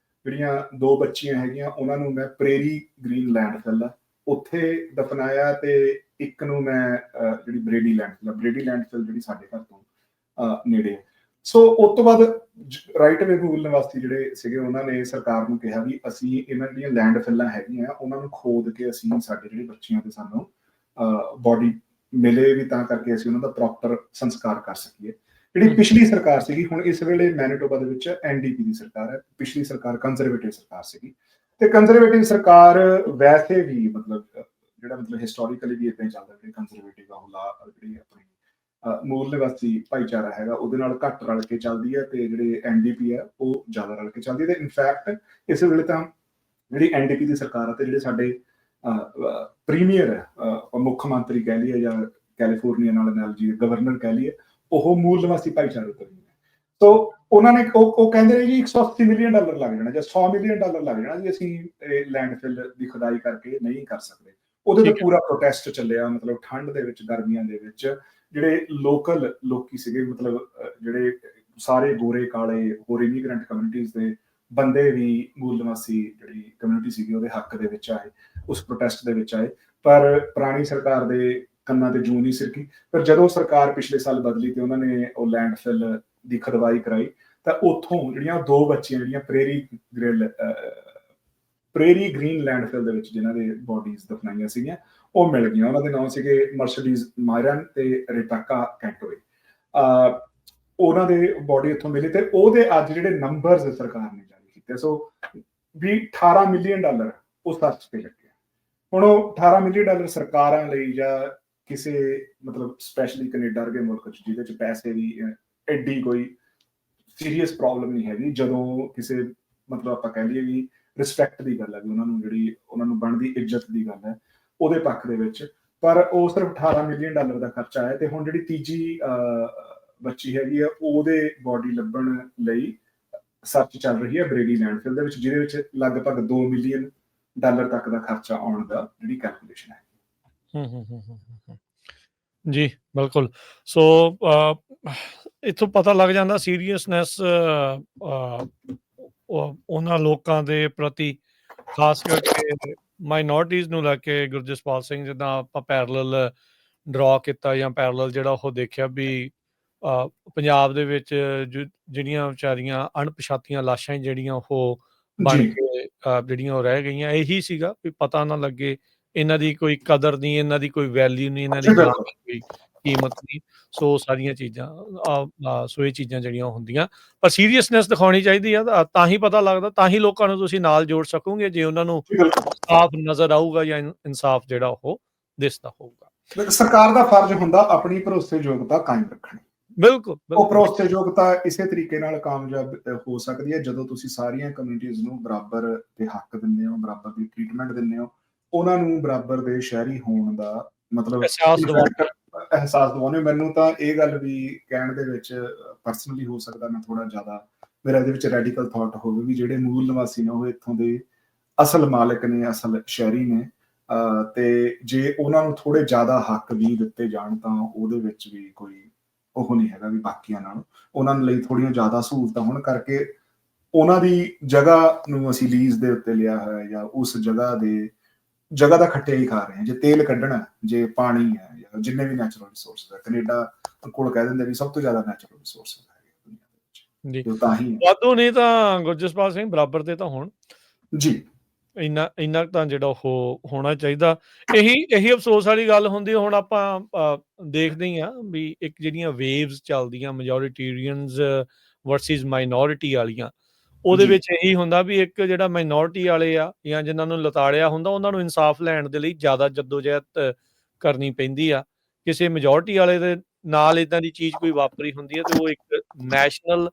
ਜਿਹੜੀਆਂ 2 ਬੱਚੀਆਂ ਹੈਗੀਆਂ ਉਹਨਾਂ ਨੂੰ ਮੈਂ ਪ੍ਰੇਰੀ ਗ੍ਰੀਨ ਲੈਂਡਫਿਲ ਉੱਥੇ ਦਫਨਾਇਆ ਤੇ ਇੱਕ ਨੂੰ ਮੈਂ ਜਿਹੜੀ ਬਰੇਡੀ ਲੈਂਡਫਿਲ ਜਿਹੜੀ ਸਾਡੇ ਘਰ ਤੋਂ ਨੇੜੇ। ਸੋ ਉਸ ਤੋਂ ਬਾਅਦ ਰਾਈਟ ਵੇ ਮੂਲ ਨਿਵਾਸੀ ਜਿਹੜੇ ਸੀਗੇ ਉਹਨਾਂ ਨੇ ਸਰਕਾਰ ਨੂੰ ਕਿਹਾ ਵੀ ਅਸੀਂ ਇਹਨਾਂ ਦੀਆਂ ਲੈਂਡਫਿਲਾਂ ਹੈਗੀਆਂ ਉਹਨਾਂ ਨੂੰ ਖੋਦ ਕੇ ਅਸੀਂ ਸਾਡੇ ਜਿਹੜੇ ਬੱਚੀਆਂ ਦੇ ਸਾਨੂੰ ਬੋਡੀ ਮਿਲੇ ਵੀ ਤਾਂ ਕਰਕੇ ਅਸੀਂ ਉਹਨਾਂ ਦਾ ਪ੍ਰੋਪਰ ਸੰਸਕਾਰ ਕਰ ਸਕੀਏ। ਜਿਹੜੀ ਪਿਛਲੀ ਸਰਕਾਰ ਸੀਗੀ, ਹੁਣ ਇਸ ਵੇਲੇ ਮੈਨੀਟੋਬਾ ਦੇ ਵਿੱਚ ਐਨਡੀਪੀ ਦੀ ਸਰਕਾਰ ਹੈ, ਪਿਛਲੀ ਸਰਕਾਰ ਕੰਜ਼ਰਵੇਟਿਵ ਸਰਕਾਰ ਸੀਗੀ। ਤੇ ਕੰਜ਼ਰਵੇਟਿਵ ਸਰਕਾਰ ਵੈਸੇ ਵੀ ਮਤਲਬ ਹਿਸਟੋਰੀਕਲੀ ਵੀ ਇਦਾਂ ਹੀ ਚੱਲਦਾ, ਜਿਹੜੀ ਕੰਜ਼ਰਵੇਟਿਵ ਆ ਜਿਹੜੀ ਆਪਣੀ ਮੂਲ ਨਿਵਾਸੀ ਭਾਈਚਾਰਾ ਹੈਗਾ ਉਹਦੇ ਨਾਲ ਘੱਟ ਰਲ ਕੇ ਚੱਲਦੀ ਹੈ ਤੇ ਜਿਹੜੇ ਐਨਡੀਪੀ ਹੈ ਉਹ ਜ਼ਿਆਦਾ ਰਲ ਕੇ ਚੱਲਦੀ ਹੈ। ਤੇ ਇਨਫੈਕਟ ਇਸ ਵੇਲੇ ਤਾਂ ਜਿਹੜੀ ਐਨਡੀਪੀ ਦੀ ਸਰਕਾਰ ਹੈ ਤੇ ਜਿਹੜੇ ਸਾਡੇ ਪ੍ਰੀਮੀਅਰ ਮੁੱਖ ਮੰਤਰੀ ਕਹਿ ਲਈਏ ਜਾਂ ਕੈਲੀਫੋਰਨੀਆ ਨਾਲ ਜੀ ਗਵਰਨਰ ਕਹਿ ਲਈਏ, ਉਹ ਮੂਲ ਨਿਵਾਸੀ ਭਾਈਚਾਰੇ ਤੋਂ ਵੀ ਨੇ। ਸੋ ਉਹਨਾਂ ਨੇ ਉਹ ਕਹਿੰਦੇ ਨੇ ਜੀ $180 ਮਿਲੀਅਨ ਲੱਗ ਜਾਣਾ ਜਾਂ $100 ਮਿਲੀਅਨ ਲੱਗ ਜਾਣਾ ਜੀ, ਅਸੀਂ ਲੈਂਡਫਿਲ ਦੀ ਖੁਦਾਈ ਕਰਕੇ ਨਹੀਂ ਕਰ ਸਕਦੇ। ਉਹਦੇ ਤੇ ਪੂਰਾ ਪ੍ਰੋਟੈਸਟ ਚੱਲਿਆ, ਮਤਲਬ ਠੰਡ ਦੇ ਵਿੱਚ, ਗਰਮੀਆਂ ਦੇ ਵਿੱਚ ਜਿਹੜੇ ਲੋਕਲ ਲੋਕੀ ਸੀਗੇ, ਮਤਲਬ ਜਿਹੜੇ ਸਾਰੇ ਗੋਰੇ ਕਾਲੇ ਹੋਰ ਇਮੀਗ੍ਰੈਂਟ ਕਮਿਊਨਿਟੀਜ਼ ਦੇ ਬੰਦੇ ਵੀ ਮੂਲ ਨਿਵਾਸੀ ਜਿਹੜੀ ਕਮਿਊਨਿਟੀ ਸੀਗੀ ਉਹਦੇ ਹੱਕ ਦੇ ਵਿੱਚ ਆਏ, ਉਸ ਪ੍ਰੋਟੈਸਟ ਦੇ ਵਿੱਚ ਆਏ। ਪਰ ਪੁਰਾਣੀ ਸਰਕਾਰ ਦੇ ਕੰਨਾਂ ਤੇ ਜੂੰ ਨਹੀਂ ਸਿਰਕੀ। ਪਰ ਜਦੋਂ ਸਰਕਾਰ ਪਿਛਲੇ ਸਾਲ ਬਦਲੀ ਤੇ ਉਹਨਾਂ ਨੇ ਉਹ ਲੈਂਡਫਿਲ ਦੀ ਖੁਦਵਾਈ ਕਰਾਈ ਤਾਂ ਉੱਥੋਂ ਜਿਹੜੀਆਂ 2 ਬੱਚੀਆਂ ਜਿਹੜੀਆਂ ਪ੍ਰੇਰੀ ਗ੍ਰੀਨ ਲੈਂਡਫਿਲ ਦੇ ਵਿੱਚ ਜਿਨ੍ਹਾਂ ਦੇ ਬੋਡੀਜ਼ ਦਫਨਾਈਆਂ ਸੀਗੀਆਂ ਉਹ ਮਿਲ ਗਈਆਂ। ਉਹਨਾਂ ਦੇ ਨਾਮ ਸੀਗੇ ਮਰਸਡੀਜ਼ ਮਾਇਰਨ ਤੇ ਰਿਬੇਕਾ ਕੈਂਟੋਏ। ਉਹਨਾਂ ਦੇ ਬੋਡੀ ਉੱਥੋਂ ਮਿਲੀ ਤੇ ਉਹਦੇ ਅੱਜ ਜਿਹੜੇ ਨੰਬਰਸ ਸਰਕਾਰ ਨੇ ਜਾਰੀ ਕੀਤੇ, ਸੋ ਵੀ $18 ਮਿਲੀਅਨ ਉਹ ਸਰਚ ਤੇ ਲੱਗੇ। ਹੁਣ ਉਹ $18 ਮਿਲੀਅਨ ਸਰਕਾਰਾਂ ਲਈ ਜਾਂ ਕਿਸੇ ਮਤਲਬ ਸਪੈਸ਼ਲੀ ਕੈਨੇਡਾ ਵਰਗੇ ਮੁਲਕ ਚ ਜਿਹਦੇ ਚ ਪੈਸੇ ਦੀ ਐਡੀ ਕੋਈ ਸੀਰੀਅਸ ਪ੍ਰੋਬਲਮ ਨਹੀਂ ਹੈਗੀ, ਜਦੋਂ ਕਿਸੇ ਮਤਲਬ ਆਪਾਂ ਕਹਿ ਲਈਏ ਵੀ ਰਿਸਪੈਕਟ ਦੀ ਗੱਲ ਹੈ, ਵੀ ਉਹਨਾਂ ਨੂੰ ਜਿਹੜੀ ਉਹਨਾਂ ਨੂੰ ਬਣਦੀ ਇੱਜ਼ਤ ਦੀ ਗੱਲ ਹੈ ਉਹਦੇ ਪੱਖ ਦੇ ਵਿੱਚ। ਪਰ ਉਹ ਸਿਰਫ $18 ਮਿਲੀਅਨ ਦਾ ਖਰਚਾ ਹੈ। ਤੇ ਹੁਣ ਜਿਹੜੀ ਤੀਜੀ ਬੱਚੀ ਹੈਗੀ ਆ ਉਹਦੇ ਬੋਡੀ ਲੱਭਣ ਲਈ ਸਰਚ ਚੱਲ ਰਹੀ ਹੈ ਬਰੇਡੀ ਲੈਂਡਫਿਲ ਦੇ ਵਿੱਚ, ਜਿਹਦੇ ਵਿੱਚ ਲਗਭਗ $2 ਮਿਲੀਅਨ ਤੱਕ ਦਾ ਖਰਚਾ ਆਉਣ ਦਾ ਜਿਹੜੀ ਕੈਲਕੂਲੇਸ਼ਨ ਹੈ। ਜੀ ਬਿਲਕੁਲ। ਸੋ ਇੱਥੋਂ ਪਤਾ ਲੱਗ ਜਾਂਦਾ ਸੀਰੀਅਸਨੈਸ ਉਹਨਾਂ ਲੋਕਾਂ ਦੇ ਪ੍ਰਤੀ, ਖਾਸ ਕਰਕੇ ਮਾਈਨੋਰਟੀਜ਼ ਨੂੰ ਲੈ ਕੇ। ਗੁਰਜਸਪਾਲ ਸਿੰਘ, ਜਿੱਦਾਂ ਆਪਾਂ ਪੈਰਲਲ ਡਰਾ ਕੀਤਾ ਜਾਂ ਪੈਰਲਲ ਜਿਹੜਾ ਉਹ ਦੇਖਿਆ ਵੀ ਪੰਜਾਬ ਦੇ ਵਿੱਚ ਜਿਹੜੀਆਂ ਵਿਚਾਰੀਆਂ ਅਣਪਛਾਤੀਆਂ ਲਾਸ਼ਾਂ ਜਿਹੜੀਆਂ ਉਹ ਬਣ ਕੇ ਜਿਹੜੀਆਂ ਉਹ ਰਹਿ ਗਈਆਂ, ਇਹੀ ਸੀਗਾ ਵੀ ਪਤਾ ਨਾ ਲੱਗੇ, ਇਹਨਾਂ ਦੀ ਕੋਈ ਕਦਰ ਨਹੀਂ, ਇਹਨਾਂ ਦੀ ਕੋਈ ਵੈਲਿਊ ਨਹੀਂ, ਇਹਨਾਂ ਦੀ ਜਾਨ ਦੀ ਕੋਈ ਕੀਮਤ ਨਹੀਂ। ਸੋ ਸਾਰੀਆਂ ਚੀਜ਼ਾਂ ਸੋ ਇਹ ਚੀਜ਼ਾਂ ਜਿਹੜੀਆਂ ਹੁੰਦੀਆਂ, ਪਰ ਸੀਰੀਅਸਨੈਸ ਦਿਖਾਉਣੀ ਚਾਹੀਦੀ ਆ, ਤਾਂ ਹੀ ਪਤਾ ਲੱਗਦਾ, ਤਾਂ ਹੀ ਲੋਕਾਂ ਨੂੰ ਤੁਸੀਂ ਨਾਲ ਜੋੜ ਸਕੋਗੇ ਜੇ ਉਹਨਾਂ ਨੂੰ ਸਾਫ਼ ਨਜ਼ਰ ਆਊਗਾ ਜਾਂ ਇਨਸਾਫ ਜਿਹੜਾ ਉਹ ਦਿਸਦਾ ਹੋਊਗਾ। ਸਰਕਾਰ ਦਾ ਫਰਜ਼ ਹੁੰਦਾ ਆਪਣੀ ਭਰੋਸੇਯੋਗਤਾ ਕਾਇਮ ਰੱਖਣੀ। ਬਿਲਕੁਲ। ਉਹ ਭਰੋਸੇਯੋਗਤਾ ਇਸੇ ਤਰੀਕੇ ਨਾਲ ਕਾਮਯਾਬ ਹੋ ਸਕਦੀ ਹੈ ਜਦੋਂ ਤੁਸੀਂ ਸਾਰੀਆਂ ਕਮਿਊਨਿਟੀਜ਼ ਨੂੰ ਬਰਾਬਰ ਦੇ ਹੱਕ ਦਿੰਦੇ ਹੋ, ਬਰਾਬਰ ਦੀ ਟ੍ਰੀਟਮੈਂਟ ਦਿੰਦੇ ਹੋ, ਉਹਨਾਂ ਨੂੰ ਬਰਾਬਰ ਦੇ ਸ਼ਹਿਰੀ ਹੋਣ ਦਾ ਮਤਲਬ ਅਹਿਸਾਸ ਦਿਵਾਉਂਦੇ ਹੋ। ਮੈਨੂੰ ਤਾਂ ਇਹ ਗੱਲ ਵੀ ਕਹਿਣ ਦੇ ਵਿੱਚ ਪਰਸਨਲੀ ਹੋ ਸਕਦਾ ਮੈਂ ਥੋੜਾ ਜ਼ਿਆਦਾ ਮੇਰਾ ਇਹਦੇ ਵਿੱਚ ਰੈਡੀਕਲ ਥਾਟ ਹੋਵੇ ਵੀ ਜਿਹੜੇ ਮੂਲ ਨਿਵਾਸੀ ਨੇ ਉਹ ਇੱਥੋਂ ਦੇ ਅਸਲ ਮਾਲਕ ਨੇ, ਅਸਲ ਸ਼ਹਿਰੀ ਨੇ, ਤੇ ਜੇ ਉਹਨਾਂ ਨੂੰ ਥੋੜੇ ਜ਼ਿਆਦਾ ਹੱਕ ਵੀ ਦਿੱਤੇ ਜਾਣ ਤਾਂ ਉਹਦੇ ਵਿੱਚ ਵੀ ਕੋਈ ਉਹ ਨਹੀਂ ਹੈਗਾ ਵੀ ਬਾਕੀਆਂ ਨਾਲੋਂ ਉਹਨਾਂ ਲਈ ਥੋੜੀਆਂ ਜ਼ਿਆਦਾ ਸਹੂਲਤਾਂ ਹੋਣ ਕਰਕੇ ਉਹਨਾਂ ਦੀ ਜਗ੍ਹਾ ਨੂੰ ਅਸੀਂ ਲੀਜ਼ ਦੇ ਉੱਤੇ ਲਿਆ ਹੋਇਆ ਜਾਂ ਉਸ ਜਗ੍ਹਾ ਦਾ ਖੱਟਿਆ ਹੀ ਖਾ ਰਹੇ ਹਾਂ। ਜੇ ਤੇਲ ਕੱਢਣਾ, ਜੇ ਪਾਣੀ ਹੈ, ਜਾਂ ਜਿੰਨੇ ਵੀ ਨੈਚੁਰਲ ਰਿਸੋਰਸ ਹੈ, ਕੈਨੇਡਾ ਕੋਲ ਕਹਿ ਦਿੰਦੇ ਵੀ ਸਭ ਤੋਂ ਜ਼ਿਆਦਾ ਨੈਚੁਰਲ ਰਿਸੋਰਸ ਹੈ ਦੁਨੀਆ ਦੇ ਵਿੱਚ। ਤਾਂ ਹੀ ਵਾਧੂ ਨਹੀਂ ਤਾਂ ਗੁਰਜਸਪਾਲ ਸਿੰਘ ਬਰਾਬਰ ਦੇ ਤਾਂ ਹੋਣ ਜੀ, ਇੰਨਾ ਤਾਂ ਜਿਹੜਾ ਉਹ ਹੋਣਾ ਚਾਹੀਦਾ। ਇਹੀ ਅਫਸੋਸ ਵਾਲੀ ਗੱਲ ਹੁੰਦੀ। ਹੁਣ ਆਪਾਂ ਦੇਖਦੇ ਹੀ ਆ ਵੀ ਇੱਕ ਜਿਹੜੀਆਂ ਵੇਵਸ ਚੱਲਦੀਆਂ ਮੈਜੋਰਿਟੇਰੀਅਨਸ ਵਰਸਿਸ ਮਾਈਨੋਰਿਟੀ ਵਾਲੀਆਂ, ਉਹਦੇ ਵਿੱਚ ਇਹੀ ਹੁੰਦਾ ਵੀ ਇੱਕ ਜਿਹੜਾ ਮਾਈਨੋਰਿਟੀ ਵਾਲੇ ਆ ਜਾਂ ਜਿਨ੍ਹਾਂ ਨੂੰ ਲਤਾੜਿਆ ਹੁੰਦਾ ਉਹਨਾਂ ਨੂੰ ਇਨਸਾਫ ਲੈਣ ਦੇ ਲਈ ਜ਼ਿਆਦਾ ਜੱਦੋਜਹਿਦ ਕਰਨੀ ਪੈਂਦੀ ਆ। ਕਿਸੇ ਮੈਜੋਰਿਟੀ ਵਾਲੇ ਦੇ ਨਾਲ ਇੱਦਾਂ ਦੀ ਚੀਜ਼ ਕੋਈ ਵਾਪਰੀ ਹੁੰਦੀ ਹੈ ਤੇ ਉਹ ਇੱਕ ਨੈਸ਼ਨਲ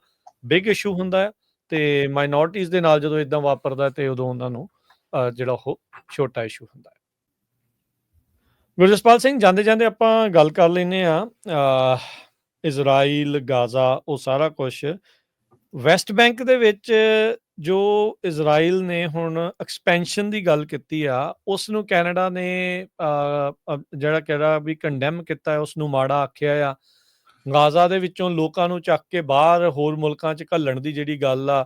ਬਿਗ ਇਸ਼ੂ ਹੁੰਦਾ ਹੈ ਤੇ ਮਾਈਨੋਰਟੀਜ਼ ਦੇ ਨਾਲ ਜਦੋਂ ਇਦਾਂ ਵਾਪਰਦਾ ਤੇ ਉਦੋਂ ਉਹਨਾਂ ਨੂੰ ਜਿਹੜਾ ਉਹ ਛੋਟਾ ਇਸ਼ੂ ਹੁੰਦਾ ਹੈ। ਗੁਰਜਸਪਾਲ ਸਿੰਘ, ਜਾਂਦੇ ਜਾਂਦੇ ਆਪਾਂ ਗੱਲ ਕਰ ਲੈਂਦੇ ਆ ਇਜ਼ਰਾਈਲ, ਗਾਜ਼ਾ, ਉਹ ਸਾਰਾ ਕੁਛ ਵੈਸਟ ਬੈਂਕ ਦੇ ਵਿੱਚ ਜੋ ਇਜ਼ਰਾਈਲ ਨੇ ਹੁਣ ਐਕਸਪੈਂਸ਼ਨ ਦੀ ਗੱਲ ਕੀਤੀ ਆ, ਉਸ ਨੂੰ ਕੈਨੇਡਾ ਨੇ ਜਿਹੜਾ ਕਿਹੜਾ ਵੀ ਕੰਡੈਮ ਕੀਤਾ, ਉਸ ਨੂੰ ਮਾੜਾ ਆਖਿਆ ਆ। ਗਾਜ਼ਾ ਦੇ ਵਿੱਚੋਂ ਲੋਕਾਂ ਨੂੰ ਚੱਕ ਕੇ ਬਾਹਰ ਹੋਰ ਮੁਲਕਾਂ 'ਚ ਘੱਲਣ ਦੀ ਜਿਹੜੀ ਗੱਲ ਆ,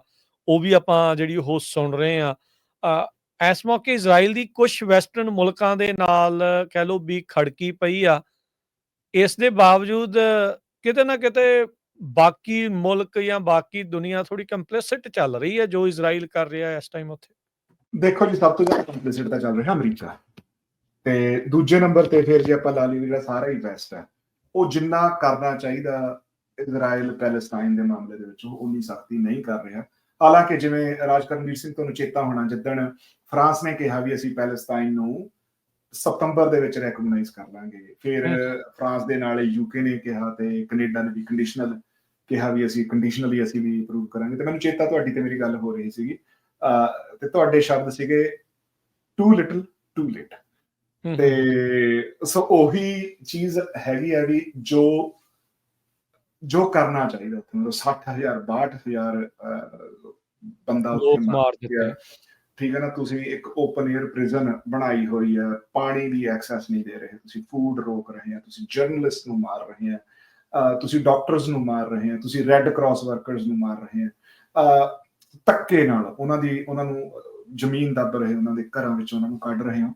ਉਹ ਵੀ ਆਪਾਂ ਜਿਹੜੀ ਉਹ ਸੁਣ ਰਹੇ ਆ। ਇਸ ਮੌਕੇ ਇਜ਼ਰਾਈਲ ਦੀ ਕੁਝ ਵੈਸਟਰਨ ਮੁਲਕਾਂ ਦੇ ਨਾਲ ਕਹਿ ਲਓ ਵੀ ਖੜਕੀ ਪਈ ਆ। ਇਸ ਦੇ ਬਾਵਜੂਦ ਕਿਤੇ ਨਾ ਕਿਤੇ ਬਾਕੀ ਮੁਲਕ ਜਾਂ ਬਾਕੀ ਦੁਨੀਆ ਥੋੜੀ ਕੰਪਲਿਸਿਟ ਚੱਲ ਰਹੀ ਹੈ ਜੋ ਇਜ਼ਰਾਈਲ ਕਰ ਰਿਹਾ ਇਸ ਟਾਈਮ ਉੱਥੇ। ਦੇਖੋ ਜੀ, ਸਭ ਤੋਂ ਜ਼ਿਆਦਾ ਕੰਪਲਿਸਿਟ ਤਾਂ ਚੱਲ ਰਿਹਾ ਅਮਰੀਕਾ, ਤੇ ਦੂਜੇ ਨੰਬਰ ਤੇ ਫਿਰ ਜੇ ਆਪਾਂ ਲਾ ਲਈਏ ਜਿਹੜਾ ਸਾਰਾ ਹੀ ਵੈਸਟ ਹੈ, ਉਹ ਜਿੰਨਾ ਕਰਨਾ ਚਾਹੀਦਾ ਇਜ਼ਰਾਈਲ ਪੈਲਸਟਾਈਨ ਦੇ ਮਾਮਲੇ ਦੇ ਵਿੱਚ ਉਹ ਉਨੀ ਸਖਤੀ ਨਹੀਂ ਕਰ ਰਿਹਾ। ਹਾਲਾਂਕਿ ਜਿਵੇਂ ਰਾਜਕਰਨਵੀਰ ਸਿੰਘ ਤੁਹਾਨੂੰ ਚੇਤਾ ਹੋਣਾ, ਜਿੱਦਣ ਫਰਾਂਸ ਨੇ ਕਿਹਾ ਵੀ ਅਸੀਂ ਪੈਲਸਟਾਈਨ ਨੂੰ ਸਤੰਬਰ ਦੇ ਵਿੱਚ ਰੈਕਗਨਾਈਜ਼ ਕਰ ਲਾਂਗੇ, ਫਿਰ ਫਰਾਂਸ ਦੇ ਨਾਲ ਯੂਕੇ ਨੇ ਕਿਹਾ ਤੇ ਕੈਨੇਡਾ ਨੇ ਵੀ ਕੰਡੀਸ਼ਨਲ ਕਿਹਾ ਵੀ ਅਸੀਂ ਕੰਡੀਸ਼ਨਲੀ ਅਸੀਂ ਵੀ ਅਪਰੂਵ ਕਰਾਂਗੇ। ਤੇ ਮੈਨੂੰ ਚੇਤਾ ਤੁਹਾਡੀ ਤੇ ਮੇਰੀ ਗੱਲ ਹੋ ਰਹੀ ਸੀਗੀ ਤੇ ਤੁਹਾਡੇ ਸ਼ਬਦ ਸੀਗੇ ਟੂ ਲਿਟਲ ਟੂ ਲੇਟ। ਤੇ ਸੋ ਉਹੀ ਚੀਜ਼ ਹੈਗੀ ਹੈ ਵੀ ਜੋ ਕਰਨਾ ਚਾਹੀਦਾ ਉੱਥੇ, ਮਤਲਬ 60,000 62,000 ਬੰਦਾ ਉੱਥੇ ਮਾਰ ਦਿੱਤਾ, ਠੀਕ ਹੈ ਨਾ। ਤੁਸੀਂ ਇੱਕ ਓਪਨ 에ਅਰ ਪ੍ਰਿਜ਼ਨ ਬਣਾਈ ਹੋਈ ਹੈ, ਪਾਣੀ ਦੀ ਐਕਸੈਸ ਨਹੀਂ ਦੇ ਰਹੇ, ਤੁਸੀਂ ਫੂਡ ਰੋਕ ਰਹੇ ਆ, ਤੁਸੀਂ ਜਰਨਲਿਸਟ ਨੂੰ ਮਾਰ ਰਹੇ ਆ, ਤੁਸੀਂ ਡਾਕਟਰਸ ਨੂੰ ਮਾਰ ਰਹੇ ਆ, ਤੁਸੀਂ ਰੈੱਡ ਕਰਾਸ ਵਰਕਰਸ ਨੂੰ ਮਾਰ ਰਹੇ ਆ, ਧੱਕੇ ਨਾਲ ਉਹਨਾਂ ਨੂੰ ਜ਼ਮੀਨ ਦੱਬ ਰਹੇ, ਉਹਨਾਂ ਦੇ ਘਰਾਂ ਵਿੱਚ ਉਹਨਾਂ ਨੂੰ ਕੱਢ ਰਹੇ ਹੋ।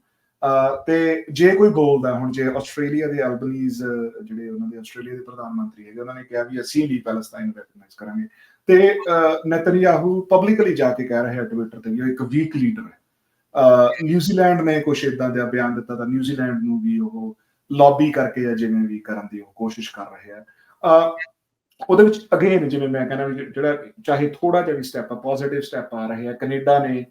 ਤੇ ਜੇ ਕੋਈ ਬੋਲਦਾ, ਹੁਣ ਜੇ ਆਸਟ੍ਰੇਲੀਆ ਦੇ ਐਲਬਨੀਜ਼ ਜਿਹੜੇ ਉਹਨਾਂ ਦੇ ਆਸਟ੍ਰੇਲੀਆ ਦੇ ਪ੍ਰਧਾਨ ਮੰਤਰੀ ਹੈਗੇ, ਉਹਨਾਂ ਨੇ ਕਿਹਾ ਵੀ ਅਸੀਂ ਵੀ ਪੈਲਸਟਾਈਨ ਰੈਕਗਨਾਈਜ਼ ਕਰਾਂਗੇ, ਤੇ ਨੇਤਨਯਾਹੂ ਪਬਲਿਕਲੀ ਜਾ ਕੇ ਕਹਿ ਰਿਹਾ ਟਵਿੱਟਰ ਤੇ ਵੀ ਉਹ ਇੱਕ ਵੀਕ ਲੀਡਰ ਹੈ। ਨਿਊਜ਼ੀਲੈਂਡ ਨੇ ਕੁਛ ਏਦਾਂ ਦਾ ਬਿਆਨ ਦਿੱਤਾ ਤਾਂ ਨਿਊਜ਼ੀਲੈਂਡ ਨੂੰ ਵੀ ਉਹ ਲੌਬੀ ਕਰਕੇ ਜਾਂ ਜਿਵੇਂ ਵੀ ਕਰਨ ਦੀ ਉਹ ਕੋਸ਼ਿਸ਼ ਕਰ ਰਹੇ ਆ। ਉਹਦੇ ਵਿੱਚ ਅਗੇਨ ਜਿਵੇਂ ਮੈਂ ਕਹਿੰਦਾ ਵੀ ਜਿਹੜਾ ਚਾਹੇ ਥੋੜਾ ਜਿਹਾ ਵੀ ਸਟੈਪ ਆ, ਪੋਜ਼ਿਟਿਵ ਸਟੈਪ ਆ ਰਹੇ ਆ। ਕੈਨੇਡਾ ਨੇ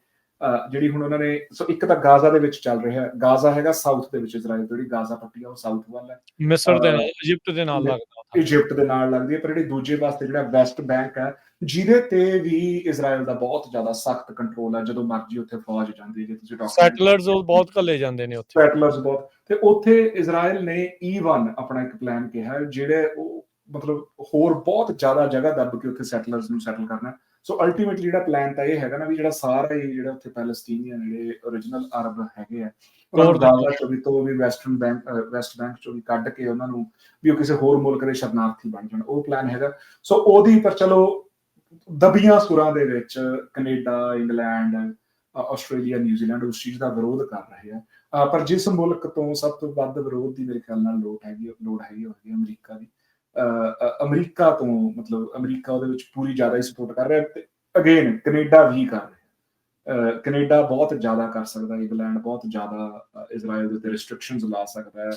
ਜਿਹੜੀ ਹੁਣ ਉਹਨਾਂ ਨੇ, ਸੋ ਇੱਕ ਤਾਂ ਗਾਜ਼ਾ ਦੇ ਵਿੱਚ ਚੱਲ ਰਿਹਾ, ਗਾਜ਼ਾ ਹੈਗਾ ਸਾਊਥ ਦੇ ਵਿੱਚ ਇਜ਼ਰਾਈਲ, ਜਿਹੜੀ ਗਾਜ਼ਾ ਪੱਟੀ ਆ ਉਹ ਸਾਊਥ ਵੱਲ ਹੈ, ਮਿਸਰ ਦੇ ਨਾਲ, ਇਜਿਪਟ ਦੇ ਨਾਲ ਲੱਗਦਾ, ਇਜਿਪਟ ਦੇ ਨਾਲ ਲੱਗਦੀ ਹੈ। ਪਰ ਜਿਹੜੀ ਦੂਜੇ ਪਾਸੇ ਜਿਹੜਾ ਵੈਸਟ ਬੈਂਕ ਹੈ, ਜਿਹਦੇ ਤੇ ਵੀ ਇਜ਼ਰਾਈਲ ਦਾ ਬਹੁਤ ਜ਼ਿਆਦਾ ਸਖਤ ਕੰਟਰੋਲ ਹੈ, ਜਦੋਂ ਮਰਜ਼ੀ ਉੱਥੇ ਫੌਜ ਜਾਂਦੀ ਹੈ। ਜੇ ਤੁਸੀਂ ਸੈਟਲਰਸ ਬਹੁਤ ਘੱਲੇ ਜਾਂਦੇ ਨੇ ਉੱਥੇ, ਸੈਟਲਰਸ ਬਹੁਤ, ਤੇ ਉੱਥੇ ਇਜ਼ਰਾਈਲ ਨੇ E1 ਆਪਣਾ ਇੱਕ ਪਲਾਨ ਕਿਹਾ, ਜਿਹੜੇ ਉਹ ਮਤਲਬ ਹੋਰ ਬਹੁਤ ਜ਼ਿਆਦਾ ਜਗ੍ਹਾ ਦੱਬ ਕੇ ਉੱਥੇ ਸੈਟਲਰਸ ਨੂੰ ਸੈਟਲ ਕਰਨਾ। ਸੋ ਅਲਟੀਮੇਟਲੀ ਜਿਹੜਾ ਪਲਾਨ ਤਾਂ ਇਹ ਹੈਗਾ ਨਾ ਵੀ ਜਿਹੜਾ ਸਾਰਾ ਹੀ ਜਿਹੜਾ ਉੱਥੇ ਪੈਲਸਟੀਨੀਅਨ ਜਿਹੜੇ ਓਰੀਜਨਲ ਅਰਬ ਹੈਗੇ ਆ, ਉਹਨਾਂ ਨੂੰ ਗਾਜ਼ਾ ਚੋਂ ਵੀ ਤੋਂ ਵੀ ਵੈਸਟ ਬੈਂਕ ਚੋਂ ਵੀ ਕੱਢ ਕੇ ਉਹਨਾਂ ਨੂੰ ਵੀ ਉਹ ਕਿਸੇ ਹੋਰ ਮੁਲਕ ਦੇ ਸ਼ਰਨਾਰਥੀ ਬਣ ਜਾਣ, ਉਹ ਪਲਾਨ ਹੈਗਾ। ਸੋ ਉਹਦੀ ਪਰ ਚਲੋ ਦਬੀਆਂ ਸੁਰਾਂ ਦੇ ਵਿੱਚ ਕੈਨੇਡਾ, ਇੰਗਲੈਂਡ, ਆਸਟ੍ਰੇਲੀਆ, ਨਿਊਜ਼ੀਲੈਂਡ ਉਸ ਚੀਜ਼ ਦਾ ਵਿਰੋਧ ਕਰ ਰਹੇ ਆ। ਪਰ ਜਿਸ ਮੁਲਕ ਤੋਂ ਸਭ ਤੋਂ ਵੱਧ ਵਿਰੋਧ ਦੀ ਮੇਰੇ ਖਿਆਲ ਨਾਲ ਲੋੜ ਹੈਗੀ ਉਹ ਹੈਗੀ ਅਮਰੀਕਾ ਦੀ। ਅਮਰੀਕਾ ਤੋਂ ਮਤਲਬ ਅਮਰੀਕਾ ਉਹਦੇ ਵਿੱਚ ਪੂਰੀ ਜ਼ਿਆਦਾ ਹੀ ਸਪੋਰਟ ਕਰ ਰਿਹਾ, ਤੇ ਅਗੇਨ ਕੈਨੇਡਾ ਵੀ ਕਰ ਰਿਹਾ। ਕੈਨੇਡਾ ਬਹੁਤ ਜ਼ਿਆਦਾ ਕਰ ਸਕਦਾ, ਇੰਗਲੈਂਡ ਬਹੁਤ ਜ਼ਿਆਦਾ ਇਜ਼ਰਾਈਲ ਦੇ ਉੱਤੇ ਰਿਸਟ੍ਰਿਕਸ਼ਨਸ ਲਾ ਸਕਦਾ ਹੈ,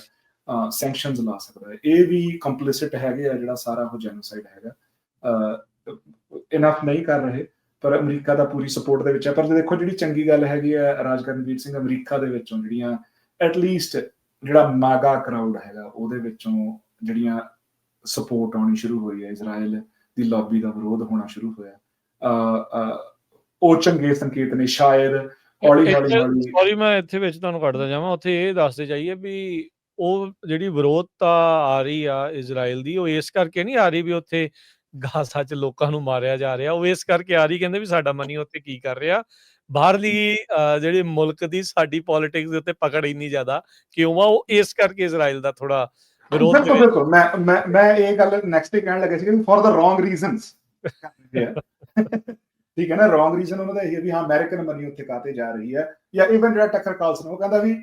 ਸੈਂਕਸ਼ਨਸ ਲਾ ਸਕਦਾ ਹੈ। ਇਹ ਵੀ ਕੰਪਲਿਸਿਟ ਹੈਗੇ ਆ, ਜਿਹੜਾ ਸਾਰਾ ਉਹ ਜੈਨੋਸਾਈਡ ਹੈਗਾ। ਇਨਫ ਨਹੀਂ ਕਰ ਰਹੇ, ਪਰ ਅਮਰੀਕਾ ਦਾ ਪੂਰੀ ਸਪੋਰਟ ਦੇ ਵਿੱਚ ਹੈ। ਪਰ ਦੇਖੋ ਜਿਹੜੀ ਚੰਗੀ ਗੱਲ ਹੈਗੀ ਹੈ ਰਾਜਕਰਨਵੀਰ ਸਿੰਘ, ਅਮਰੀਕਾ ਦੇ ਵਿੱਚੋਂ ਜਿਹੜੀਆਂ ਐਟਲੀਸਟ ਜਿਹੜਾ ਮਾਗਾ ਕਰਾਊਡ ਹੈਗਾ ਉਹਦੇ ਵਿੱਚੋਂ ਜਿਹੜੀਆਂ ਸਪੋਰਟ ਆਉਣੀ ਸ਼ੁਰੂ ਹੋਈ ਹੈ, ਇਜ਼ਰਾਈਲ ਦੀ ਲੌਬੀ ਦਾ ਵਿਰੋਧ ਹੋਣਾ ਸ਼ੁਰੂ ਹੋਇਆ, ਉਹ ਚੰਗੇ ਸੰਕੇਤ ਨੇ। ਸ਼ਾਇਦ ਹੌਲੀ ਹੌਲੀ ਸੌਰੀ ਮੈਂ ਇੱਥੇ ਵਿੱਚ ਤੁਹਾਨੂੰ ਕੱਟਦਾ ਜਾਵਾਂ, ਉੱਥੇ ਇਹ ਦੱਸਦੇ ਜਾਈਏ ਵੀ ਉਹ ਜਿਹੜੀ ਵਿਰੋਧਤਾ ਆ ਰਹੀ ਆ ਇਜ਼ਰਾਈਲ ਦੀ, ਉਹ ਇਸ ਕਰਕੇ ਨਹੀਂ ਆ ਰਹੀ ਵੀ ਉੱਥੇ ਗਾਜ਼ਾ 'ਚ ਲੋਕਾਂ ਨੂੰ ਮਾਰਿਆ ਜਾ ਰਿਹਾ, ਉਹ ਇਸ ਕਰਕੇ ਆ ਰਹੀ ਕਹਿੰਦੇ ਵੀ ਸਾਡਾ ਮਨੀ ਉੱਥੇ ਕੀ ਕਰ ਰਿਹਾ। ਬਾਹਰਲੀ ਜਿਹੜੇ ਮੁਲਕ ਦੀ ਸਾਡੀ ਪੋਲਿਟਿਕਸ ਦੇ ਉੱਤੇ ਪਕੜ ਇੰਨੀ ਜ਼ਿਆਦਾ ਕਿਉਂ ਆ, ਉਹ ਇਸ ਕਰਕੇ ਇਜ਼ਰਾਈਲ ਦਾ ਥੋੜਾ ਵਿਰੋਧ। ਬਿਲਕੁਲ ਮੈਂ ਇਹ ਗੱਲ ਨੈਕਸਟ ਡੇ ਕਹਿਣ ਲੱਗਾ ਸੀ, ਫॉर द ਰੋਂਗ ਰੀਜ਼ਨਸ। ਠੀਕ ਹੈ ਨਾ, ਰੋਂਗ ਰੀਜ਼ਨ ਉਹਨਾਂ ਦਾ ਇਹ ਹੈ ਵੀ ਹਾਂ ਅਮਰੀਕਨ ਮਨੀ ਉੱਥੇ ਕਾਤੇ ਜਾ ਰਹੀ ਹੈ, ਜਾਂ ਇਵਨ ਜਿਹੜਾ ਟੱਕਰ ਕਾਲਸਨ ਉਹ ਕਹਿੰਦਾ ਵੀ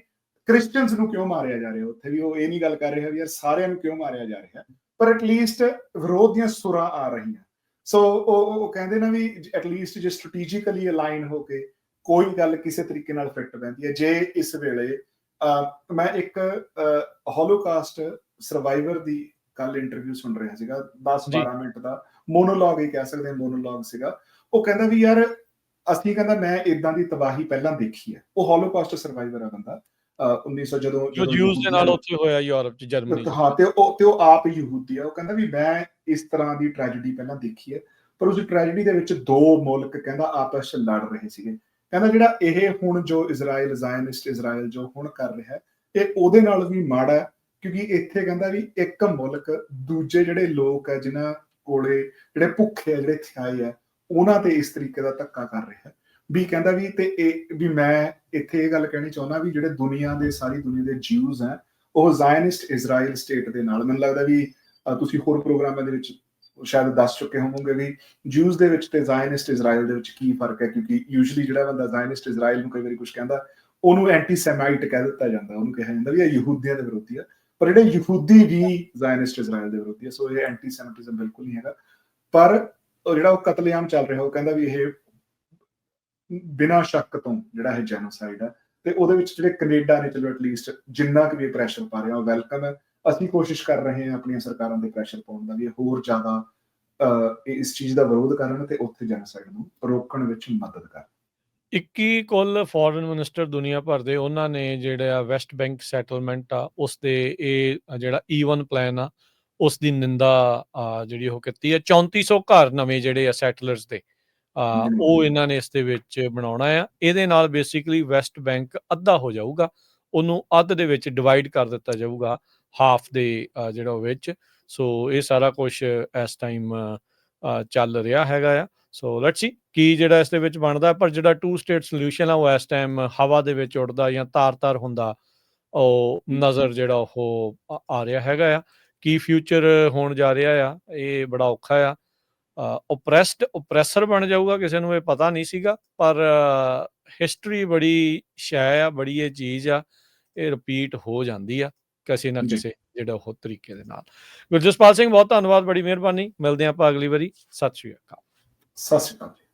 ਕ੍ਰਿਸਚੀਅਨਸ ਨੂੰ ਕਿਉਂ ਮਾਰਿਆ ਜਾ ਰਿਹਾ ਉੱਥੇ, ਵੀ ਉਹ ਇਹ ਨਹੀਂ ਗੱਲ ਕਰ ਰਿਹਾ ਵੀ ਯਾਰ ਸਾਰਿਆਂ ਨੂੰ ਕਿਉਂ ਮਾਰਿਆ ਜਾ ਰਿਹਾ, ਪਰ ਐਟਲੀਸਟ ਵਿਰੋਧ ਦੀਆਂ ਸੁਰਾਂ ਆ ਰਹੀਆਂ। ਸੋ ਉਹ ਕਹਿੰਦੇ ਨਾ ਵੀ ਐਟਲੀਸਟ ਜੇ ਸਟ੍ਰੈਟੇਜਿਕਲੀ ਅਲਾਈਨ ਹੋ ਕੇ ਕੋਈ ਗੱਲ ਕਿਸੇ ਤਰੀਕੇ ਨਾਲ ਫਿੱਟ ਪੈਂਦੀ ਹੈ। ਜੇ ਇਸ ਵੇਲੇ ਮੈਂ ਇੱਕ ਹੋਲੋਕਾਸਟ ਸਰਵਾਈਵਰ ਦੀ ਕੱਲ ਇੰਟਰਵਿਊ ਸੁਣ ਰਿਹਾ ਸੀਗਾ, 10-12 ਮਿੰਟ ਦਾ ਮੋਨੋਲੌਗ ਹੀ ਕਹਿ ਸਕਦੇ ਹਾਂ, ਮੋਨੋਲੌਗ ਸੀਗਾ। ਉਹ ਕਹਿੰਦਾ ਵੀ ਯਾਰ ਅਸੀਂ, ਕਹਿੰਦਾ ਮੈਂ ਇਦਾਂ ਦੀ ਤਬਾਹੀ ਪਹਿਲਾਂ ਦੇਖੀ ਹੈ। ਉਹ ਹੋਲੋਕਾਸਟ ਸਰਵਾਈਵਰ ਆ ਬੰਦਾ, 1900 ਜਦੋਂ ਜੂਸ ਦੇ ਨਾਲ ਉੱਥੇ ਹੋਇਆ ਯੂਰਪ 'ਚ, ਜਰਮਨੀ 'ਚ। ਹਾਂ, ਤੇ ਉਹ ਆਪ ਯਹੂਦੀ ਆ। ਉਹ ਕਹਿੰਦਾ ਵੀ ਮੈਂ ਇਸ ਤਰ੍ਹਾਂ ਦੀ ਟ੍ਰੈਜੇਡੀ ਪਹਿਲਾਂ ਦੇਖੀ ਹੈ, ਪਰ ਉਸ ਟ੍ਰੈਜੇਡੀ ਦੇ ਵਿੱਚ ਦੋ ਮੁਲਕ ਕਹਿੰਦਾ ਆਪਸ 'ਚ ਲੜ ਰਹੇ ਸੀਗੇ। ਕਹਿੰਦਾ ਜਿਹੜਾ ਇਹ ਹੁਣ ਜੋ ਇਜ਼ਰਾਈਲ, ਜ਼ਾਇਨਿਸਟ ਇਜ਼ਰਾਈਲ ਜੋ ਹੁਣ ਕਰ ਰਿਹਾ ਹੈ, ਇਹ ਉਹਦੇ ਨਾਲ ਵੀ ਮਾੜਾ ਹੈ, ਕਿਉਂਕਿ ਇੱਥੇ ਕਹਿੰਦਾ ਵੀ ਇੱਕ ਮੁਲਕ ਦੂਜੇ ਜਿਹੜੇ ਲੋਕ ਹੈ ਜਿਨ੍ਹਾਂ ਕੋਲੇ ਜਿਹੜੇ ਭੁੱਖੇ ਆ, ਜਿਹੜੇ ਥਿਆਏ ਆ, ਉਹਨਾਂ ਤੇ ਇਸ ਤਰੀਕੇ ਦਾ ਧੱਕਾ ਕਰ ਰਿਹਾ ਵੀ। ਕਹਿੰਦਾ ਵੀ ਤੇ ਇਹ ਵੀ ਮੈਂ ਇੱਥੇ ਇਹ ਗੱਲ ਕਹਿਣੀ ਚਾਹੁੰਦਾ ਵੀ ਜਿਹੜੇ ਸਾਰੀ ਦੁਨੀਆ ਦੇ ਜਿਊਜ਼ ਹੈ ਉਹ ਜ਼ਾਇਨਿਸਟ ਇਜ਼ਰਾਈਲ ਸਟੇਟ ਦੇ ਨਾਲ, ਮੈਨੂੰ ਲੱਗਦਾ ਵੀ ਤੁਸੀਂ ਹੋਰ ਪ੍ਰੋਗਰਾਮਾਂ ਦੇ ਵਿੱਚ ਸ਼ਾਇਦ ਦੱਸ ਚੁੱਕੇ ਹੋਵੋਗੇ ਵੀ ਜਿਊਜ਼ ਦੇ ਵਿੱਚ ਤੇ ਜ਼ਾਇਨਿਸਟ ਇਜ਼ਰਾਈਲ ਦੇ ਵਿੱਚ ਕੀ ਫਰਕ ਹੈ, ਕਿਉਂਕਿ ਯੂਜੂਅਲੀ ਜਿਹੜਾ ਬੰਦਾ ਜ਼ਾਇਨਿਸਟ ਇਜ਼ਰਾਈਲ ਨੂੰ ਕਈ ਵਾਰੀ ਕੁਝ ਕਹਿੰਦਾ ਉਹਨੂੰ ਐਂਟੀ ਸੈਮਾਈਟ ਕਹਿ ਦਿੱਤਾ ਜਾਂਦਾ, ਉਹਨੂੰ ਕਿਹਾ ਜਾਂਦਾ ਵੀ ਇਹ ਯਹੂਦੀਆਂ ਦੇ ਵਿਰੋਧੀ ਆ, ਪਰ ਜਿਹੜੇ ਯਹੂਦੀ ਵੀ ਜ਼ਾਇਨਿਸਟ ਇਜ਼ਰਾਈਲ ਦੇ ਵਿਰੋਧੀ ਆ। ਸੋ ਇਹ ਐਂਟੀ ਸੈਮਿਟਿਜ਼ਮ ਬਿਲਕੁਲ ਨਹੀਂ ਹੈਗਾ, ਪਰ ਜਿਹੜਾ ਉਹ ਕਤਲੇਆਮ ਚੱਲ ਰਿਹਾ ਉਹ ਕਹਿੰਦਾ ਵੀ ਇਹ ਬਿਨਾਂ ਸ਼ੱਕ ਤੋਂ ਜਿਹੜਾ ਇਹ ਜੈਨੋਸਾਈਡ ਹੈ, ਤੇ ਉਹਦੇ ਵਿੱਚ ਜਿਹੜੇ ਕੈਨੇਡਾ ਨੇ ਚਲੋ ਐਟਲੀਸਟ ਜਿੰਨਾ ਕੁ ਵੀ ਪ੍ਰੈਸ਼ਰ ਪਾ ਰਿਹਾ ਉਹ ਵੈਲਕਮ ਹੈ। ਅਸੀਂ ਕੋਸ਼ਿਸ਼ ਕਰ ਰਹੇ ਹਾਂ ਆਪਣੀਆਂ ਸਰਕਾਰਾਂ ਦੇ ਪ੍ਰੈਸ਼ਰ ਪਾਉਣ ਦਾ ਵੀ ਹੋਰ ਜ਼ਿਆਦਾ ਇਸ ਚੀਜ਼ ਦਾ ਵਿਰੋਧ ਕਰਨ ਤੇ ਉੱਥੇ ਜੈਨੋਸਾਈਡ ਨੂੰ ਰੋਕਣ ਵਿੱਚ ਮਦਦ ਕਰਨ। 21 ਕੁੱਲ ਫੋਰਨ ਮਿਨਿਸਟਰ ਦੁਨੀਆ ਭਰ ਦੇ, ਉਹਨਾਂ ਨੇ ਜਿਹੜਾ ਵੈਸਟ ਬੈਂਕ ਸੈਟਲਮੈਂਟ ਆ ਉਸ ਦੇ ਇਹ ਜਿਹੜਾ E1 ਪਲਾਨ ਆ ਉਸ ਦੀ ਨਿੰਦਾ ਜਿਹੜੀ ਉਹ ਕੀਤੀ ਹੈ। 3400 ਘਰ ਨਵੇਂ ਜਿਹੜੇ ਆ ਸੈਟਲਰਸ ਦੇ ਉਹ ਇਹਨਾਂ ਨੇ ਇਸ ਦੇ ਵਿੱਚ ਬਣਾਉਣਾ ਆ। ਇਹਦੇ ਨਾਲ ਬੇਸਿਕਲੀ ਵੈਸਟ ਬੈਂਕ ਅੱਧਾ ਹੋ ਜਾਊਗਾ, ਉਹਨੂੰ ਅੱਧ ਦੇ ਵਿੱਚ ਡਿਵਾਈਡ ਕਰ ਦਿੱਤਾ ਜਾਊਗਾ, ਹਾਫ ਦੇ ਜਿਹੜਾ ਉਹ ਵਿੱਚ। ਸੋ ਇਹ ਸਾਰਾ ਕੁਛ ਇਸ ਟਾਈਮ ਚੱਲ ਰਿਹਾ ਹੈਗਾ ਆ। ਸੋ ਲੈਟਸ ਸੀ ਕੀ ਜਿਹੜਾ ਇਸ ਦੇ ਵਿੱਚ ਬਣਦਾ, ਪਰ ਜਿਹੜਾ 2 ਸਟੇਟ ਸੋਲਿਊਸ਼ਨ ਆ ਉਹ ਇਸ ਟਾਈਮ ਹਵਾ ਦੇ ਵਿੱਚ ਉੱਡਦਾ ਜਾਂ ਤਾਰ ਹੁੰਦਾ ਉਹ ਨਜ਼ਰ ਜਿਹੜਾ ਉਹ ਆ ਰਿਹਾ ਹੈਗਾ ਆ। ਕੀ ਫਿਊਚਰ ਹੋਣ ਜਾ ਰਿਹਾ ਆ, ਇਹ ਬੜਾ ਔਖਾ ਆ। ਓਪਰੈਸਰ ਬਣ ਜਾਊਗਾ, ਕਿਸੇ ਨੂੰ ਇਹ ਪਤਾ ਨਹੀਂ ਸੀਗਾ, ਪਰ ਹਿਸਟਰੀ ਬੜੀ ਸ਼ੈ ਆ, ਬੜੀ ਇਹ ਚੀਜ਼ ਆ, ਇਹ ਰਿਪੀਟ ਹੋ ਜਾਂਦੀ ਆ ਕਿਸੇ ਨਾ ਕਿਸੇ ਜਿਹੜਾ ਉਹ ਤਰੀਕੇ ਦੇ ਨਾਲ। ਗੁਰਜਸਪਾਲ ਸਿੰਘ ਬਹੁਤ ਧੰਨਵਾਦ, ਬੜੀ ਮਿਹਰਬਾਨੀ। ਮਿਲਦੇ ਆਪਾਂ ਅਗਲੀ ਵਾਰੀ। ਸਤਿ ਸ਼੍ਰੀ ਅਕਾਲ। ਸਤਿ ਸ਼੍ਰੀ ਅਕਾਲ।